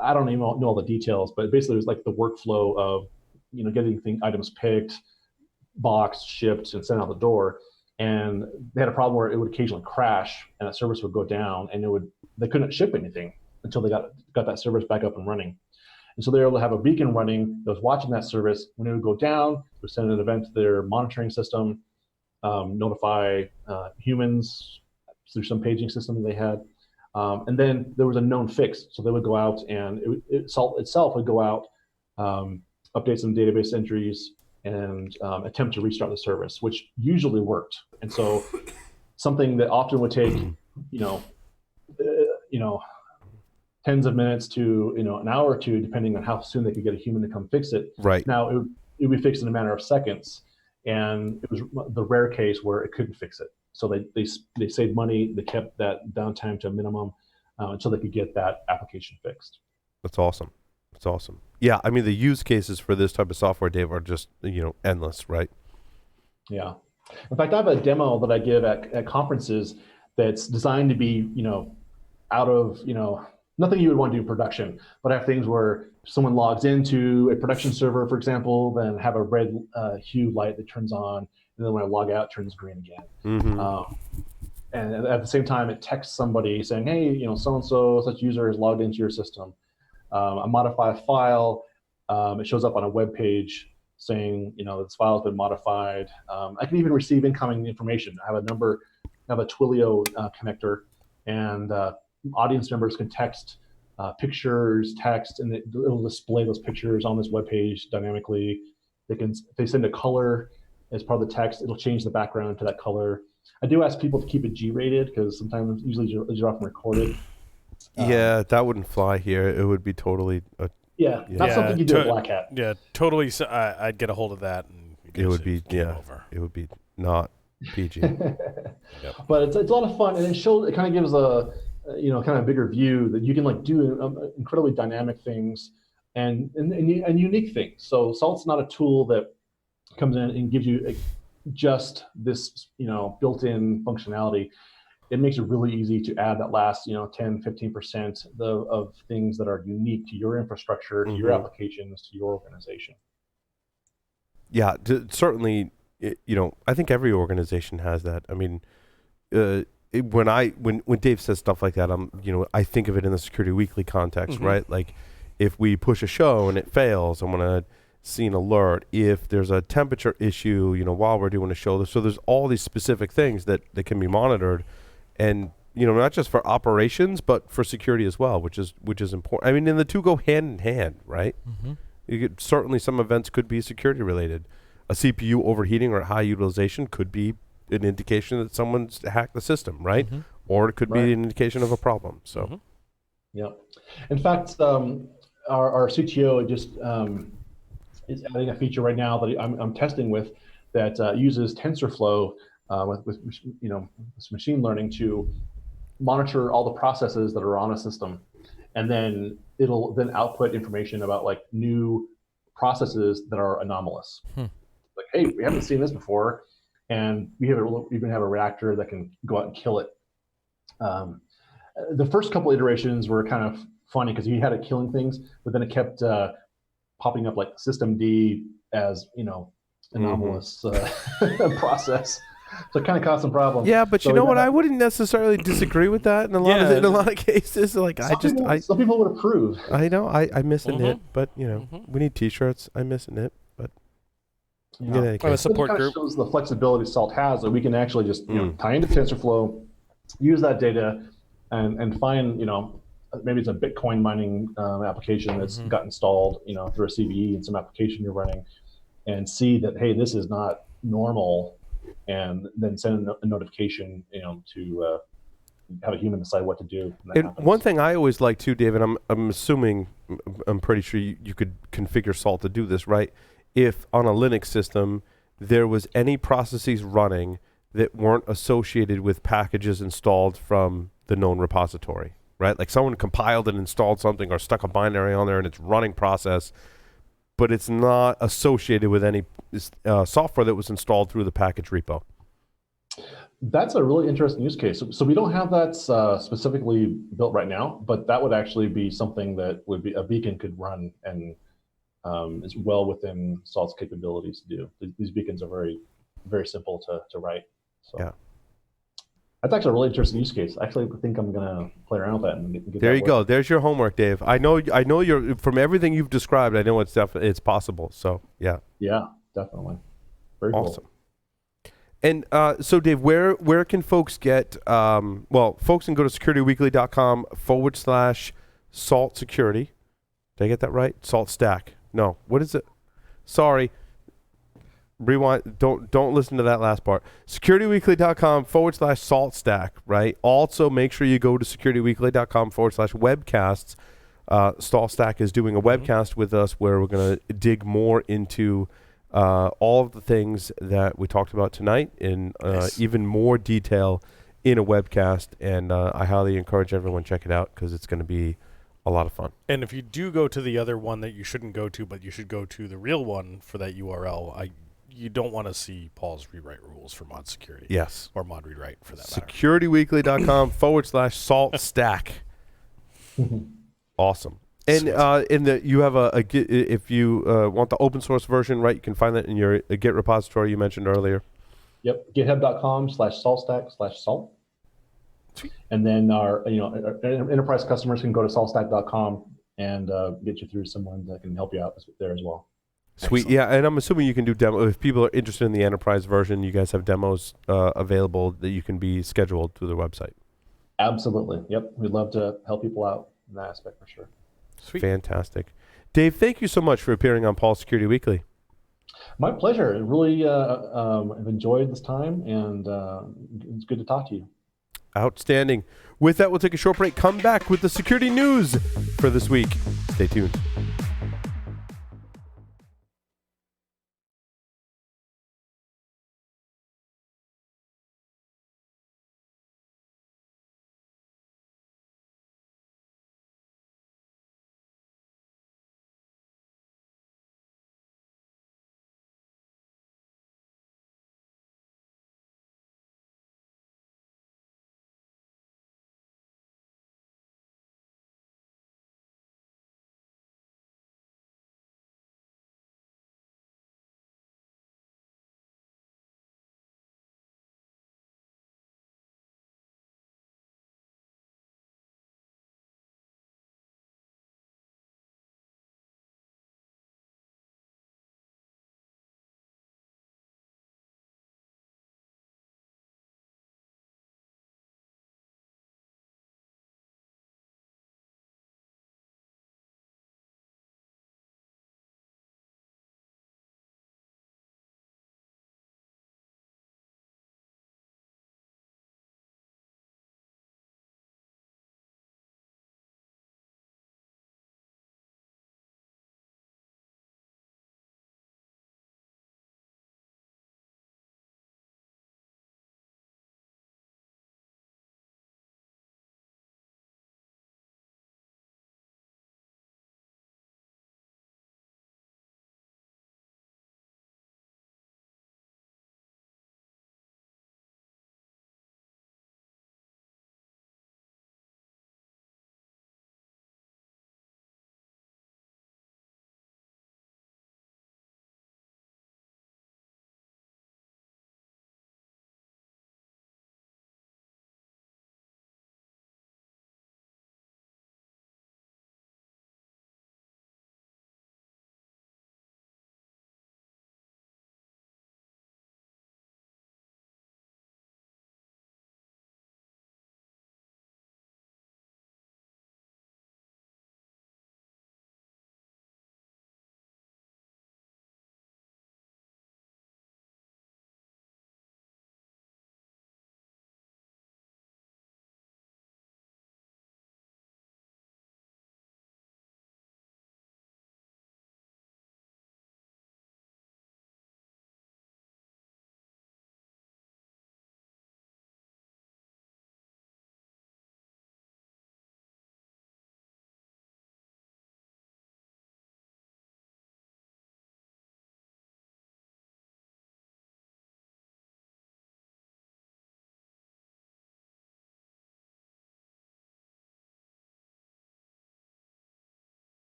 H: I don't even know all the details, but basically it was like the workflow of, getting items picked, boxed, shipped, and sent out the door. And they had a problem where it would occasionally crash and that service would go down, and they couldn't ship anything until they got that service back up and running. And so they were able to have a beacon running that was watching that service. When it would go down, it would send an event to their monitoring system, notify humans through some paging system they had. And then there was a known fix. So they would go out and Salt itself would go out, update some database entries, and attempt to restart the service, which usually worked. And so something that often would take, tens of minutes to, an hour or two, depending on how soon they could get a human to come fix it.
A: Right.
H: Now it would be fixed in a matter of seconds. And it was the rare case where it couldn't fix it. So they saved money. They kept that downtime to a minimum until they could get that application fixed.
A: That's awesome. That's awesome. Yeah, I mean, the use cases for this type of software, Dave, are just, endless, right?
H: Yeah. In fact, I have a demo that I give at conferences that's designed to be, out of, nothing you would want to do in production, but I have things where someone logs into a production server, for example, then have a red hue light that turns on, and then when I log out, it turns green again.
A: Mm-hmm.
H: And at the same time, it texts somebody saying, hey, so-and-so, such user has logged into your system. I modify a file. It shows up on a web page saying, this file has been modified. I can even receive incoming information. I have a Twilio connector, and audience members can text pictures, text, and it'll display those pictures on this web page dynamically. If they send a color as part of the text, it'll change the background to that color. I do ask people to keep it G-rated because usually these are often recorded.
A: Yeah, that wouldn't fly here. It would be totally.
H: Not something you do at Black Hat.
C: Yeah, totally. So I'd get a hold of that, and
A: it would be
C: over.
A: It would be not PG.
H: But it's a lot of fun, and it kind of gives a kind of bigger view that you can do incredibly dynamic things and unique things. So Salt's not a tool that comes in and gives you just this built-in functionality. It makes it really easy to add that last 10-15% of things that are unique to your infrastructure, to your applications, to your organization.
A: Yeah, certainly. I think every organization has that. I mean, when Dave says stuff like that, I think of it in the Security Weekly context, right? Like, if we push a show and it fails, I'm gonna see an alert. If there's a temperature issue, while we're doing a show, so there's all these specific things that can be monitored. And not just for operations, but for security as well, which is important. I mean, and the two go hand in hand, right? Certainly, some events could be security related. A CPU overheating or high utilization could be an indication that someone's hacked the system, right? Or it could be an indication of a problem. So,
H: yeah. In fact, our CTO just is adding a feature right now that I'm testing with that uses TensorFlow. With machine learning to monitor all the processes that are on a system, and then it'll then output information about new processes that are anomalous. Like, hey, we haven't seen this before, and we even have a reactor that can go out and kill it. The first couple iterations were kind of funny because you had it killing things, but then it kept popping up like System D as anomalous process. So it kind of caused some problems.
A: Yeah, but
H: so
A: you know what? I wouldn't necessarily disagree with that in a lot of cases. Like
H: some people would approve.
A: I know I miss a knit, but we need T-shirts. I miss a knit, but
C: a support group
H: shows the flexibility Salt has that we can actually just tie into TensorFlow, use that data, and find maybe it's a Bitcoin mining application that's got installed through a CVE in some application you're running, and see that, hey, this is not normal, and then send a notification to have a human decide what to do.
A: And one thing I always like too, David, I'm assuming, I'm pretty sure you could configure Salt to do this, right? If on a Linux system there was any processes running that weren't associated with packages installed from the known repository, right? Like someone compiled and installed something or stuck a binary on there and it's running process, but it's not associated with any software that was installed through the package repo.
H: That's a really interesting use case. So we don't have that specifically built right now, but that would actually be something that would be a beacon could run and is well within Salt's capabilities to do. These beacons are very, very simple to write. So yeah. That's actually a really interesting use case. Actually, I think I'm gonna play around with that and get
A: there. You go. There's your homework, Dave. I know you're from everything you've described. I know it's possible. So yeah.
H: Yeah, definitely. Very
A: awesome.
H: Cool.
A: And so, Dave, where can folks get? Folks can go to securityweekly.com/Salt Security. Did I get that right? Salt Stack. No. What is it? Sorry. Rewind. Don't listen to that last part. securityweekly.com/Salt Stack, right? Also, make sure you go to securityweekly.com/webcasts. Salt Stack is doing a webcast with us where we're going to dig more into all of the things that we talked about tonight in even more detail in a webcast. And I highly encourage everyone to check it out because it's going to be a lot of fun.
C: And if you do go to the other one that you shouldn't go to, but you should go to the real one for that URL, you don't want to see Paul's rewrite rules for mod security.
A: Yes.
C: Or mod rewrite for that matter.
A: securityweekly.com/Salt Stack. Awesome. And you have if you want the open source version, right? You can find that in your Git repository you mentioned earlier.
H: Yep. GitHub.com/saltstack/salt.
C: Sweet.
H: And then our enterprise customers can go to saltstack.com and get you through someone that can help you out there as well.
A: Sweet. Excellent. Yeah, and I'm assuming you can do demo if people are interested in the enterprise version. You guys have demos available that you can be scheduled through the website.
H: Absolutely. Yep. We'd love to help people out in that aspect for sure.
A: Sweet. Fantastic. Dave, thank you so much for appearing on Paul Security Weekly.
H: My pleasure. I really have enjoyed this time, and it's good to talk to you.
A: Outstanding. With that, we'll take a short break. Come back with the security news for this week. Stay tuned.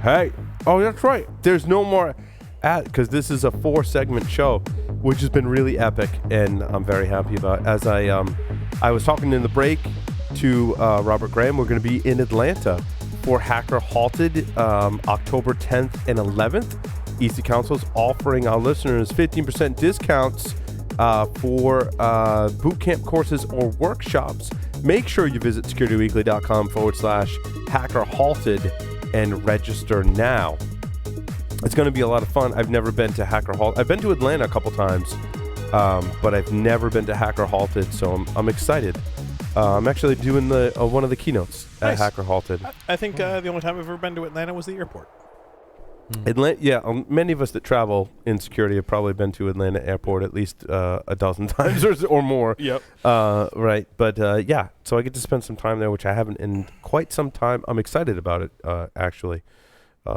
A: Hey. Oh, that's right. There's no more ad because this is a 4-segment show, which has been really epic, and I'm very happy about. As I was talking in the break to Robert Graham, we're going to be in Atlanta for Hacker Halted, October 10th and 11th. EC Council is offering our listeners 15% discounts for bootcamp courses or workshops. Make sure you visit securityweekly.com/hackerhalted and register now. It's going to be a lot of fun. I've never been to Hacker Halted. I've been to Atlanta a couple times, but I've never been to Hacker Halted, so I'm excited. I'm actually doing one of the keynotes at
C: Nice.
A: Hacker Halted.
C: I think the only time I've ever been to Atlanta was the airport.
A: Atlanta, yeah. Many of us that travel in security have probably been to Atlanta Airport at least a dozen times or more.
C: Yep.
A: Right. But yeah, so I get to spend some time there, which I haven't in quite some time. I'm excited about it, actually.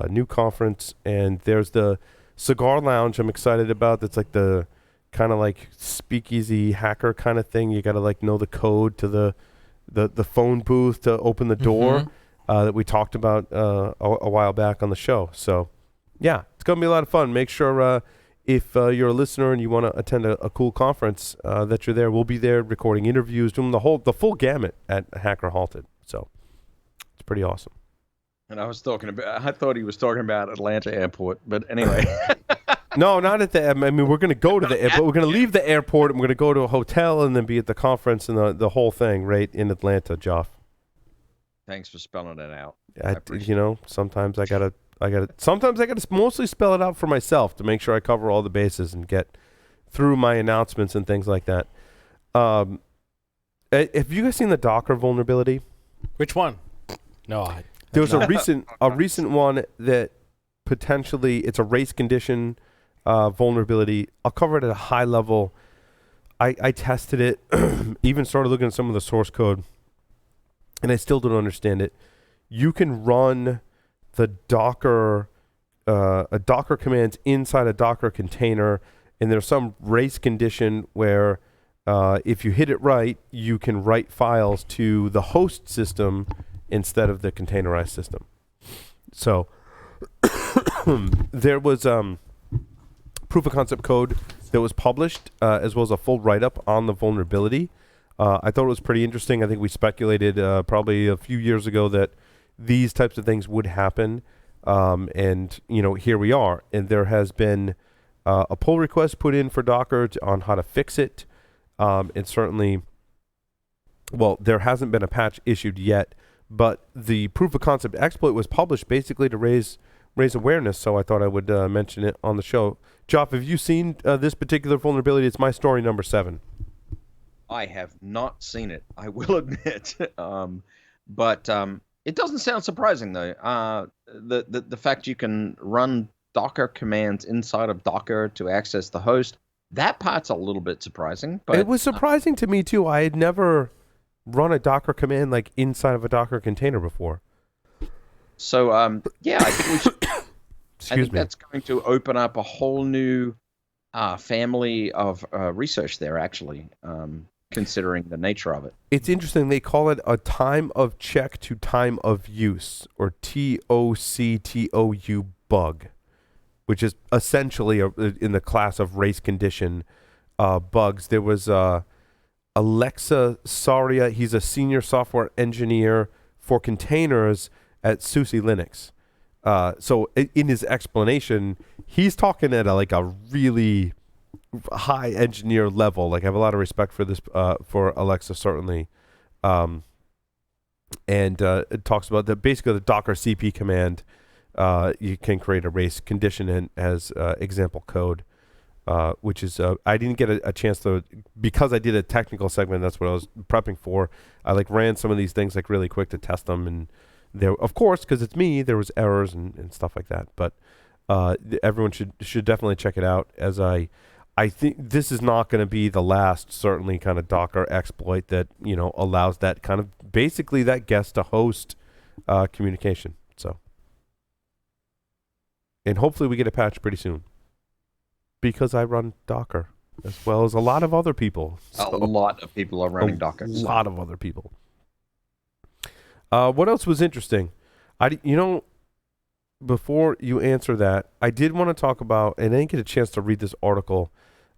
A: New conference, and there's the cigar lounge I'm excited about. That's like the kind of like speakeasy hacker kind of thing. You got to like know the code to the phone booth to open the door that we talked about a while back on the show. So yeah, it's going to be a lot of fun. Make sure if you're a listener and you want to attend a cool conference that you're there. We'll be there recording interviews, doing the full gamut at Hacker Halted. So it's pretty awesome.
D: And I thought he was talking about Atlanta Airport, but anyway.
A: No, not at the. I mean, we're going to go to the airport. We're going to leave the airport and we're going to go to a hotel and then be at the conference and the whole thing right in Atlanta, Joff.
D: Thanks for spelling it out.
A: Sometimes I gotta mostly spell it out for myself to make sure I cover all the bases and get through my announcements and things like that. Have you guys seen the Docker vulnerability?
C: Which one? No,
A: There was a recent one that potentially it's a race condition vulnerability. I'll cover it at a high level. I tested it, even started looking at some of the source code, and I still don't understand it. You can run the Docker commands inside a Docker container, and there's some race condition where if you hit it right, you can write files to the host system instead of the containerized system. So there was proof of concept code that was published as well as a full write-up on the vulnerability. I thought it was pretty interesting. I think we speculated probably a few years ago that these types of things would happen. And, here we are. And there has been a pull request put in for Docker on how to fix it. And certainly, there hasn't been a patch issued yet. But the proof of concept exploit was published basically to raise awareness. So I thought I would mention it on the show. Joff, have you seen this particular vulnerability? It's my story number 7.
D: I have not seen it, I will admit. But it doesn't sound surprising, though. The fact you can run Docker commands inside of Docker to access the host, that part's a little bit surprising. But
A: it was surprising to me, too. I had never run a Docker command like inside of a Docker container before.
D: So, yeah, I think we should.
A: Excuse me.
D: That's going to open up a whole new family of research there, actually, considering the nature of it.
A: It's interesting. They call it a time of check to time of use, or TOCTOU bug, which is essentially in the class of race condition bugs. There was Alexa Saria. He's a senior software engineer for containers at SUSE Linux. So in his explanation, he's talking at a really high engineer level. Like, I have a lot of respect for this, for Alexa, certainly. And it talks about basically the Docker CP command. You can create a race condition and as example code, which is, I didn't get a chance to, because I did a technical segment, that's what I was prepping for. I ran some of these things really quick to test them, and there, of course, because it's me, there was errors and stuff like that. But everyone should definitely check it out, as I think this is not going to be the last, certainly, kind of Docker exploit that, allows that kind of, basically that guest to host communication. So, and hopefully we get a patch pretty soon, because I run Docker as well as a lot of other people.
D: So a lot of people are running Docker.
A: A lot of other people. What else was interesting? before you answer that, I did want to talk about, and I didn't get a chance to read this article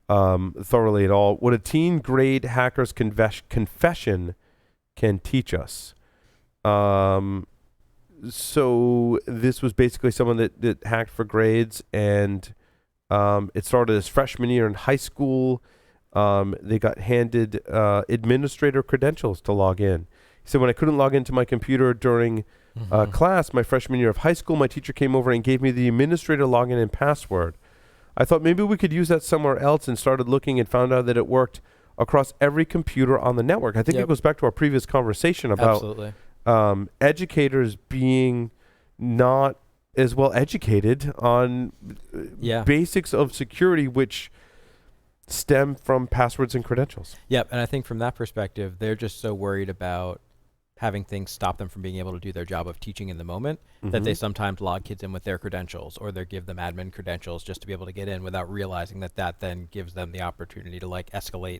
A: thoroughly at all, what a teen grade hacker's confession can teach us. So this was basically someone that hacked for grades, and it started his freshman year in high school. They got handed administrator credentials to log in. He said, when I couldn't log into my computer during class my freshman year of high school, my teacher came over and gave me the administrator login and password. I thought maybe we could use that somewhere else, and started looking and found out that it worked across every computer on the network. I think it goes back to our previous conversation about educators being not as well educated on basics of security, which stem from passwords and credentials.
F: Yep, and I think from that perspective, they're just so worried about having things stop them from being able to do their job of teaching in the moment that they sometimes log kids in with their credentials, or they give them admin credentials just to be able to get in, without realizing that that then gives them the opportunity to like escalate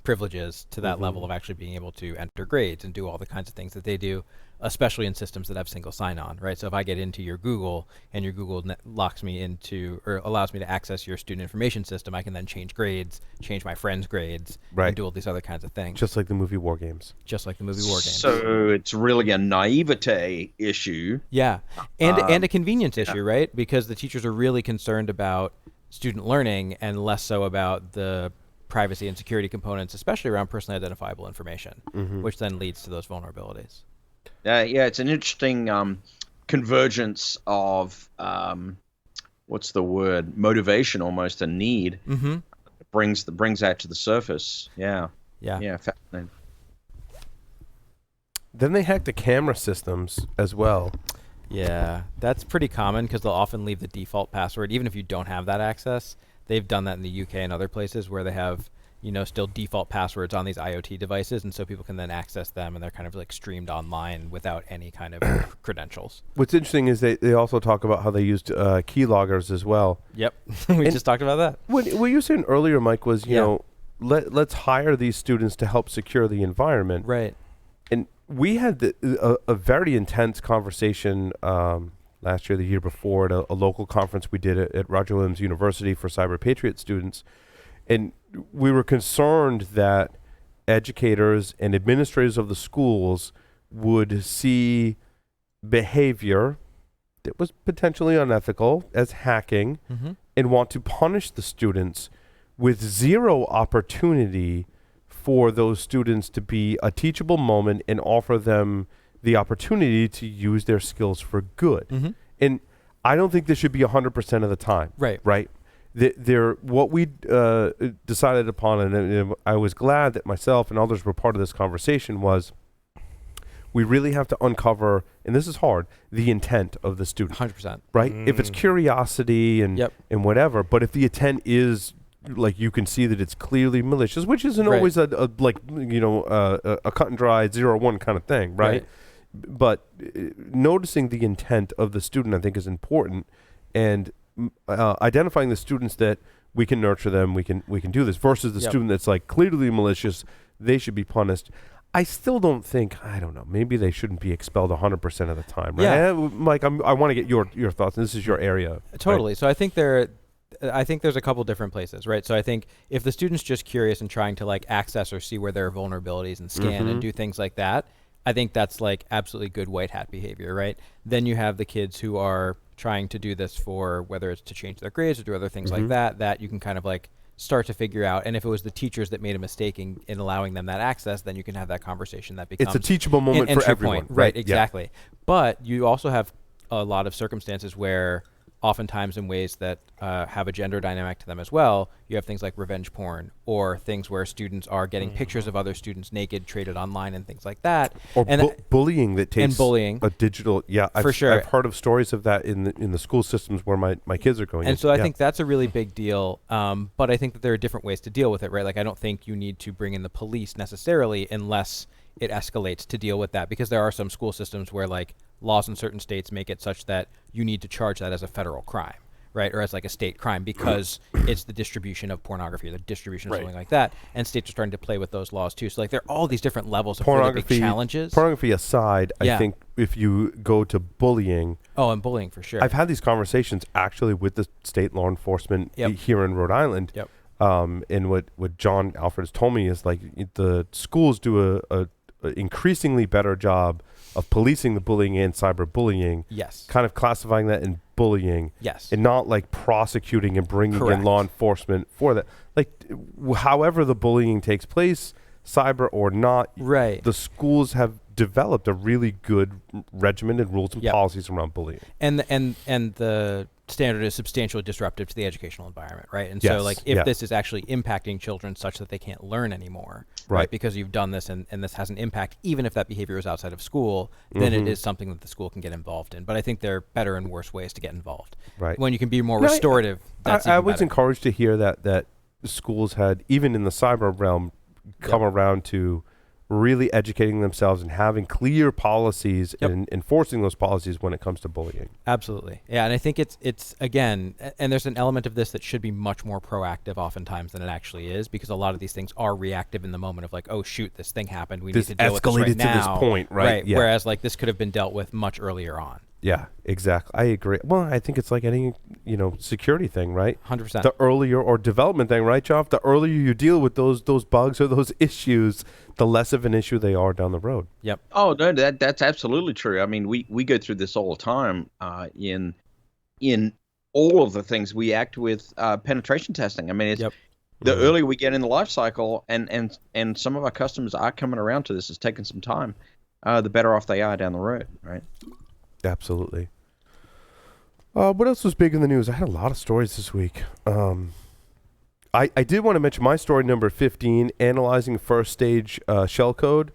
F: privileges to that level of actually being able to enter grades and do all the kinds of things that they do, especially in systems that have single sign-on, right? So if I get into your Google and your Google locks me into, or allows me to access your student information system, I can then change grades, change my friends' grades, and do all these other kinds of things.
A: Just like the movie War Games.
D: So it's really a naivete issue.
F: Yeah, and a convenience issue, right? Because the teachers are really concerned about student learning and less so about the privacy and security components, especially around personally identifiable information, which then leads to those vulnerabilities.
D: It's an interesting convergence of what's the word? Motivation, almost a need. Brings that to the surface. Yeah. Fascinating.
A: Then they hack the camera systems as well.
F: Yeah, that's pretty common because they'll often leave the default password, even if you don't have that access. They've done that in the UK and other places where they have, still default passwords on these IoT devices, and so people can then access them, and they're kind of like streamed online without any kind of credentials.
A: What's interesting is they also talk about how they used keyloggers as well.
F: Yep, we just talked about that.
A: What you were saying earlier, Mike, was let's hire these students to help secure the environment.
F: Right.
A: And we had a very intense conversation last year, the year before, at a local conference we did at Roger Williams University for Cyber Patriot students. And we were concerned that educators and administrators of the schools would see behavior that was potentially unethical as hacking and want to punish the students, with zero opportunity for those students to be a teachable moment and offer them the opportunity to use their skills for good. And I don't think this should be 100% of the time. Right. What we decided upon, and I was glad that myself and others were part of this conversation, was we really have to uncover, and this is hard, the intent of the student.
F: 100%.
A: Right? If it's curiosity and whatever, but if the intent is, like, you can see that it's clearly malicious, which isn't always a cut and dry 0-1 kind of thing, right? But noticing the intent of the student, I think, is important, and identifying the students that we can nurture them, we can do this, versus the student that's like clearly malicious, they should be punished. I still don't think, I don't know, maybe they shouldn't be expelled 100% of the time, right? Yeah. Mike, I want to get your thoughts, and this is your area.
F: Totally. Right? So I think there's a couple different places, right? So I think if the student's just curious and trying to like access or see where there are vulnerabilities and scan and do things like that, I think that's like absolutely good white hat behavior, right? Then you have the kids who are trying to do this for, whether it's to change their grades or do other things like that you can kind of like start to figure out. And if it was the teachers that made a mistake in allowing them that access, then you can have that conversation that becomes...
A: It's a teachable moment for everyone.
F: Right, exactly. Yeah. But you also have a lot of circumstances where oftentimes in ways that have a gender dynamic to them as well, you have things like revenge porn, or things where students are getting pictures of other students naked traded online and things like that.
A: Or bullying that takes a digital... Yeah,
F: for sure.
A: I've heard of stories of that in the school systems where my kids are going.
F: And so I think that's a really big deal. But I think that there are different ways to deal with it, right? Like, I don't think you need to bring in the police necessarily unless it escalates to deal with that, because there are some school systems where like laws in certain states make it such that you need to charge that as a federal crime, right? Or as like a state crime, because it's the distribution of pornography or the distribution of something like that. And states are starting to play with those laws too. So like there are all these different levels of really big challenges.
A: Pornography aside, I think if you go to bullying,
F: Oh, and bullying for sure.
A: I've had these conversations actually with the state law enforcement here in Rhode Island.
F: Yep.
A: And what John Alfred has told me is like the schools do a increasingly better job of policing the bullying and cyberbullying.
F: Yes.
A: Kind of classifying that in bullying.
F: Yes.
A: And not like prosecuting and bringing
F: Correct.
A: in law enforcement for that. Like however the bullying takes place, cyber or not,
F: Right.
A: the schools have developed a really good regimented rules and
F: Yep.
A: policies around bullying.
F: And the standard is substantially disruptive to the educational environment, right? And
A: Yes,
F: so, like, if
A: yeah.
F: this is actually impacting children such that they can't learn anymore,
A: Right.
F: because you've done this and this has an impact, even if that behavior is outside of school, then
A: Mm-hmm.
F: it is something that the school can get involved in. But I think there are better and worse ways to get involved.
A: Right.
F: When you can be more
A: No,
F: restorative, that's
A: I
F: even
A: was
F: better.
A: encouraged to hear that schools had, even in the cyber realm, come around to really educating themselves and having clear policies
F: Yep.
A: and enforcing those policies when it comes to bullying.
F: Absolutely. Yeah, and I think it's again, and there's an element of this that should be much more proactive oftentimes than it actually is, because a lot of these things are reactive in the moment of like, oh shoot, this thing happened. We
A: This
F: need to deal with this
A: escalated
F: right
A: to this
F: now.
A: point, right? Yeah.
F: Whereas like this could have been dealt with much earlier on.
A: Yeah, exactly. I agree. Well, I think it's like any, security thing, right?
F: 100%.
A: The earlier or development thing, right, Joff? The earlier you deal with those bugs or those issues, the less of an issue they are down the road.
F: Yep.
D: Oh no, that's absolutely true. I mean, we go through this all the time in all of the things we act with penetration testing. I mean, it's
F: Yep.
D: the earlier we get in the life cycle, and some of our customers are coming around to this. It's taking some time. The better off they are down the road, right?
A: Absolutely. What else was big in the news? I had a lot of stories this week. I did want to mention my story number 15, analyzing first stage shellcode.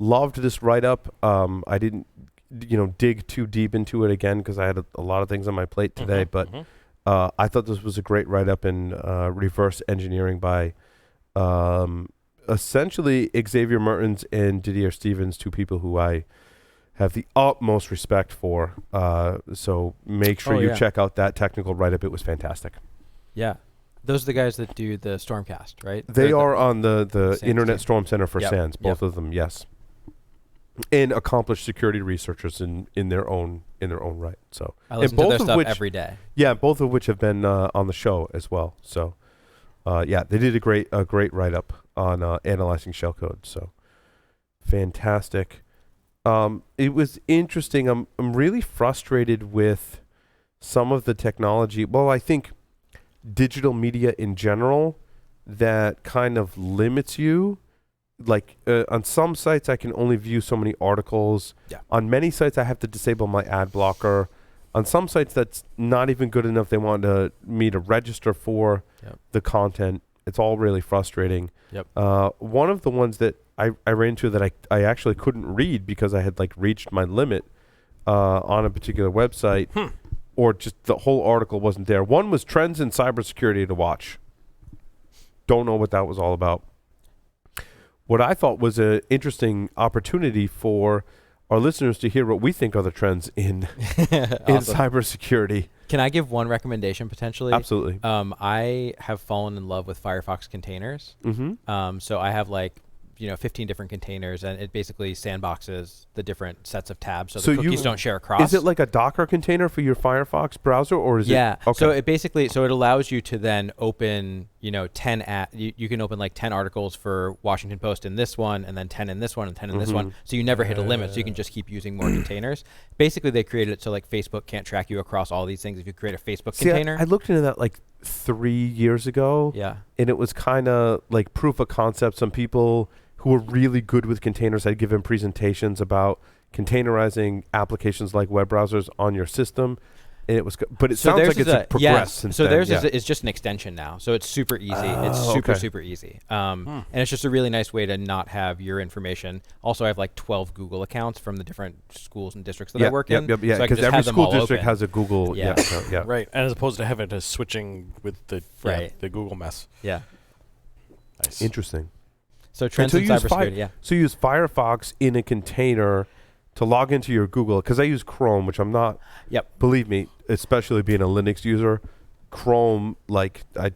A: Loved this write-up. I didn't, dig too deep into it again because I had a lot of things on my plate today. But I thought this was a great write-up in reverse engineering by essentially Xavier Mertens and Didier Stevens, two people who I have the utmost respect for. So make sure you check out that technical write-up. It was fantastic.
F: Yeah. Those are the guys that do the Stormcast, right?
A: They
F: Or
A: are on the
F: SANS
A: Internet
F: team.
A: Storm Center for
F: Yep,
A: SANS, both
F: yep.
A: of them, yes. And accomplished security researchers in their own right. So
F: I
A: and
F: listen to
A: both
F: their
A: of
F: stuff
A: which-
F: every day.
A: Yeah, both of which have been on the show as well. So they did a great write-up on analyzing shellcode. So fantastic. It was interesting. I'm really frustrated with some of the technology. Well, I think digital media in general that kind of limits you. Like on some sites, I can only view so many articles.
F: Yeah.
A: On many sites, I have to disable my ad blocker. On some sites, that's not even good enough. They want me to register for the content. It's all really frustrating.
F: Yep.
A: One of the ones that I ran into that I actually couldn't read because I had like reached my limit on a particular website, or just the whole article wasn't there. One was trends in cybersecurity to watch. Don't know what that was all about. What I thought was an interesting opportunity for our listeners to hear what we think are the trends in
F: Awesome.
A: cybersecurity.
F: Can I give one recommendation potentially?
A: Absolutely.
F: I have fallen in love with Firefox containers.
A: Mm-hmm.
F: So I have 15 different containers, and it basically sandboxes the different sets of tabs so
A: So
F: the cookies
A: you-
F: don't share across.
A: Is it like a Docker container for your Firefox browser, or is
F: Yeah.
A: it? Okay.
F: So it basically it allows you to then open 10 you can open like 10 articles for Washington Post in this one, and then 10 in this one, and 10 in this one. So you never hit a limit. So you can just keep using more containers. Basically, they created it so like Facebook can't track you across all these things if you create a Facebook
A: See,
F: container.
A: I looked into that like 3 years ago.
F: Yeah.
A: And it was kind of like proof of concept. Some people who were really good with containers had given presentations about containerizing applications like web browsers on your system. And it was, but it sounds
F: theirs
A: like
F: is
A: it's progressed since
F: so
A: then.
F: theirs
A: Yeah.
F: is just an extension now. So it's super easy. It's
A: Oh,
F: super,
A: okay.
F: super easy. And it's just a really nice way to not have your information. Also, I have like 12 Google accounts from the different schools and districts that I work in.
A: Yeah,
F: So I can
A: because
F: just
A: every
F: have them
A: school
F: all
A: district
F: open.
A: has a Google
F: Yeah.
A: account. Yeah.
C: Right, and as opposed to having to switching with the
F: Right.
C: the Google mess.
F: Yeah.
C: Nice.
A: Interesting.
F: So trends
A: so
F: in
A: you use
F: cybersecurity, yeah.
A: So you use Firefox in a container to log into your Google, because I use Chrome, which I'm not.
F: Yep.
A: Believe me, especially being a Linux user, Chrome, like I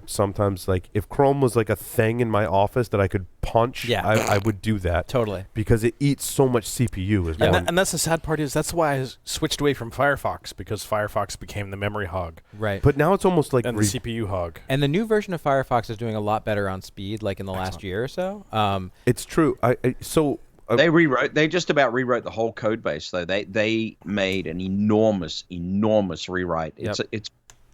A: sometimes, like, if Chrome was like a thing in my office that I could punch,
F: Yeah.
A: I would do that.
F: Totally.
A: Because it eats so much CPU as well.
C: And that's the sad part is that's why I switched away from Firefox, because Firefox became the memory hog
F: Right.
A: But now it's almost like
C: and the CPU hog.
F: And the new version of Firefox is doing a lot better on speed, like in the last year or so.
A: it's true.
D: They just about rewrote the whole code base though. They made an enormous rewrite.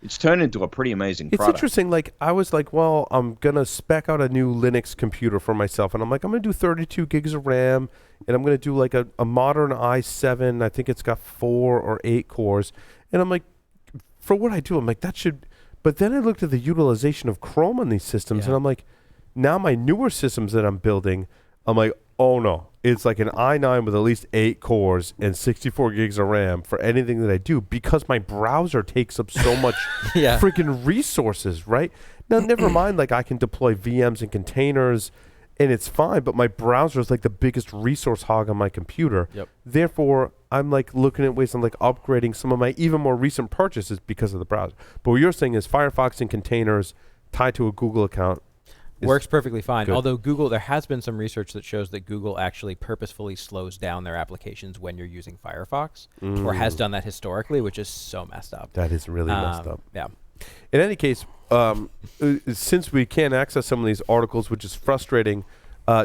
D: It's turned into a pretty amazing
A: It's
D: product.
A: interesting. Like, I was like, well, I'm going to spec out a new Linux computer for myself. And I'm like, I'm going to do 32 gigs of RAM. And I'm going to do like a modern i7. I think it's got 4 or 8 cores. And I'm like, for what I do, I'm like, that should. But then I looked at the utilization of Chrome on these systems. And I'm like, now my newer systems that I'm building, I'm like, oh no. It's like an i9 with at least 8 cores and 64 gigs of RAM for anything that I do, because my browser takes up so much freaking resources, right? Now, never mind, like, I can deploy VMs and containers and it's fine, but my browser is like the biggest resource hog on my computer. Therefore, I'm like looking at ways I'm like upgrading some of my even more recent purchases because of the browser. But what you're saying is Firefox and containers tied to a Google account
F: works perfectly fine.
A: good.
F: Although Google, there has been some research that shows that Google actually purposefully slows down their applications when you're using Firefox, or has done that historically, which is so messed up.
A: That is really messed up.
F: Yeah.
A: In any case, since we can't access some of these articles, which is frustrating,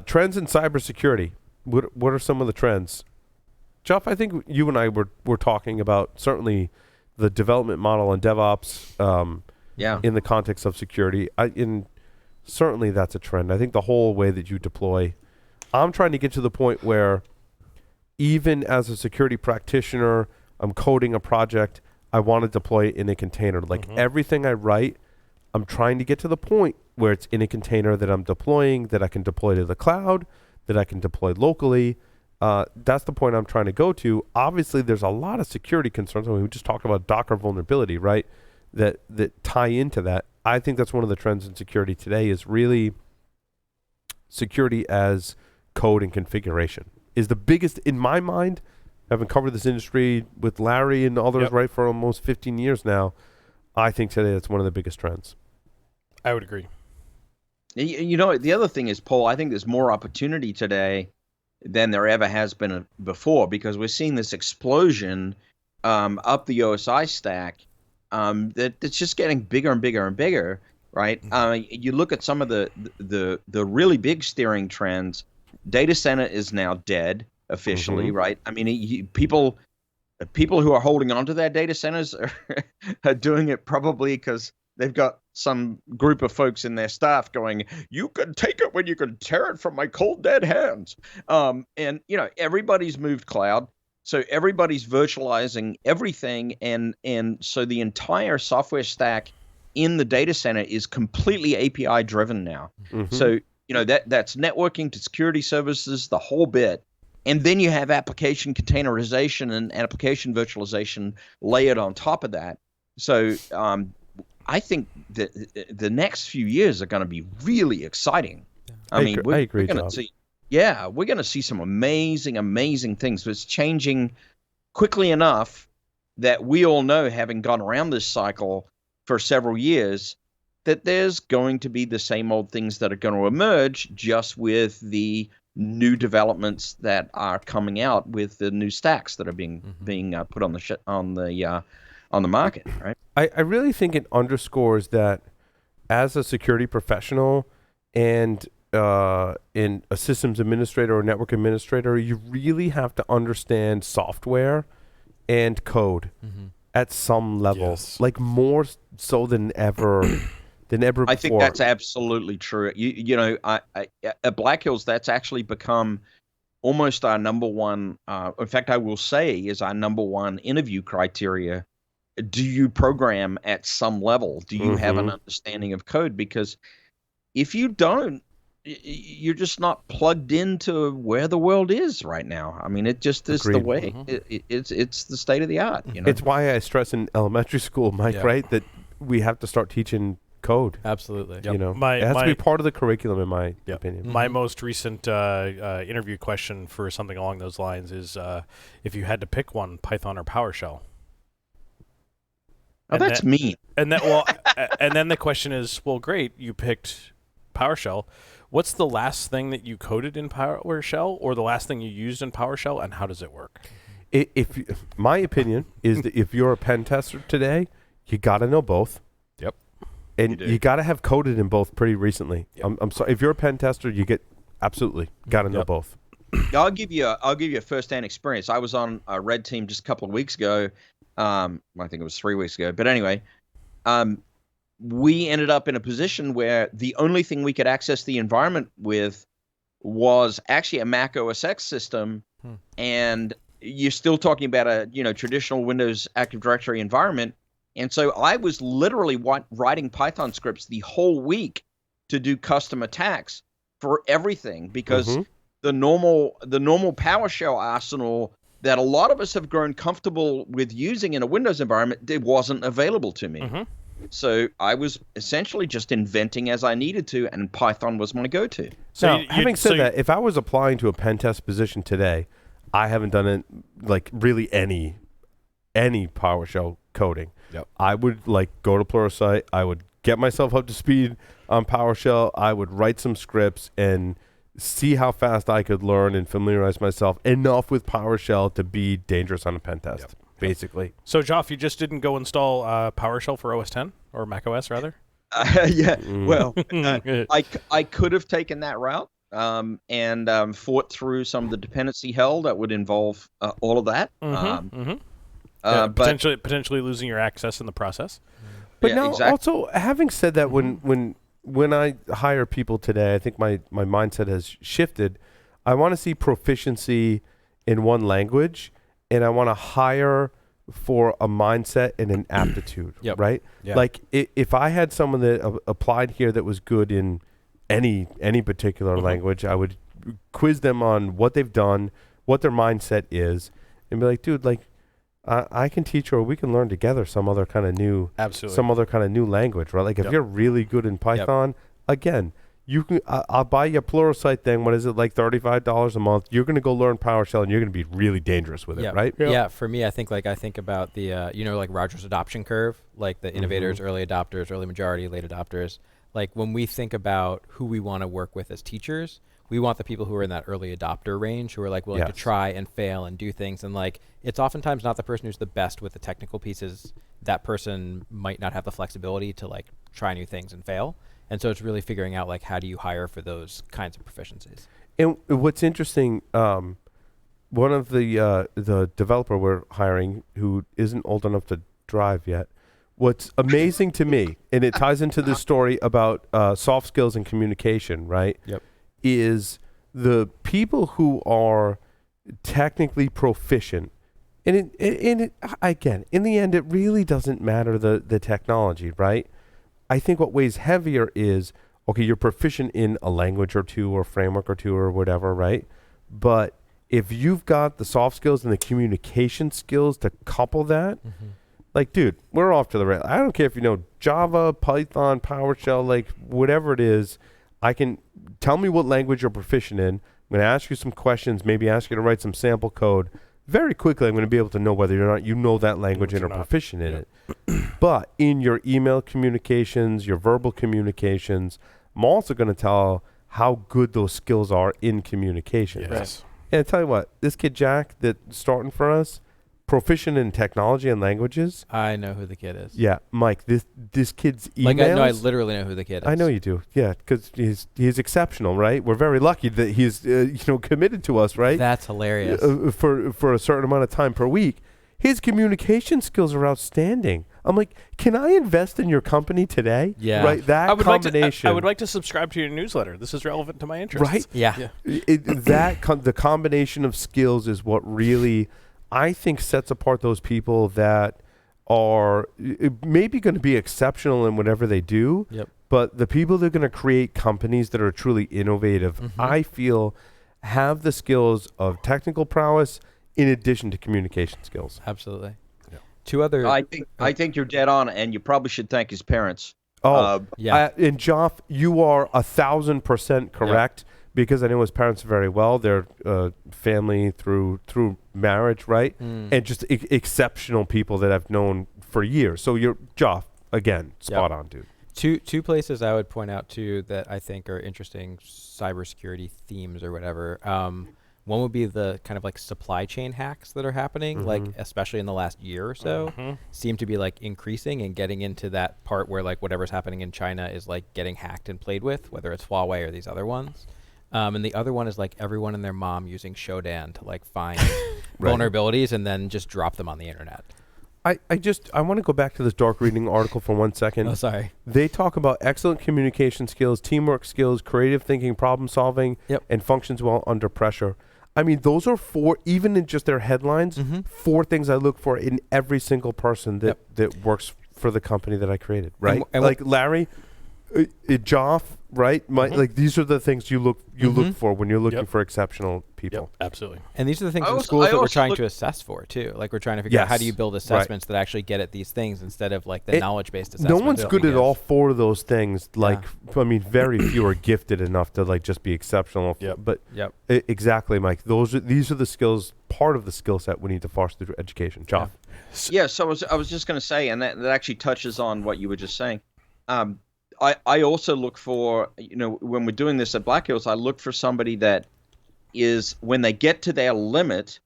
A: trends in cybersecurity. What are some of the trends? Jeff, I think you and I were talking about certainly the development model and DevOps in the context of security. Certainly that's a trend. I think the whole way that you deploy. I'm trying to get to the point where even as a security practitioner, I'm coding a project, I want to deploy it in a container. Like everything I write, I'm trying to get to the point where it's in a container that I'm deploying, that I can deploy to the cloud, that I can deploy locally. That's the point I'm trying to go to. Obviously, there's a lot of security concerns. I mean, we just talked about Docker vulnerability, right? That tie into that. I think that's one of the trends in security today is really security as code and configuration is the biggest, in my mind, having covered this industry with Larry and others, right, for almost 15 years now. I think today that's one of the biggest trends.
C: I would agree.
D: You know, the other thing is, Paul, I think there's more opportunity today than there ever has been before, because we're seeing this explosion up the OSI stack that it's just getting bigger and bigger and bigger, right? You look at some of the really big steering trends. Data center is now dead officially, right? I mean, people who are holding on to their data centers are doing it probably because they've got some group of folks in their staff going, "You can take it when you can tear it from my cold dead hands." And you know, everybody's moved cloud. So everybody's virtualizing everything, and so the entire software stack in the data center is completely API driven now. So you know that's networking to security services, the whole bit, and then you have application containerization and application virtualization layered on top of that. So I think that the next few years are going to be really exciting. I mean, we're going to see. Yeah, we're going to see some amazing, amazing things. But it's changing quickly enough that we all know, having gone around this cycle for several years, that there's going to be the same old things that are going to emerge, just with the new developments that are coming out with the new stacks that are being put on the market. Right.
A: I really think it underscores that as a security professional and in a systems administrator or network administrator, you really have to understand software and code at some level, like more so than ever before.
D: I think that's absolutely true. You know, at Black Hills, that's actually become almost our number one. In fact, I will say is our number one interview criteria. Do you program at some level? Do you have an understanding of code? Because if you don't, you're just not plugged into where the world is right now. I mean, it just is the way. It's the state of the art. You know?
A: It's why I stress in elementary school, Mike, right, that we have to start teaching code.
F: Absolutely.
A: You know, it has to be part of the curriculum, in my opinion.
C: My most recent interview question for something along those lines is, if you had to pick one, Python or PowerShell?
D: Oh, that's mean.
C: And that well, and then the question is, well, great, you picked PowerShell. What's the last thing that you coded in PowerShell, or the last thing you used in PowerShell, and how does it work?
A: My opinion is that if you're a pen tester today, you got to know both.
C: Yep.
A: And you got to have coded in both pretty recently.
C: Yep.
A: I'm sorry, if you're a pen tester, you absolutely got to know both.
D: I'll give you a first-hand experience. I was on a red team just a couple of weeks ago. I think it was 3 weeks ago. But anyway, we ended up in a position where the only thing we could access the environment with was actually a Mac OS X system, and you're still talking about a traditional Windows Active Directory environment. And so I was literally writing Python scripts the whole week to do custom attacks for everything, because the normal PowerShell arsenal that a lot of us have grown comfortable with using in a Windows environment, it wasn't available to me. So I was essentially just inventing as I needed to, and Python was my go-to.
A: So having said that, if I was applying to a pen test position today, I haven't done it like really any PowerShell coding.
C: Yep.
A: I would go to Pluralsight. I would get myself up to speed on PowerShell. I would write some scripts and see how fast I could learn and familiarize myself enough with PowerShell to be dangerous on a pen test, basically.
C: So, Joff, you just didn't go install PowerShell for OS 10 or Mac OS rather?
D: Well, I could have taken that route and fought through some of the dependency hell that would involve all of that.
C: But potentially losing your access in the process.
A: But also having said that, when I hire people today, I think my mindset has shifted. I want to see proficiency in one language, and I want to hire for a mindset and an aptitude, right? Yeah. Like if I had someone that applied here that was good in any particular language, I would quiz them on what they've done, what their mindset is, and be like, dude, I can teach you, or we can learn together some other kind of new language, right? Like if you're really good in Python, again, you can. I'll buy you a Pluralsight thing. What is it, like $35 a month? You're going to go learn PowerShell, and you're going to be really dangerous with it, right?
F: Yeah. For me, I think about the like Rogers adoption curve, like the innovators, early adopters, early majority, late adopters. Like when we think about who we want to work with as teachers, we want the people who are in that early adopter range, who are like willing to try and fail and do things. And like, it's oftentimes not the person who's the best with the technical pieces. That person might not have the flexibility to like try new things and fail. And so it's really figuring out like, how do you hire for those kinds of proficiencies?
A: And what's interesting, one of the developer we're hiring who isn't old enough to drive yet, what's amazing to me, and it ties into this story about soft skills and communication, right?
F: Yep.
A: Is the people who are technically proficient, and again, in the end, it really doesn't matter the technology, right? I think what weighs heavier is, okay, you're proficient in a language or two or framework or two or whatever, right? But if you've got the soft skills and the communication skills to couple that, like, dude, we're off to the rail. I don't care if you know Java, Python, PowerShell, like whatever it is. I can tell me what language you're proficient in. I'm going to ask you some questions, maybe ask you to write some sample code. Very quickly, I'm going to be able to know whether or not you know that language and are proficient in it. But in your email communications, your verbal communications, I'm also going to tell how good those skills are in communications.
C: Yes.
A: And I tell you what, this kid Jack that's starting for us, proficient in technology and languages.
F: I know who the kid is.
A: Yeah, Mike, this kid's emails.
F: Like I literally know who the kid is.
A: I know you do. Yeah, because he's exceptional, right? We're very lucky that he's committed to us, right?
F: That's hilarious.
A: For a certain amount of time per week. His communication skills are outstanding. I'm like, can I invest in your company today?
F: Yeah.
A: Right. That combination.
C: I would like to subscribe to your newsletter. This is relevant to my interests.
A: Right.
F: Yeah.
A: The combination of skills is what really, I think, sets apart those people that are maybe going to be exceptional in whatever they do.
F: Yep.
A: But the people that are going to create companies that are truly innovative, I feel, have the skills of technical prowess in addition to communication skills.
F: Absolutely. Yeah. Two other.
D: I think you're dead on, and you probably should thank his parents.
F: Yeah.
A: And Joff, you are 1,000% correct, because I know his parents very well. They're family through marriage, right? And just exceptional people that I've known for years. So you're Joff again, spot on, dude.
F: Two places I would point out too that I think are interesting cybersecurity themes or whatever. One would be the kind of like supply chain hacks that are happening, like especially in the last year or so, seem to be like increasing and getting into that part where like whatever's happening in China is like getting hacked and played with, whether it's Huawei or these other ones. And the other one is like everyone and their mom using Shodan to like find vulnerabilities and then just drop them on the internet.
A: I want to go back to this dark reading article for 1 second.
F: Oh, sorry.
A: They talk about excellent communication skills, teamwork skills, creative thinking, problem solving, and functions well under pressure. I mean, those are four, even in just their headlines, 4 things I look for in every single person that works for the company that I created, right?
F: And
A: like Larry, Joff, right? Like these are the things you look for when you're looking for exceptional people.
C: Yep, absolutely.
F: And these are the things in schools that we're trying to assess for too. Like we're trying to figure out how do you build assessments that actually get at these things instead of like the knowledge-based assessment.
A: No one's good at all 4 of those things. Like, I mean, very few are gifted enough to like just be exceptional. But exactly, Mike. These are the skills, part of the skill set we need to foster through education. Joff.
D: Yeah. So I was just going to say, and that actually touches on what you were just saying. I also look for, when we're doing this at Black Hills, I look for somebody that is, when they get to their limit,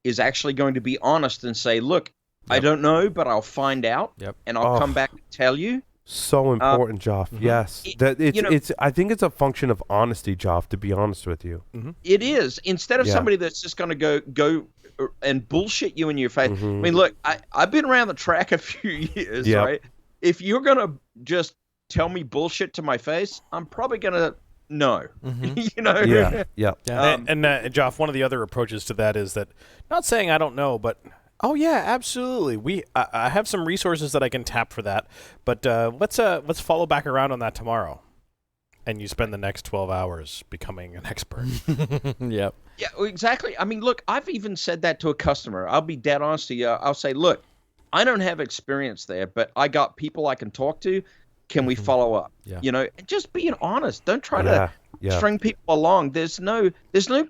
D: is actually going to be honest and say, look, I don't know, but I'll find out, and I'll come back and tell you.
A: So important, Joff. Yes. I think it's a function of honesty, Joff, to be honest with you.
D: It is. Instead of somebody that's just going to go and bullshit you in your face. I mean, look, I've been around the track a few years, right? If you're going to just tell me bullshit to my face, I'm probably gonna know.
C: And Joff, one of the other approaches to that is that, not saying I don't know, but absolutely, I have some resources that I can tap for that. But let's follow back around on that tomorrow, and you spend the next 12 hours becoming an expert.
D: Yeah, exactly. I mean, look, I've even said that to a customer. I'll be dead honest to you. I'll say, look, I don't have experience there, but I got people I can talk to. Can we follow up? Just being honest. Don't try to string people along. There's no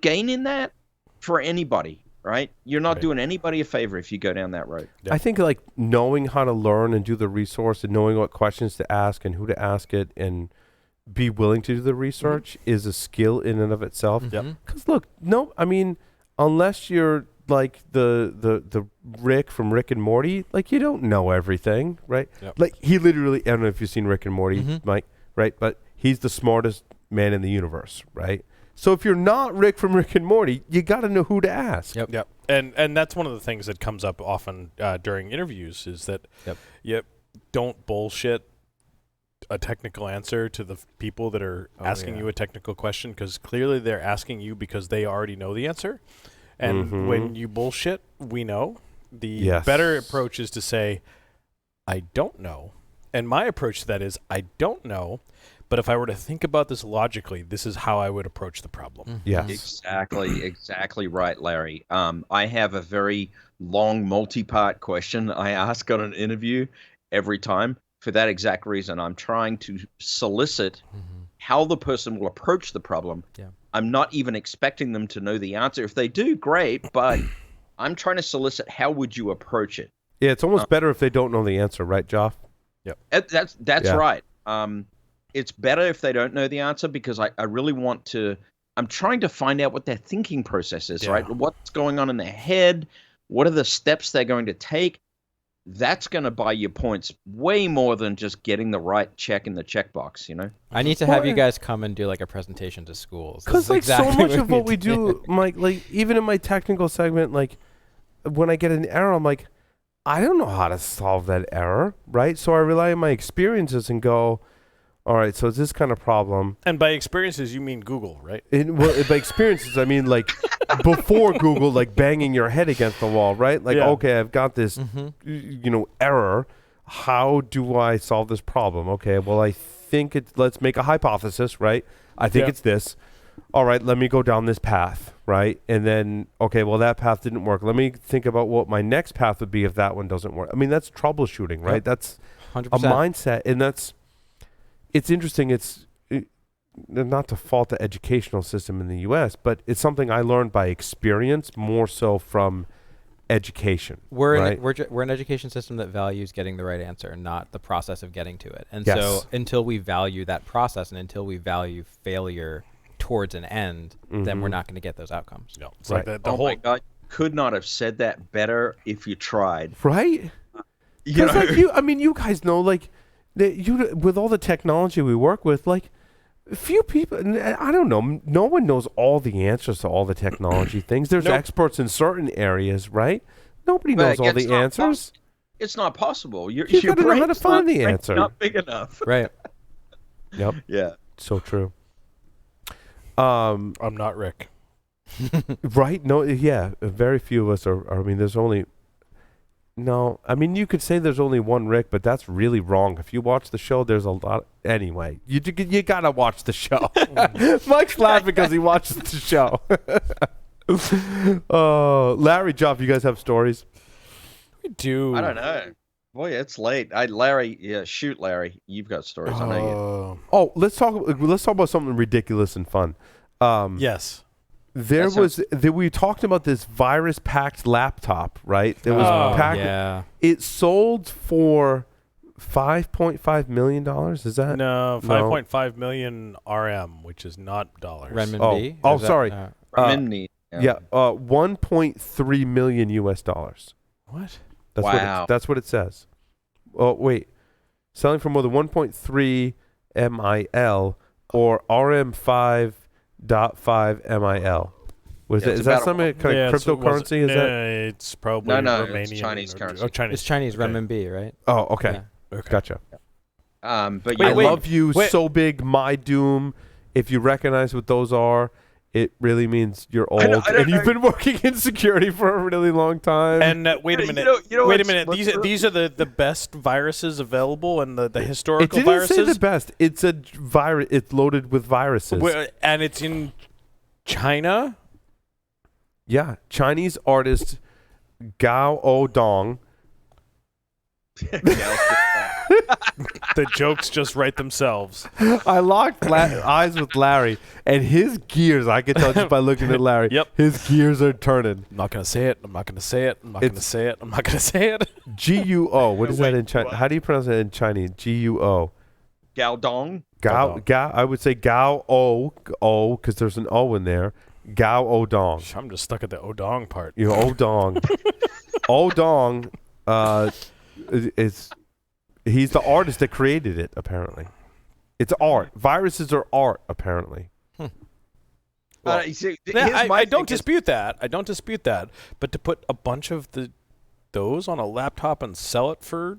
D: gain in that for anybody, right? You're not doing anybody a favor if you go down that road.
A: I think like knowing how to learn and do the resource and knowing what questions to ask and who to ask it and be willing to do the research is a skill in and of itself. Because look, unless you're like the Rick from Rick and Morty, like you don't know everything, right? Like he literally, I don't know if you've seen Rick and Morty, Mike, right? But he's the smartest man in the universe, right? So if you're not Rick from Rick and Morty, you got to know who to ask.
C: And that's one of the things that comes up often during interviews is that don't bullshit a technical answer to the people that are asking you a technical question, because clearly they're asking you because they already know the answer. And when you bullshit, we know. The better approach is to say, I don't know. And my approach to that is, I don't know, but if I were to think about this logically, this is how I would approach the problem.
D: Exactly right, Larry. I have a very long multi-part question I ask on an interview every time. For that exact reason, I'm trying to solicit how the person will approach the problem. I'm not even expecting them to know the answer. If they do, great, but I'm trying to solicit how would you approach it.
A: Yeah, it's almost better if they don't know the answer, right, Joff?
D: That's right. It's better if they don't know the answer, because I really want to. I'm trying to find out what their thinking process is, right? What's going on in their head? What are the steps they're going to take? That's going to buy you points way more than just getting the right check in the checkbox,
F: I need to have you guys come and do like a presentation to schools.
A: Because like so much of what we do, Mike, like even in my technical segment, like when I get an error, I'm like, I don't know how to solve that error, right? So I rely on my experiences and go, all right, so it's this kind of problem.
C: And by experiences, you mean Google, right?
A: By experiences, I mean like before Google, like banging your head against the wall, right? Like, okay, I've got this, error. How do I solve this problem? Okay, well, I think let's make a hypothesis, right? I think it's this. All right, let me go down this path, right? And then, okay, well, that path didn't work. Let me think about what my next path would be if that one doesn't work. I mean, that's troubleshooting, right? That's
F: 100%.
A: A mindset, and it's interesting. It's not to fault the educational system in the U.S., but it's something I learned by experience more so from education.
F: We're
A: right?
F: we're an education system that values getting the right answer, not the process of getting to it. And
A: Yes.
F: so until we value that process and until we value failure towards an end, then we're not going to get those outcomes.
C: No, it's
A: Right.
C: like the
D: Oh
C: whole.
D: my God, could not have said that better if you tried.
A: Right?
D: You
A: Because
D: know?
A: like you guys know, like with all the technology we work with, like few people. I don't know. No one knows all the answers to all the technology things. There's
C: Nope.
A: experts in certain areas, right? Nobody
D: But
A: knows all
D: it's
A: the
D: not
A: answers.
D: It's not possible.
A: You gotta know how to
D: brain's
A: find
D: not-
A: the
D: brain's
A: answer.
D: Not big enough.
F: Right.
A: Yep.
D: Yeah.
A: So true.
C: I'm not Rick.
A: Right? No. Yeah. Very few of us are. I mean, there's only. No, I mean you could say there's only one Rick, but that's really wrong. If you watch the show, there's a lot. Anyway, you gotta watch the show. Mike's laughing because he watches the show. Larry, Joff, you guys have stories?
C: We do.
D: I don't know. Boy, it's late. Larry, shoot, Larry. You've got stories. I know you.
A: Oh, let's talk about something ridiculous and fun.
C: Yes.
A: There we talked about this virus-packed laptop, right? That was
C: Oh,
A: packed.
F: Yeah.
A: It sold for $5.5 million. Is that
C: No, 5.5 million RM, which is not dollars.
F: Renminbi.
A: Oh,
F: Or is that-
A: sorry.
D: Remini.
A: Yeah, $1.3 million US.
C: What?
D: Wow.
A: That's what it says. Oh wait, selling for more than 1.3 MIL or RM5.5 MIL. Was
D: Yeah,
A: it?
D: it's
A: Is that
D: about
A: some kind of cryptocurrency? Is that?
C: It's probably
D: No, it's
C: Romanian
D: Chinese
C: or-
D: currency.
C: Oh, Chinese.
F: It's Chinese
C: Okay.
F: renminbi, right?
A: Oh, okay,
F: Yeah.
C: Okay.
A: gotcha.
D: But
C: Wait,
D: yeah,
A: I love you
C: wait.
A: so big, my doom. If you recognize what those are, it really means you're old
D: I don't
A: and you've
D: know.
A: been working in security for a really long time.
C: And wait a
D: You
C: minute.
D: know
C: wait a
D: what's-
C: minute.
D: what's
C: These are the best viruses available and the
A: it
C: historical
A: didn't
C: viruses.
A: say the best. It's a virus. It's loaded with viruses.
C: And it's in China.
A: Yeah, Chinese artist Gao Odong.
C: The jokes just write themselves.
A: I locked eyes with Larry, and his gears, I can tell just by looking at Larry,
C: Yep.
A: his gears are turning.
C: I'm not gonna say it. I'm not gonna say it. I'm not gonna
A: It's-
C: say it. I'm not gonna say it.
A: G-U-O. What is that
D: Wait,
A: in China?
D: what?
A: How do you pronounce it in Chinese? G-U-O.
D: Gaodong.
A: Gao, I would say Gao O, because there's an O in there. Gao Odong.
C: I'm just stuck at the Odong part.
A: You know, Odong. Odong he's the artist that created it, apparently. It's art. Viruses are art, apparently.
D: You see,
C: Yeah,
D: here's my
C: I don't
D: thing is-
C: dispute that. I don't dispute that. But to put a bunch of those on a laptop and sell it for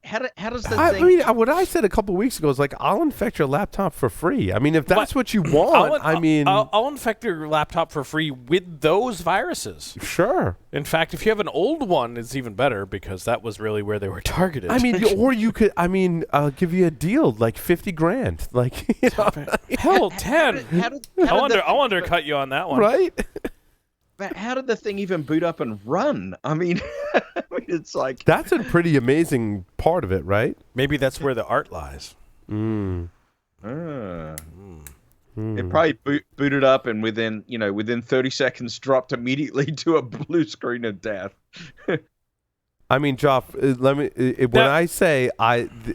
D: How does the
A: I
D: thing?
A: mean, what I said a couple weeks ago is like, I'll infect your laptop for free. I mean, if that's what you want,
C: I'll infect your laptop for free with those viruses.
A: sure.
C: In fact, if you have an old one, it's even better because that was really where they were targeted.
A: I mean, or you could. I mean, I'll give you a deal, like $50,000, like you know,
C: hell, 10. I'll
D: the-
C: undercut you on that one.
A: right?
D: But how did the thing even boot up and run? I mean, it's like
A: That's a pretty amazing part of it, right?
C: Maybe that's where the art lies.
A: Mm.
D: it probably booted up and within 30 seconds dropped immediately to a blue screen of death.
A: I mean, Joff, let me. When
C: Now-
A: I say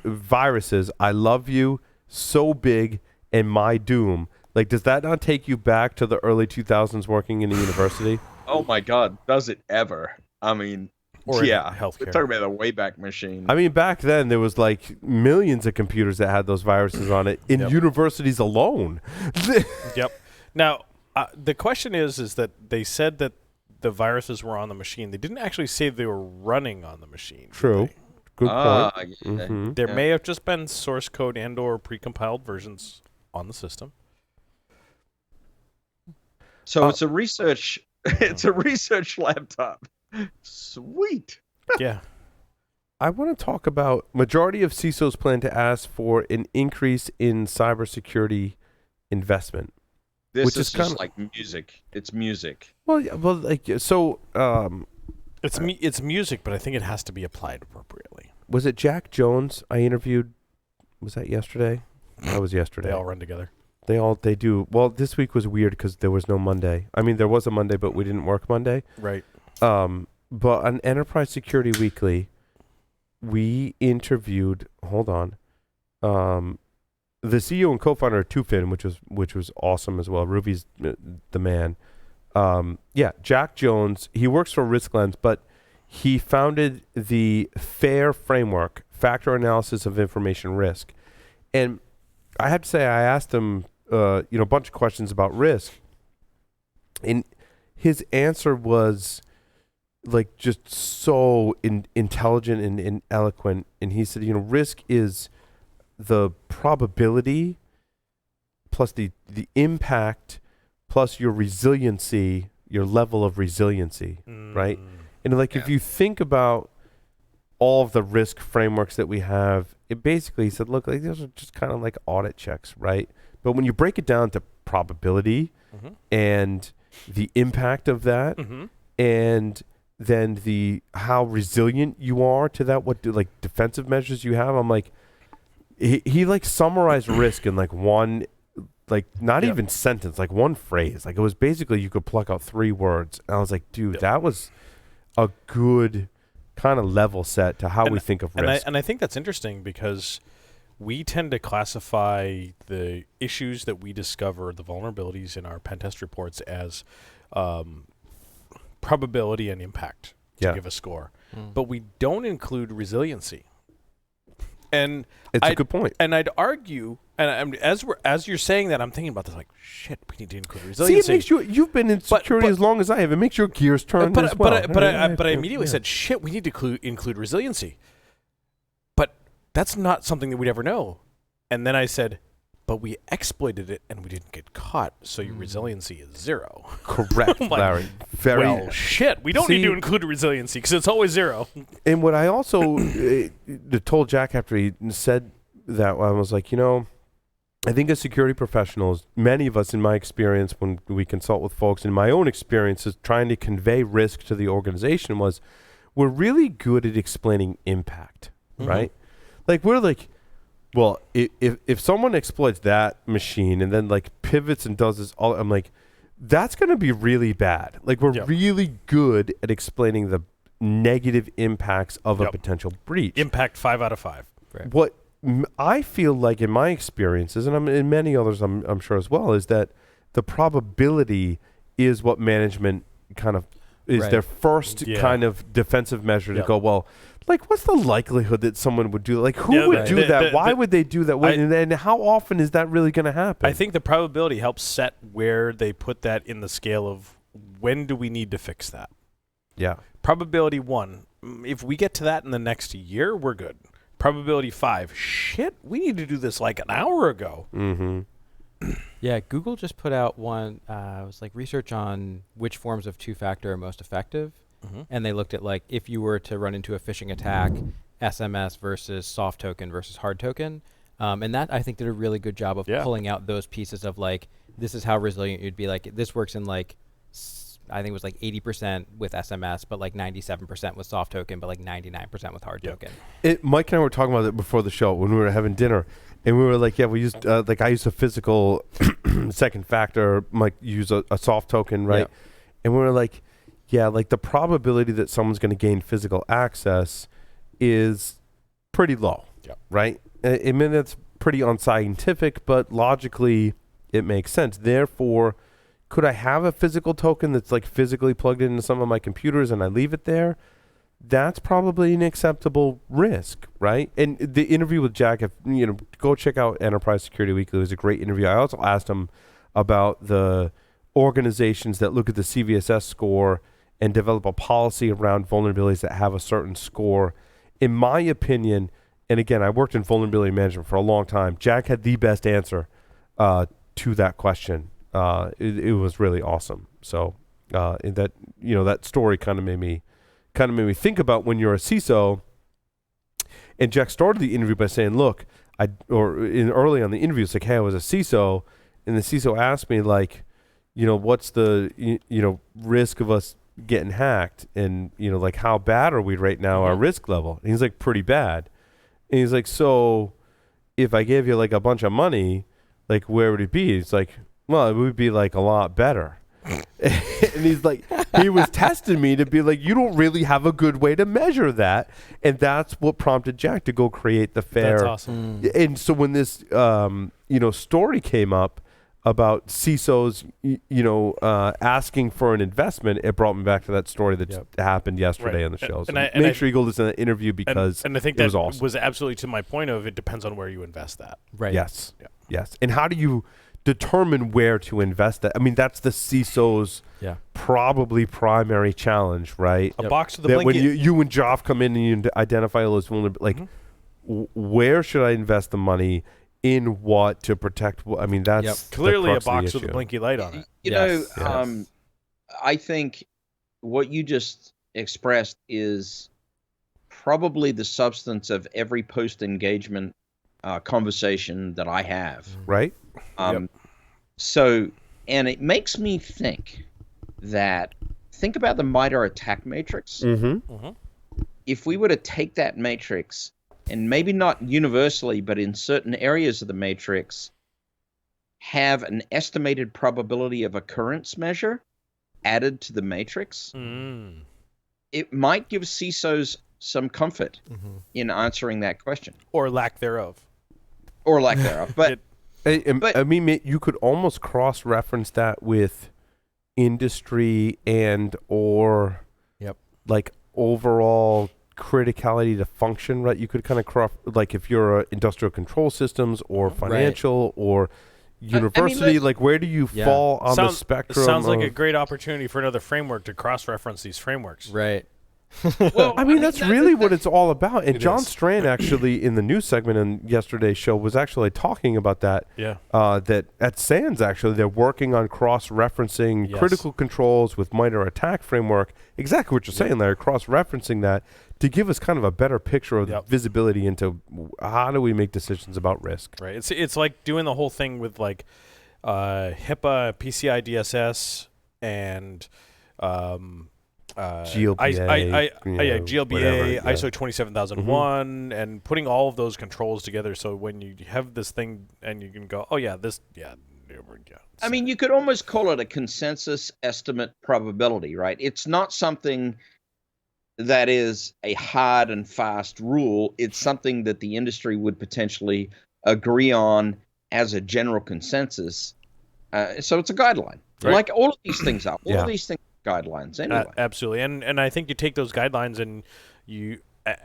A: viruses, I love you so big and my doom. Like, does that not take you back to the early 2000s working in a university?
D: Oh my God, does it ever? I mean,
C: Or in
D: yeah,
C: healthcare.
D: we're talking about the Wayback Machine.
A: I mean, back then there was like millions of computers that had those viruses on it in
C: Yep.
A: universities alone.
C: Yep. Now, the question is that they said that the viruses were on the machine. They didn't actually say they were running on the machine. did
A: True.
C: they?
A: Good
D: yeah.
A: point. Mhm.
C: There
D: Yeah.
C: may have just been source code and/or precompiled versions on the system.
D: So it's a research. It's a research laptop. Sweet.
C: Yeah.
A: I want to talk about majority of CISOs plan to ask for an increase in cybersecurity investment.
D: This
A: Which
D: is
A: is
D: just
A: kinda-
D: like music. It's music.
A: Well, yeah, well, like so.
C: It's music, but I think it has to be applied appropriately.
A: Was it Jack Jones I interviewed? Was that yesterday? That was yesterday.
C: They all run together.
A: They do. Well, this week was weird because there was no Monday. I mean, there was a Monday, but we didn't work Monday.
C: Right.
A: But on Enterprise Security Weekly, we interviewed. Hold on. The CEO and co-founder of Tufin, which was awesome as well. Ruby's the man. Jack Jones. He works for RiskLens, but he founded the FAIR framework, Factor Analysis of Information Risk. And I have to say, I asked him, a bunch of questions about risk, and his answer was like just so intelligent and eloquent. And he said, risk is the probability plus the impact plus your resiliency, your level of resiliency, right? And if you think about all of the risk frameworks that we have, it basically said, look, those are just kind of like audit checks, right? But when you break it down to probability and the impact of that, and then how resilient you are to that, defensive measures you have, I'm like, he summarized risk in one, not even sentence, one phrase. It was basically you could pluck out 3 words. And I was like, dude, that was a good kind of level set to how we think of risk.
C: And I think that's interesting because we tend to classify the issues that we discover, the vulnerabilities in our pen test reports, as probability and impact to give a score. But we don't include resiliency. And
A: it's a good point.
C: And I'd argue, and as you're saying that, I'm thinking about this, shit, we need to include resiliency.
A: See, it makes you've been in security as long as I have. It makes your gears turn as well.
C: But I immediately said, shit, we need to include resiliency. But that's not something that we'd ever know. And then I said, but we exploited it and we didn't get caught, so your resiliency is 0.
A: Correct, Larry. Very
C: shit. We don't need to include resiliency because it's always 0.
A: And what I also told Jack after he said that, I was like, I think as security professionals, many of us, in my experience, when we consult with folks, in my own experiences, trying to convey risk to the organization, we're really good at explaining impact, right? We're like, well, if someone exploits that machine and then pivots and does this all, I'm like, that's going to be really bad. We're really good at explaining the negative impacts of a potential breach.
C: Impact 5 out of 5.
F: Right.
A: What I feel like in my experiences, and in many others I'm sure as well, is that the probability is what management kind of is their first kind of defensive measure to go, well, what's the likelihood that someone would do who would do that? Why would they do that? And how often is that really going to happen?
C: I think the probability helps set where they put that in the scale of when do we need to fix that.
A: Yeah.
C: Probability 1, if we get to that in the next year, we're good. Probability 5, shit, we need to do this an hour ago.
F: Yeah, Google just put out one, it was research on which forms of two-factor are most effective. And they looked at if you were to run into a phishing attack, SMS versus soft token versus hard token. And that I think did a really good job of pulling out those pieces of this is how resilient you'd be. This works in I think it was 80% with SMS, but 97% with soft token, but 99% with hard token.
A: Mike and I were talking about it before the show when we were having dinner, and we were like, we used I used a physical second factor, Mike used a soft token, right? And we were like, the probability that someone's going to gain physical access is pretty low, right? I mean, that's pretty unscientific, but logically it makes sense. Therefore, could I have a physical token that's physically plugged into some of my computers and I leave it there? That's probably an acceptable risk, right? And the interview with Jack, go check out Enterprise Security Weekly. It was a great interview. I also asked him about the organizations that look at the CVSS score and develop a policy around vulnerabilities that have a certain score. In my opinion, and again, I worked in vulnerability management for a long time, Jack had the best answer to that question. It was really awesome. So that story kind of made me think about when you're a CISO. And Jack started the interview by saying, "Look, early on the interview, it's hey, I was a CISO," and the CISO asked me what's the risk of us getting hacked, and how bad are we right now, our risk level? And he's like, pretty bad. And he's like, so if I gave you a bunch of money, where would it be? It's like, well, it would be a lot better. And he's like, he was testing me to be like, you don't really have a good way to measure that. And that's what prompted Jack to go create the fair.
C: That's awesome.
A: And so when this, story came up about CISOs, asking for an investment, it brought me back to that story that happened yesterday
C: Right.
A: on the show. So
C: And
A: make sure you go listen to that interview because
C: and I think
A: it
C: that
A: was awesome.
C: was absolutely to my point of it depends on where you invest that.
F: Right.
A: Yes.
C: Yeah.
A: Yes. And how do you determine where to invest that? I mean, that's the CISO's probably primary challenge, right?
C: A box with a
A: That
C: blinky.
A: when you and Joff come in and you identify all those vulnerabilities, like, where should I invest the money in what to protect? I mean, that's the
C: Clearly a
A: crux of the
C: box with a
A: issue.
C: blinky light on it.
D: You
F: Yes.
D: know, I think what you just expressed is probably the substance of every post-engagement conversation that I have.
A: Right?
D: So, and it makes me think about the MITRE attack matrix.
A: Mm-hmm.
D: If we were to take that matrix, and maybe not universally, but in certain areas of the matrix, have an estimated probability of occurrence measure added to the matrix, it might give CISOs some comfort in answering that question.
C: Or lack thereof.
D: Or lack thereof. But
A: I mean, you could almost cross-reference that with industry and or like overall criticality to function, right? You could kind of like if you're industrial control systems or financial or university, like where do you fall on the spectrum?
C: Sounds like a great opportunity for another framework to cross-reference these frameworks.
F: Right.
D: well,
A: I mean, that's really what it's all about. And
C: It
A: John
C: is.
A: Strand actually in the news segment in yesterday's show was actually talking about that.
C: Yeah.
A: That at SANS actually they're working on cross-referencing critical controls with MITRE attack framework. Exactly what you're saying, Larry. Cross-referencing that to give us kind of a better picture of the visibility into how do we make decisions about risk.
C: Right. It's like doing the whole thing with like HIPAA, PCI DSS, and
A: GLBA,
C: GLBA, ISO 27001, and putting all of those controls together. So when you have this thing, and you can go,
D: I mean, you could almost call it a consensus estimate probability, right? It's not something that is a hard and fast rule. It's something that the industry would potentially agree on as a general consensus. So it's a guideline, like all of these things are. All of these things are guidelines anyway.
C: Absolutely, and I think you take those guidelines and you,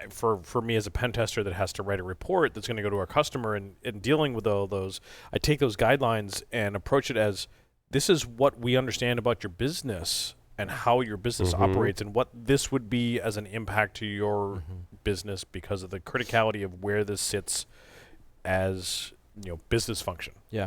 C: for me as a pen tester that has to write a report that's going to go to our customer and dealing with all those, I take those guidelines and approach it as this is what we understand about your business and how your business operates and what this would be as an impact to your business because of the criticality of where this sits as business function.
F: Yeah.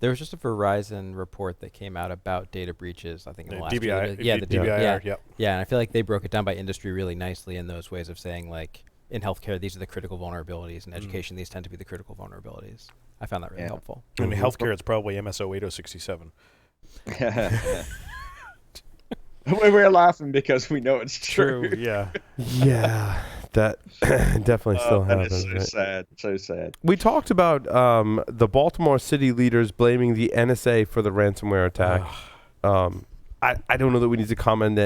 F: There was just a Verizon report that came out about data breaches, I think in the last
C: DBI,
F: year.
C: the DBIR,
F: Yeah, and I feel like they broke it down by industry really nicely in those ways of saying, like, in healthcare, these are the critical vulnerabilities. In education, these tend to be the critical vulnerabilities. I found that really helpful.
C: In healthcare, it's probably MSO 8067.
D: We're laughing because we know it's true.
C: Yeah.
A: Yeah, that definitely still happens.
D: That is so
A: right?
D: sad. So sad.
A: We talked about the Baltimore city leaders blaming the NSA for the ransomware attack. I don't know that we need to comment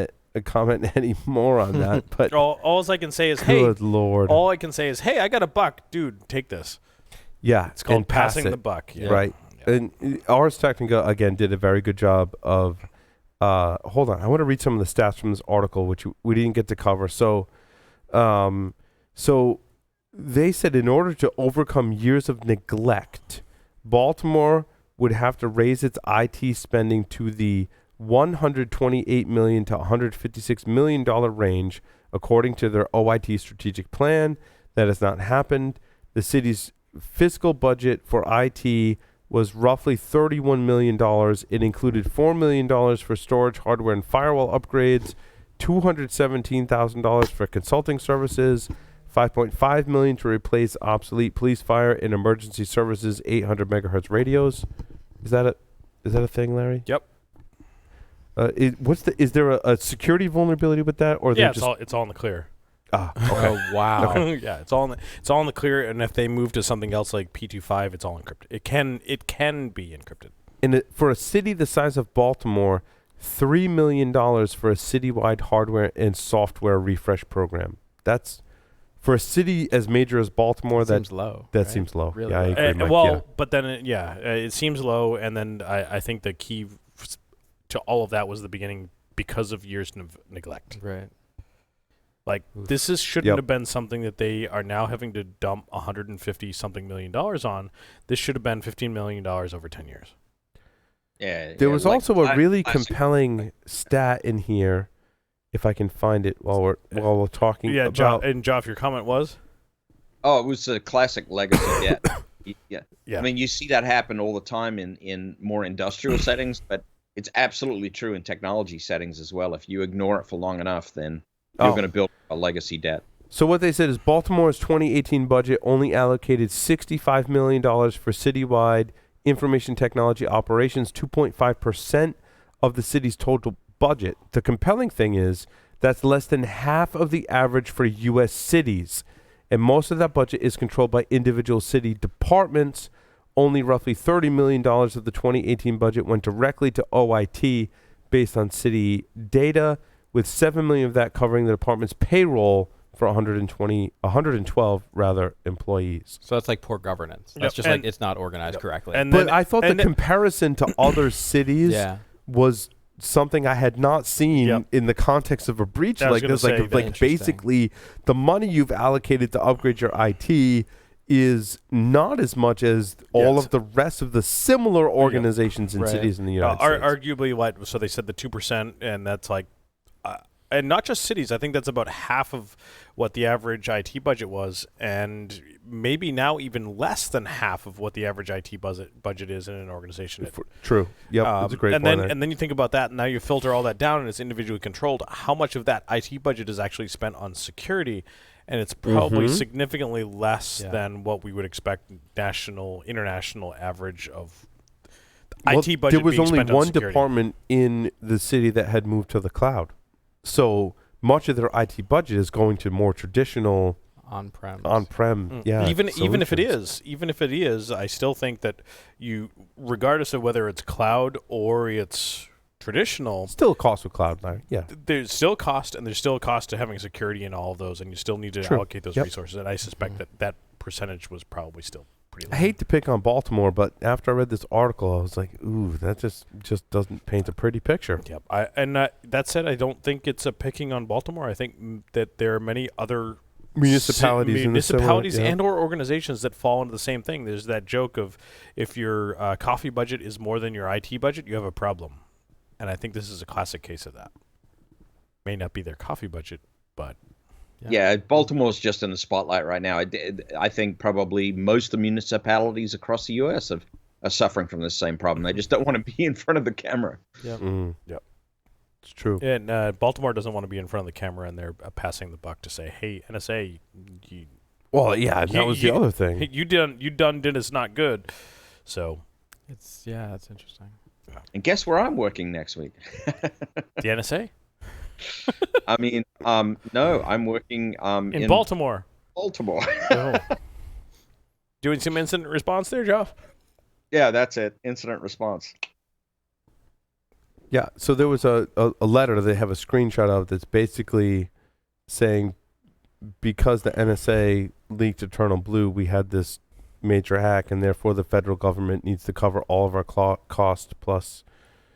A: any more on that, but
C: all I can say is,
A: good Lord.
C: All I can say is, hey, I got a buck, dude. Take this.
A: Yeah,
C: It's called
A: and pass
C: passing
A: it,
C: the buck. Yeah.
A: right?
C: Yeah.
A: And Ars Technica again did a very good job of. Hold on, I want to read some of the stats from this article, which we didn't get to cover. So they said in order to overcome years of neglect, Baltimore would have to raise its IT spending to the $128 million to $156 million range, according to their OIT strategic plan. That has not happened. The city's fiscal budget for IT was roughly $31 million. It included $4 million for storage, hardware, and firewall upgrades, $217,000 for consulting services, $5.5 million to replace obsolete police, fire, and emergency services 800 megahertz radios. Is that a thing, Larry?
C: Yep.
A: Is there a security vulnerability with that, or
C: Yeah, it's all in the clear.
A: Okay.
F: Oh, wow.
C: Yeah, it's all in the clear. And if they move to something else like P25, it's all encrypted. It can be encrypted.
A: for a city the size of Baltimore, $3 million for a citywide hardware and software refresh program. That's for a city as major as Baltimore. That
F: seems low.
A: That
F: right?
A: seems low.
F: Really
A: yeah, I
F: low.
A: agree, Mike.
C: Well,
A: yeah.
C: but then it seems low, and then I think the key to all of that was the beginning because of years of neglect.
F: Right.
C: Like
F: Oof.
C: this shouldn't
A: Yep.
C: have been something that they are now having to dump 150 something million dollars on. This should have been $15 million over 10 years.
D: Yeah.
A: There
D: yeah,
A: was
D: like
A: also a really
D: classic-
A: compelling stat in here, if I can find it while we're talking
C: Yeah,
A: about.
C: Joff, your comment was?
D: Oh, it was a classic legacy debt. Yeah.
C: Yeah.
D: I mean, you see that happen all the time in more industrial settings, but it's absolutely true in technology settings as well. If you ignore it for long enough, then you're going to build a legacy debt.
A: So what they said is Baltimore's 2018 budget only allocated $65 million for citywide information technology operations, 2.5% of the city's total budget. The compelling thing is that's less than half of the average for U.S. cities, and most of that budget is controlled by individual city departments. Only roughly $30 million of the 2018 budget went directly to OIT based on city data, with $7 million of that covering the department's payroll for 112 employees.
F: So that's like poor governance.
C: Yep.
F: That's just
C: And-
F: like it's not organized correctly.
C: And
A: But
C: then,
A: I thought the
C: and then-
A: comparison to other cities
F: yeah.
A: was something I had not seen
C: Yep.
A: in the context of a breach
C: I was
A: like
C: gonna
A: this.
C: say
A: Like
C: that.
F: Interesting.
A: basically, the money you've allocated to upgrade your IT is not as much as all
C: Yes.
A: of the rest of the similar organizations in
F: Right.
A: cities in the United States.
C: arguably, what? So they said the 2%, and that's like, and not just cities. I think that's about half of what the average IT budget was, and maybe now even less than half of what the average IT budget is in an organization.
A: True. Yep. That's a great
C: and
A: point
C: then
A: there.
C: and then you think about that, and now you filter all that down, and it's individually controlled. How much of that IT budget is actually spent on security? And it's probably
A: Mhm.
C: significantly less
F: Yeah.
C: than what we would expect international average of
A: Well,
C: IT budget.
A: there was
C: being
A: only
C: spent on
A: one
C: security.
A: department in the city that had moved to the cloud. So much of their IT budget is going to more traditional
F: On-prem.
A: on-prem. Yeah.
C: even if it
A: solutions.
C: is, I still think that you, regardless of whether it's cloud or it's traditional,
A: Still a cost with cloud. Yeah.
C: there's still cost, and there's still a cost to having security in all of those, and you still need to
A: True.
C: allocate those
A: Yep.
C: resources. And I suspect that percentage was probably still pretty low.
A: I hate to pick on Baltimore, but after I read this article, I was like, ooh, that just doesn't paint a pretty picture.
C: Yep. That said, I don't think it's a picking on Baltimore. I think that there are many other
A: Municipalities in the similar-
C: municipalities
A: yeah.
C: and or organizations that fall into the same thing. There's that joke of if your coffee budget is more than your IT budget, you have a problem. And I think this is a classic case of that. May not be their coffee budget, but
D: Yeah, Baltimore's just in the spotlight right now. I think probably most of the municipalities across the U.S. are suffering from the same problem. They just don't want to be in front of the camera.
A: Mm.
C: Yep.
A: It's true.
C: and Baltimore doesn't want to be in front of the camera, and they're passing the buck to say, "Hey, NSA,
A: Well, yeah, that was the other thing.
C: you done did us not good." So
F: It's that's interesting.
D: And guess where I'm working next week?
C: the NSA
D: I mean, no, I'm working
C: in Baltimore.
D: Baltimore.
C: Oh. Doing some incident response there, Joff?
D: Yeah, that's it. Incident response.
A: Yeah, so there was a letter they have a screenshot of that's basically saying because the NSA leaked Eternal Blue, we had this major hack, and therefore the federal government needs to cover all of our cost plus.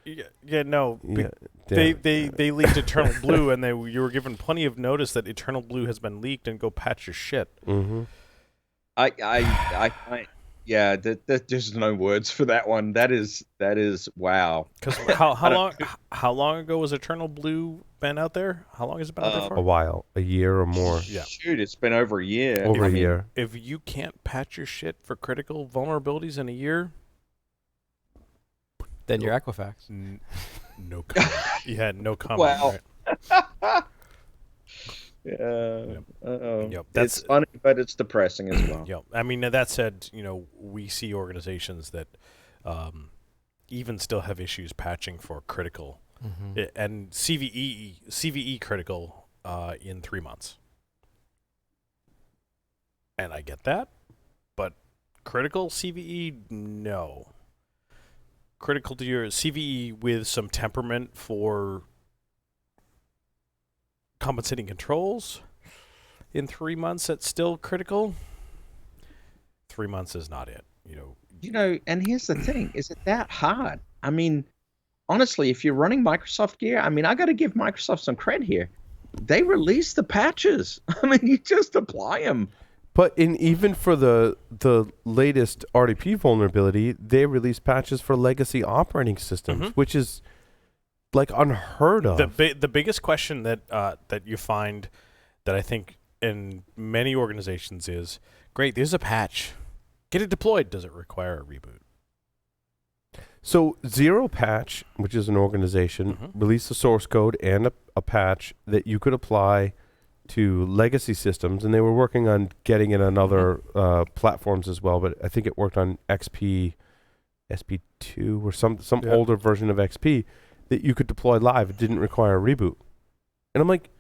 C: Yeah, no.
A: Yeah,
C: They leaked Eternal Blue, and you were given plenty of notice that Eternal Blue has been leaked, and go patch your shit.
A: Mm-hmm.
D: Yeah, there's no words for that one. That is wow.
C: Because how long ago was Eternal Blue been out there? How long has it been out there for?
A: A while, a year or more.
C: Yeah.
D: Shoot, it's been over a year.
A: Over
D: I
A: a
D: mean,
A: year.
C: If you can't patch your shit for critical vulnerabilities in a year,
F: Then your Equifax.
C: no comment. You had no comment.
D: Well,
C: right?
D: Yeah. Uh-oh.
C: Yep,
D: It's funny, but it's depressing as well.
C: Yeah, I mean that said, we see organizations that even still have issues patching for critical and CVE critical in 3 months, and I get that, but critical CVE no. critical to your CVE with some temperament for compensating controls in 3 months, that's still critical. 3 months is not it.
D: And here's the thing: is it that hard? I mean, honestly, if you're running Microsoft gear, I mean, I got to give Microsoft some credit here. They release the patches. I mean, you just apply them.
A: But even for the latest RDP vulnerability, they release patches for legacy operating systems, which is like unheard of.
C: The biggest question that you find that I think in many organizations is, great, there's a patch. Get it deployed. Does it require a reboot?
A: So Zero Patch, which is an organization, released the source code and a patch that you could apply to legacy systems, and they were working on getting it on other platforms as well, but I think it worked on XP, SP2, or some older version of XP that you could deploy live. It didn't require a reboot. And I'm like,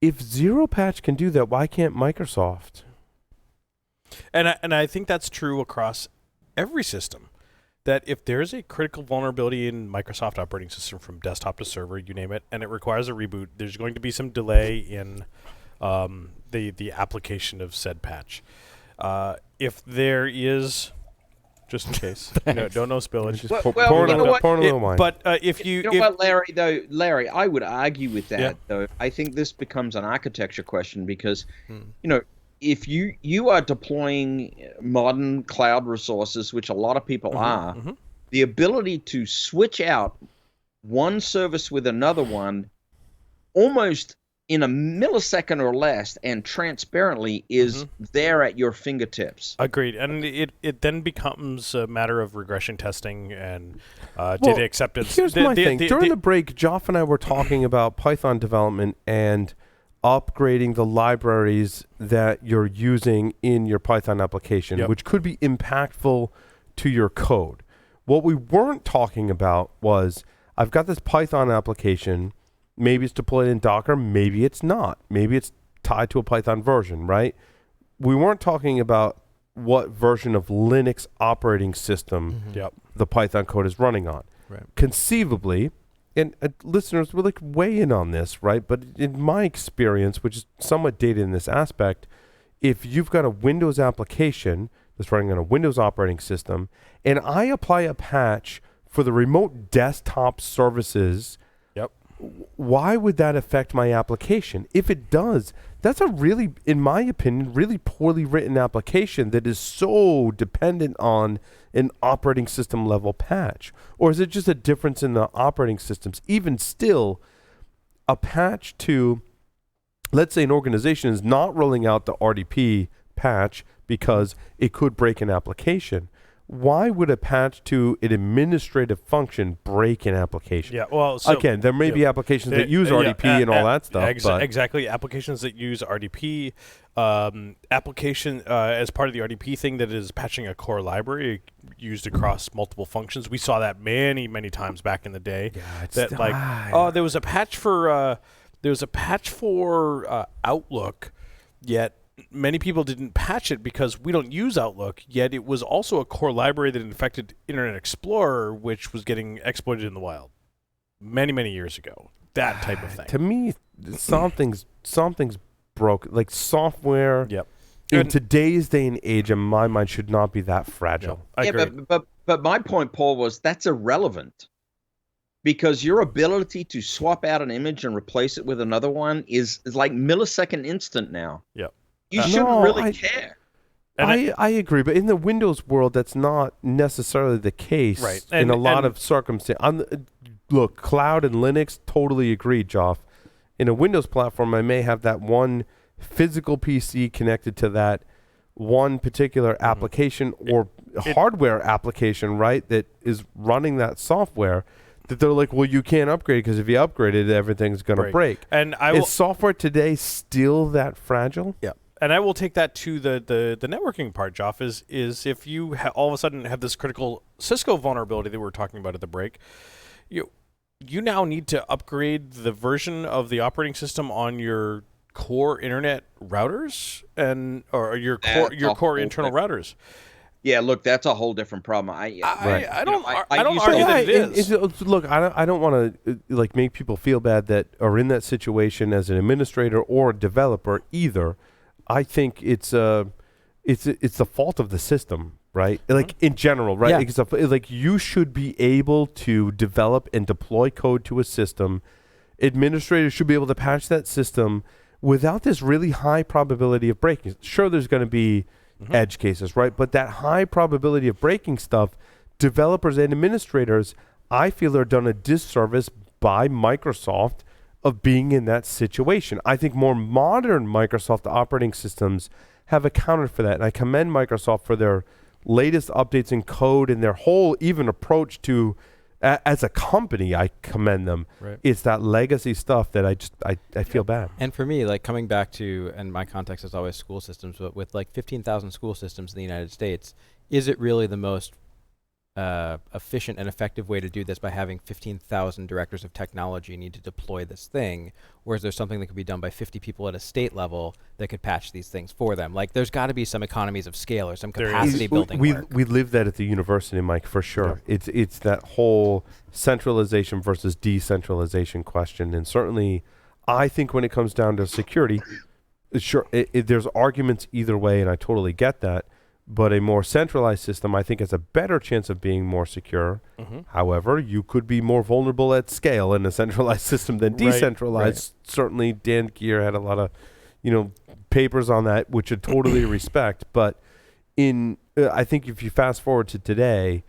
A: if Zero Patch can do that, why can't Microsoft?
C: And I think that's true across every system. That if there's a critical vulnerability in Microsoft operating system from desktop to server, you name it, and it requires a reboot, there's going to be some delay in the application of said patch. If there is, just in case, don't know spillage.
A: Just pour a little wine.
C: But if
D: you know what, Larry, I would argue with that though. I think this becomes an architecture question because, if you are deploying modern cloud resources, which a lot of people are, the ability to switch out one service with another one almost in a millisecond or less and transparently is there at your fingertips.
C: Agreed. And it then becomes a matter of regression testing and data acceptance.
A: Here's my thing. During the break, Joff and I were talking about Python development and upgrading the libraries that you're using in your Python application, which could be impactful to your code. What we weren't talking about was, I've got this Python application, maybe it's deployed in Docker, maybe it's not. Maybe it's tied to a Python version, right? We weren't talking about what version of Linux operating system the Python code is running on.
F: Right.
A: Conceivably, and listeners will weigh in on this, right? But in my experience, which is somewhat dated in this aspect, if you've got a Windows application that's running on a Windows operating system, and I apply a patch for the remote desktop services, why would that affect my application? If it does, that's a really, in my opinion, really poorly written application that is so dependent on an operating system level patch. Or is it just a difference in the operating systems? Even still, a patch to, let's say an organization is not rolling out the RDP patch because it could break an application. Why would a patch to an administrative function break an application?
C: Yeah, well, so,
A: again, there may be applications that use RDP and all that stuff.
C: Exactly, applications that use RDP, application as part of the RDP thing that is patching a core library used across multiple functions. We saw that many, many times back in the day.
A: Yeah,
C: there was a patch for Outlook, yet many people didn't patch it because we don't use Outlook, yet it was also a core library that infected Internet Explorer, which was getting exploited in the wild many, many years ago. That type of thing.
A: To me, something's broke. Like software in today's day and age, in my mind, should not be that fragile.
D: But my point, Paul, was that's irrelevant. Because your ability to swap out an image and replace it with another one is like millisecond instant now.
C: Yep.
D: You shouldn't really care.
A: I agree, but in the Windows world, that's not necessarily the case.
C: Right.
A: In a lot of circumstances. Look, cloud and Linux, totally agreed, Joff. In a Windows platform, I may have that one physical PC connected to that one particular application or hardware application, right, that is running that software. That they're like, well, you can't upgrade because if you upgrade it, everything's going to break.
C: And
A: is software today still that fragile?
C: Yeah. And I will take that to the networking part, Joff, is if you all of a sudden have this critical Cisco vulnerability that we were talking about at the break, you now need to upgrade the version of the operating system on your core internet routers or your core internal routers.
D: Yeah, look, that's a whole different problem. I
C: don't
D: used
C: argue
D: to-
C: that it
A: and
C: is.
A: look, I don't want to like make people feel bad that are in that situation as an administrator or a developer either. I think it's the fault of the system, right? Like in general, right?
F: Yeah.
A: Like you should be able to develop and deploy code to a system. Administrators should be able to patch that system without this really high probability of breaking. Sure, there's going to be edge cases, right? But that high probability of breaking stuff, developers and administrators, I feel are done a disservice by Microsoft of being in that situation. I think more modern Microsoft operating systems have accounted for that. And I commend Microsoft for their latest updates in code and their whole even approach to, as a company, I commend them.
C: Right.
A: It's that legacy stuff that I feel bad.
F: And for me, like coming back to, and my context is always school systems, but with like 15,000 school systems in the United States, is it really the most efficient and effective way to do this by having 15,000 directors of technology need to deploy this thing? Or is there something that could be done by 50 people at a state level that could patch these things for them? Like there's got to be some economies of scale or some
C: There is.
F: capacity building
A: we
F: work.
A: we live that at the university, Mike, for sure. It's that whole centralization versus decentralization question, and certainly, I think when it comes down to security, sure, there's arguments either way, and I totally get that. But a more centralized system, I think, has a better chance of being more secure. However, you could be more vulnerable at scale in a centralized system than
C: Right,
A: decentralized. Certainly, Dan Geer had a lot of, papers on that, which I totally respect. But I think if you fast forward to today,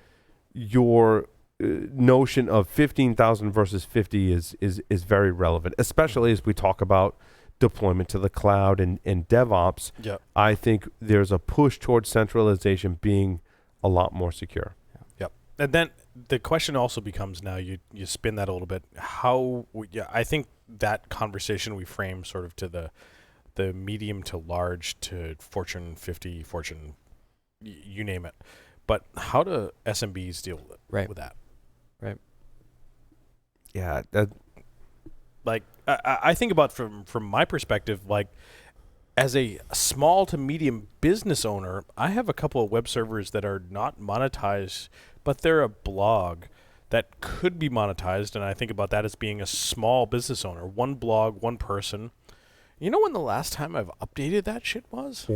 A: your notion of 15,000 versus 50 is very relevant, especially as we talk about deployment to the cloud and DevOps.
C: Yep.
A: I think there's a push towards centralization being a lot more secure.
C: Yep. And then the question also becomes, now you spin that a little bit, I think that conversation we frame sort of to the medium to large to Fortune 50, Fortune, you name it. But how do SMBs deal with it?
F: Right.
C: With that?
F: Right.
A: Yeah.
C: Like I think about from my perspective, like as a small to medium business owner, I have a couple of web servers that are not monetized, but they're a blog that could be monetized. And I think about that as being a small business owner, one blog, one person. You know when the last time I've updated that shit was?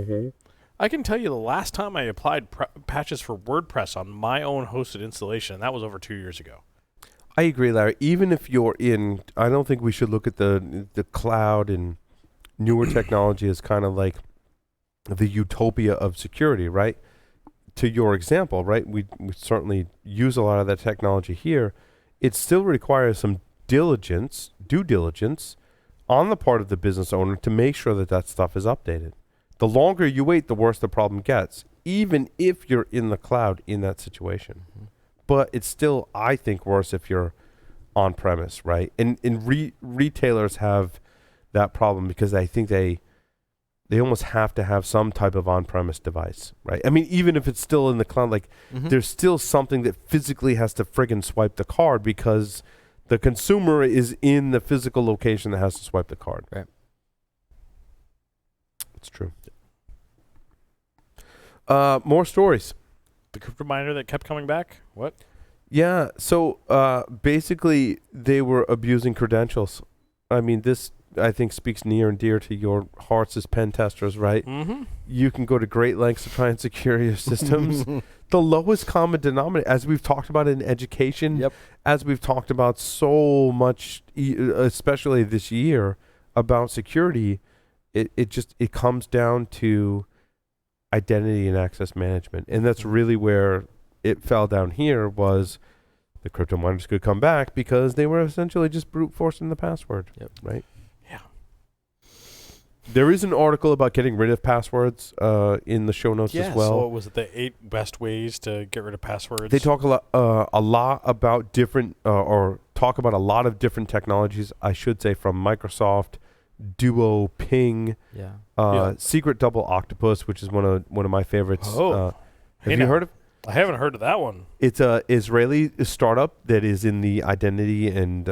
C: I can tell you the last time I applied patches for WordPress on my own hosted installation, and that was over 2 years ago.
A: I agree, Larry. Even if you're in, I don't think we should look at the cloud and newer technology as kind of like the utopia of security, right? To your example, right? We certainly use a lot of that technology here. It still requires some due diligence on the part of the business owner to make sure that that stuff is updated. The longer you wait, the worse the problem gets, even if you're in the cloud in that situation. But it's still, I think, worse if you're on premise, right? And retailers have that problem because I think they almost have to have some type of on-premise device, right? I mean, even if it's still in the cloud, like there's still something that physically has to friggin' swipe the card because the consumer is in the physical location that has to swipe the card.
F: Right.
A: It's true. More stories.
C: The crypto miner that kept coming back? What?
A: Yeah, so basically they were abusing credentials. I mean, this, I think, speaks near and dear to your hearts as pen testers, right? You can go to great lengths to try and secure your systems. The lowest common denominator, as we've talked about in education, as we've talked about so much, especially this year, about security, it comes down to identity and access management. And that's really where it fell down here, was the crypto miners could come back because they were essentially just brute forcing the password. Right?
C: Yeah.
A: There is an article about getting rid of passwords in the show notes as well.
C: So was it the 8 best ways to get rid of passwords?
A: They talk a lot about different, or talk about a lot of different technologies, I should say, from Microsoft, Duo, Ping, Secret Double Octopus, which is one of my favorites. Have you heard of?
C: I haven't heard of that one.
A: It's a Israeli startup that is in the identity and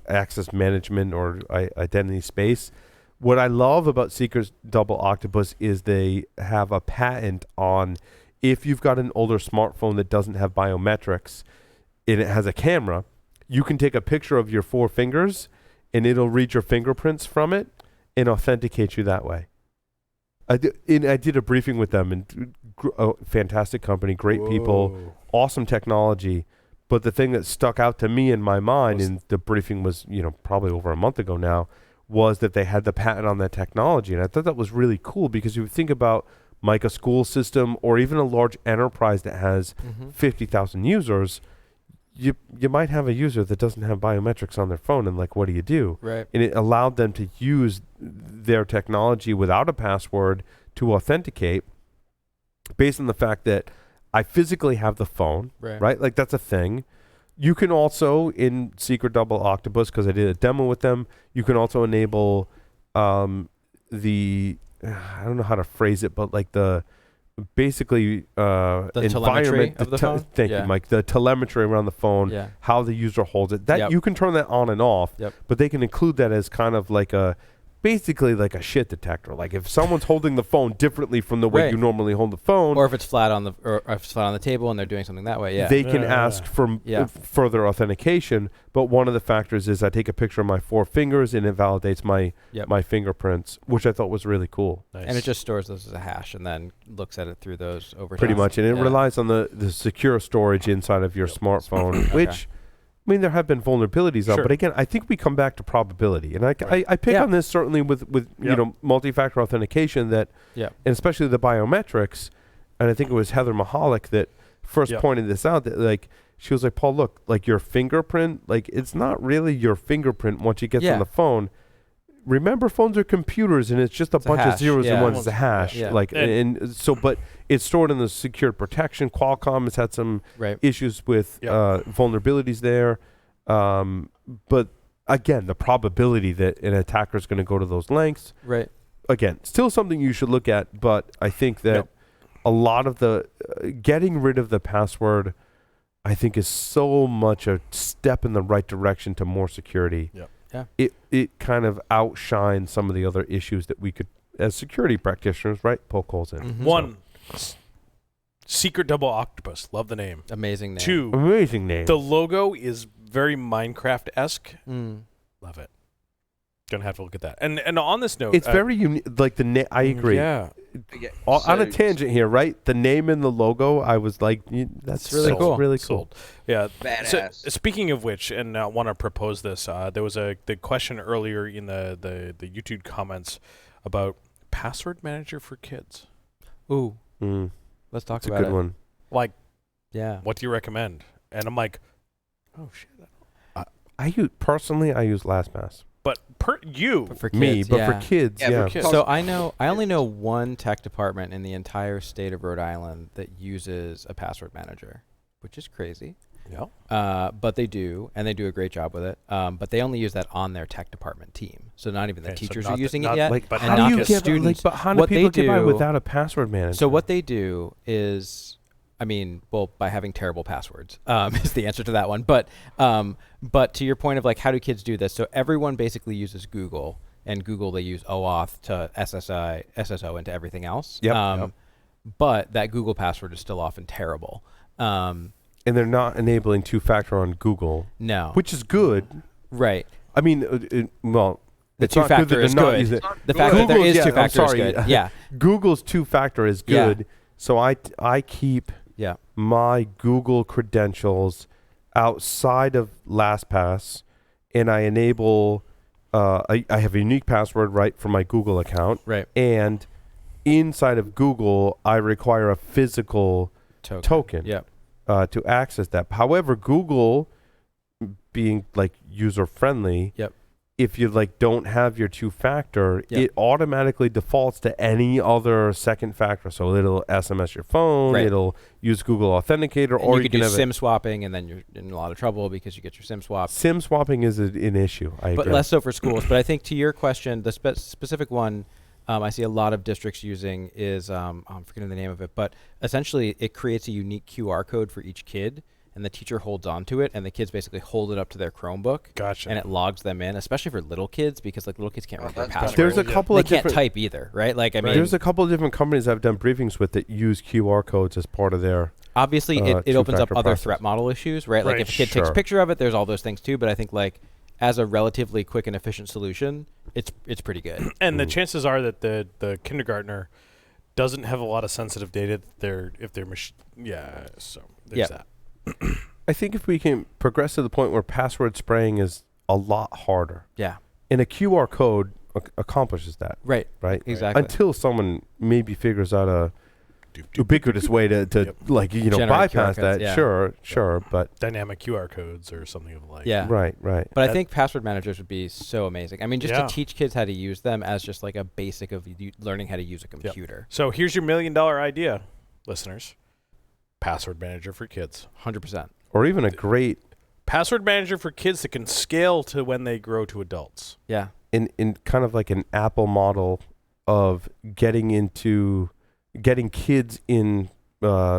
A: access management or identity space. What I love about Secret Double Octopus is they have a patent on if you've got an older smartphone that doesn't have biometrics and it has a camera, you can take a picture of your 4 fingers and it'll read your fingerprints from it and authenticate you that way. I did a briefing with them, and fantastic company, great people, awesome technology. But the thing that stuck out to me in my mind, and the briefing was, probably over a month ago now, was that they had the patent on that technology. And I thought that was really cool, because you would think about like a school system or even a large enterprise that has 50,000 users, you might have a user that doesn't have biometrics on their phone, and like, what do you do?
F: Right.
A: And it allowed them to use their technology without a password to authenticate, based on the fact that I physically have the phone, right? Like, that's a thing. You can also, in Secret Double Octopus, because I did a demo with them, you can also enable I don't know how to phrase it, but like the
F: telemetry of the phone?
A: Thank you, Mike. The telemetry around the phone, how the user holds it. That you can turn that on and off, but they can include that as kind of like basically like a shit detector. Like, if someone's holding the phone differently from the way you normally hold the phone,
F: or if it's flat on the table and they're doing something that way,
A: they can ask for further authentication. But one of the factors is I take a picture of my 4 fingers and it validates my fingerprints, which I thought was really cool.
F: Nice. And it just stores those as a hash and then looks at it through those over time.
A: Pretty much, and it relies on the secure storage inside of your smartphone, which, I mean, there have been vulnerabilities but again, I think we come back to probability, and I pick on this certainly with multi-factor authentication, that and especially the biometrics, and I think it was Heather Mahalik that first pointed this out, that like, she was like, Paul, look, like your fingerprint, like, it's not really your fingerprint once you get on the phone. Remember, phones are computers, and it's just a bunch of zeros and ones. It's a hash. Like, and so, but it's stored in the secured protection. Qualcomm has had some issues with vulnerabilities there. But again, the probability that an attacker is going to go to those lengths, again, still something you should look at. But I think that a lot of the getting rid of the password, I think, is so much a step in the right direction to more security. It kind of outshines some of the other issues that we could, as security practitioners, poke holes in.
C: One, Secret Double Octopus. Love the name.
F: Amazing name.
C: 2,
A: amazing name.
C: The logo is very Minecraft-esque. Love it. Gonna have to look at that. And on this note,
A: it's very unique. Like I agree.
C: Yeah.
A: On a tangent here, right? The name and the logo, I was like, that's really cool. Really cool.
C: Yeah.
D: Badass.
C: So, speaking of which, and I want to propose this, there was the question earlier in the YouTube comments about password manager for kids.
F: Ooh. Let's talk about it.
A: It's a good one.
C: Like,
F: what
C: do you recommend? And I'm like, oh shit.
A: I use LastPass.
C: But for
A: kids, for kids,
C: for kids.
F: So I only know one tech department in the entire state of Rhode Island that uses a password manager, which is crazy.
C: Yeah.
F: But they do, and they do a great job with it. But they only use that on their tech department team. So not even the teachers are using it yet.
C: But
A: how do you get students? But how do people get by without a password manager?
F: So what they do is, by having terrible passwords is the answer to that one. But to your point of like, how do kids do this? So everyone basically uses Google, and Google, they use OAuth to SSO into everything else. But that Google password is still often terrible.
A: And they're not enabling 2-factor on Google.
F: No.
A: Which is good.
F: Right.
A: I mean,
F: the
A: it's not good that
F: 2-factor is
A: they're not
F: good.
A: using it.
F: The fact that there is 2-factor is good. Yeah.
A: Google's 2-factor is good. So I keep my Google credentials outside of LastPass, and I enable I have a unique password for my Google account.
F: Right.
A: And inside of Google, I require a physical token. To access that. However, Google, being like user friendly, if you like don't have your 2-factor, it automatically defaults to any other second factor. So it'll SMS your phone, it'll use Google Authenticator,
F: and
A: or
F: you can do SIM swapping, and then you're in a lot of trouble because you get your SIM swapped.
A: SIM swapping is an issue. I agree.
F: But less so for schools. But I think to your question, the specific one I see a lot of districts using is I'm forgetting the name of it, but essentially it creates a unique QR code for each kid. and the teacher holds onto it, and the kids basically hold it up to their Chromebook.
C: Gotcha.
F: And it logs them in, especially for little kids, because like little kids can't remember
D: that's
F: passwords.
A: There's a couple
F: They
A: of
F: can't
A: different.
F: type either, right? Like I mean,
A: There's a couple of different companies I've done briefings with that use QR codes as part of their.
F: obviously it opens up
A: two-factor
F: other
A: process.
F: threat model issues, right? Like
C: Right,
F: if a kid takes a
A: sure.
F: picture of it, there's all those things too. But I think like as a relatively quick and efficient solution, it's pretty good.
C: And the chances are that the kindergartner doesn't have a lot of sensitive data. If they're so there's
F: Yeah.
C: that.
A: I think if we can progress to the point where password spraying is a lot harder,
F: Yeah.
A: and a QR code accomplishes that,
F: Right.
A: right?
F: Exactly.
A: Until someone maybe figures out a ubiquitous way to
C: Yep.
A: like
F: Generate
A: bypass
F: QR
A: that.
F: codes, yeah.
A: Sure, but
C: Dynamic QR codes or something of the like.
F: Yeah.
A: right.
F: But I
C: That-
F: think password managers would be so amazing. I mean, just
C: Yeah.
F: to teach kids how to use them as just like a basic of learning how to use a computer.
C: So here's your $1 million idea, listeners. Password manager for kids.
F: 100%.
A: Or even a great
C: Password manager for kids that can scale to when they grow to adults.
F: Yeah.
A: in kind of like an Apple model of getting kids in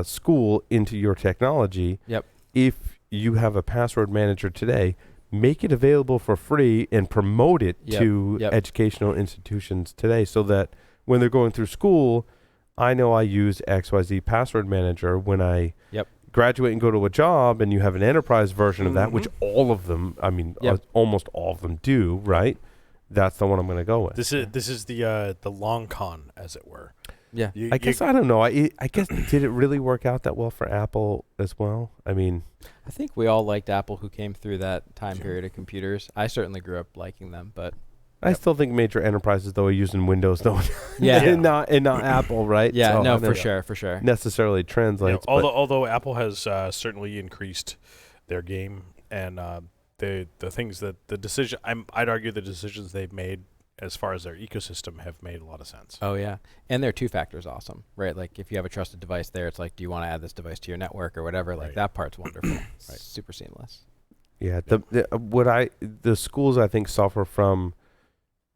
A: school into your technology.
F: Yep.
A: If you have a password manager today, make it available for free and promote it
F: Yep,
A: to
F: yep.
A: educational institutions today, so that when they're going through school, I know I use XYZ password manager. When I
F: Yep.
A: graduate and go to a job, and you have an enterprise version of that, which
C: Mm-hmm.
A: all of them, I mean,
F: Yep.
A: almost all of them do, right? That's the one I'm going to go with.
C: This is the long con, as it were.
F: Yeah.
A: I guess I don't know. I guess did it really work out that well for Apple as well? I mean,
F: I think we all liked Apple who came through that time period of computers. I certainly grew up liking them, but
A: I still think major enterprises though are using Windows though,
F: yeah.
A: and not Apple, right?
F: Yeah,
A: So
F: no,
A: I
F: for
A: don't
F: sure, for sure.
A: necessarily
C: You know,
A: translates. but
C: although Apple has certainly increased their game, and the things that I'd argue the decisions they've made as far as their ecosystem have made a lot of sense.
F: Oh yeah, and their two-factor is awesome, right? Like if you have a trusted device there, it's like, do you want to add this device to your network or whatever? Like
C: Right.
F: that part's wonderful. Super seamless.
A: yeah, the schools I think suffer from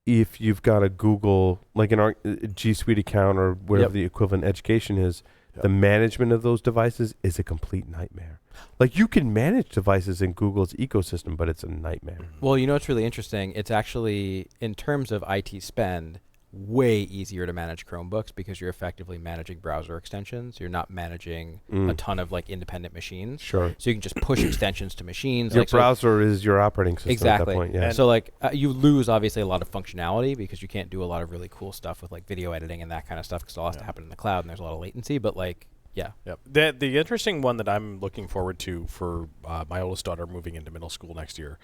A: if you've got a Google like an G Suite account or whatever
F: Yep.
A: the equivalent education is.
C: Yep.
A: The management of those devices is a complete nightmare. Like you can manage devices in Google's ecosystem, but it's a nightmare.
F: Well, you know what's really interesting? It's actually, in terms of IT spend, way easier to manage Chromebooks because you're effectively managing browser extensions. You're not managing a ton of like independent machines.
A: Sure.
F: So you can just push extensions to machines.
A: Your
F: like, so-
A: browser is your operating system
F: Exactly.
A: at that point. Yeah.
F: So like you lose obviously a lot of functionality because you can't do a lot of really cool stuff with like video editing and that kind of stuff because it all has to happen in the cloud and there's a lot of latency. But like, yeah.
C: Yep. The interesting one that I'm looking forward to for my oldest daughter moving into middle school next year,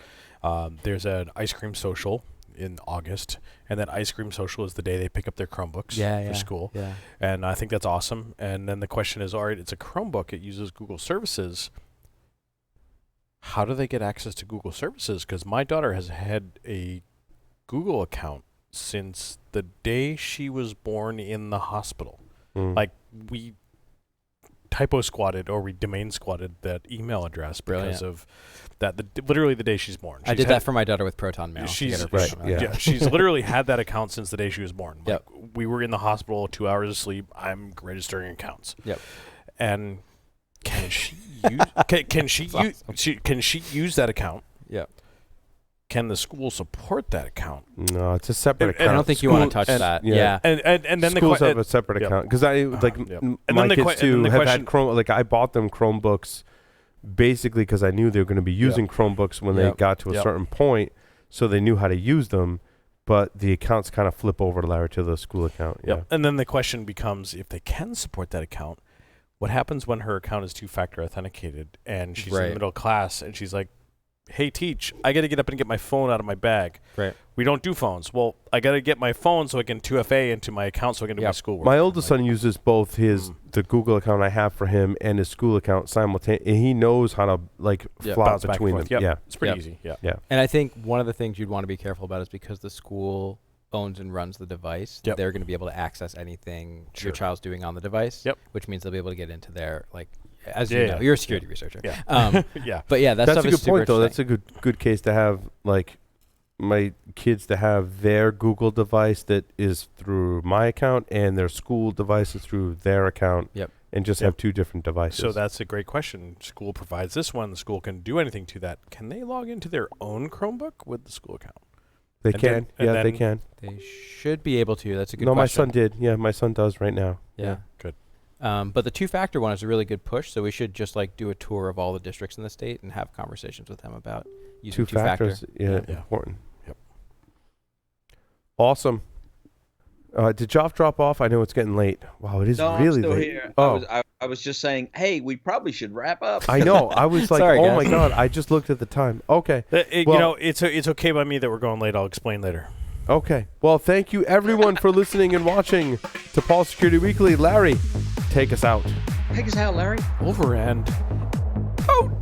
C: there's an ice cream social in August, and that ice cream social is the day they pick up their Chromebooks for school.
F: Yeah.
C: And I think that's awesome. And then the question is, all right, it's a Chromebook. It uses Google services. How do they get access to Google services? Because my daughter has had a Google account since the day she was born in the hospital.
A: Mm.
C: Like we typo squatted or we domain squatted that email address because
F: Brilliant.
C: of that. Literally the day she's born.
F: I did that for my daughter with Proton Mail. to
C: She's
F: get her
A: right,
F: Proton Mail.
A: yeah.
C: she's literally had that account since the day she was born.
F: Yep.
C: Like, we were in the hospital, 2 hours of sleep. I'm registering accounts.
F: Yep.
C: And can she use can she use that account?
F: Yep.
C: Can the school support that account?
A: No, it's a separate
C: And
A: account.
F: I don't think you want to
A: School-
F: touch
C: and-
F: that.
A: yeah.
F: Yeah.
C: And then
A: schools
C: the
A: have a separate
C: yep.
A: account because I like
C: yep.
A: m-
C: And
A: my
C: then the
A: kids
C: que- and
A: too
C: then the
A: have
C: question-
A: had Chrome. Like I bought them Chromebooks basically because I knew they were going to be using Chromebooks when they
F: Yep.
A: got to a
C: Yep.
A: certain point, so they knew how to use them. But the accounts kind of flip over, Larry, to the school account.
C: Yep. And then the question becomes, if they can support that account, what happens when her account is two-factor authenticated and she's in
F: Right.
C: middle class and she's like, hey, teach, I got to get up and get my phone out of my bag.
F: Right.
C: We don't do phones. Well, I got to get my phone so I can 2FA into my account so I can do my
F: Yep.
C: schoolwork.
A: My oldest son uses both the Google account I have for him and his school account simultaneously. And he knows how to like
F: Yep.
A: flop
C: Bounce back and
A: between them.
C: forth. Yep.
A: Yeah.
C: It's pretty
F: Yep.
C: easy. Yeah.
F: And I think one of the things you'd want to be careful about is because the school owns and runs the device,
C: Yep.
F: they're going to be able to access anything
C: Sure.
F: your child's doing on the device,
C: Yep.
F: which means they'll be able to get into their, like, as
C: Yeah,
F: you know,
C: yeah.
F: you're a security researcher.
C: Yeah. Yeah.
F: But yeah, that
A: That's
F: stuff
A: a
F: is
A: good
F: super
A: point, though. That's
F: interesting.
A: a good case to have, like, my kids to have their Google device that is through my account and their school device is through their account.
F: Yep.
A: and just have two different devices.
C: So that's a great question. School provides this one. The school can do anything to that. Can they log into their own Chromebook with the school account?
A: They
C: And
A: can.
C: then- and
A: Yeah, they
C: then-
A: can.
F: They should be able to. That's a good
A: No, my
F: question.
A: son did. Yeah, my son does right now.
F: Yeah.
C: Good.
F: But the two-factor one is a really good push, so we should just like do a tour of all the districts in the state and have conversations with them about using
A: Two factors. Yeah,
C: Yeah.
A: important.
C: Yep.
A: Awesome. Did Joff drop off? I know it's getting late. Wow, it is
D: No,
A: really
D: I'm still
A: late.
D: here.
A: Oh,
D: I was just saying, hey, we probably should wrap up.
A: I know. I was like,
F: Sorry,
A: oh
F: guys.
A: my god! I just looked at the time. Okay.
C: You
A: Well-
C: know, it's okay by me that we're going late. I'll explain later.
A: Okay. Well, thank you everyone for listening and watching to Paul Security Weekly. Larry, take us out.
D: Take us out, Larry.
C: Over and out.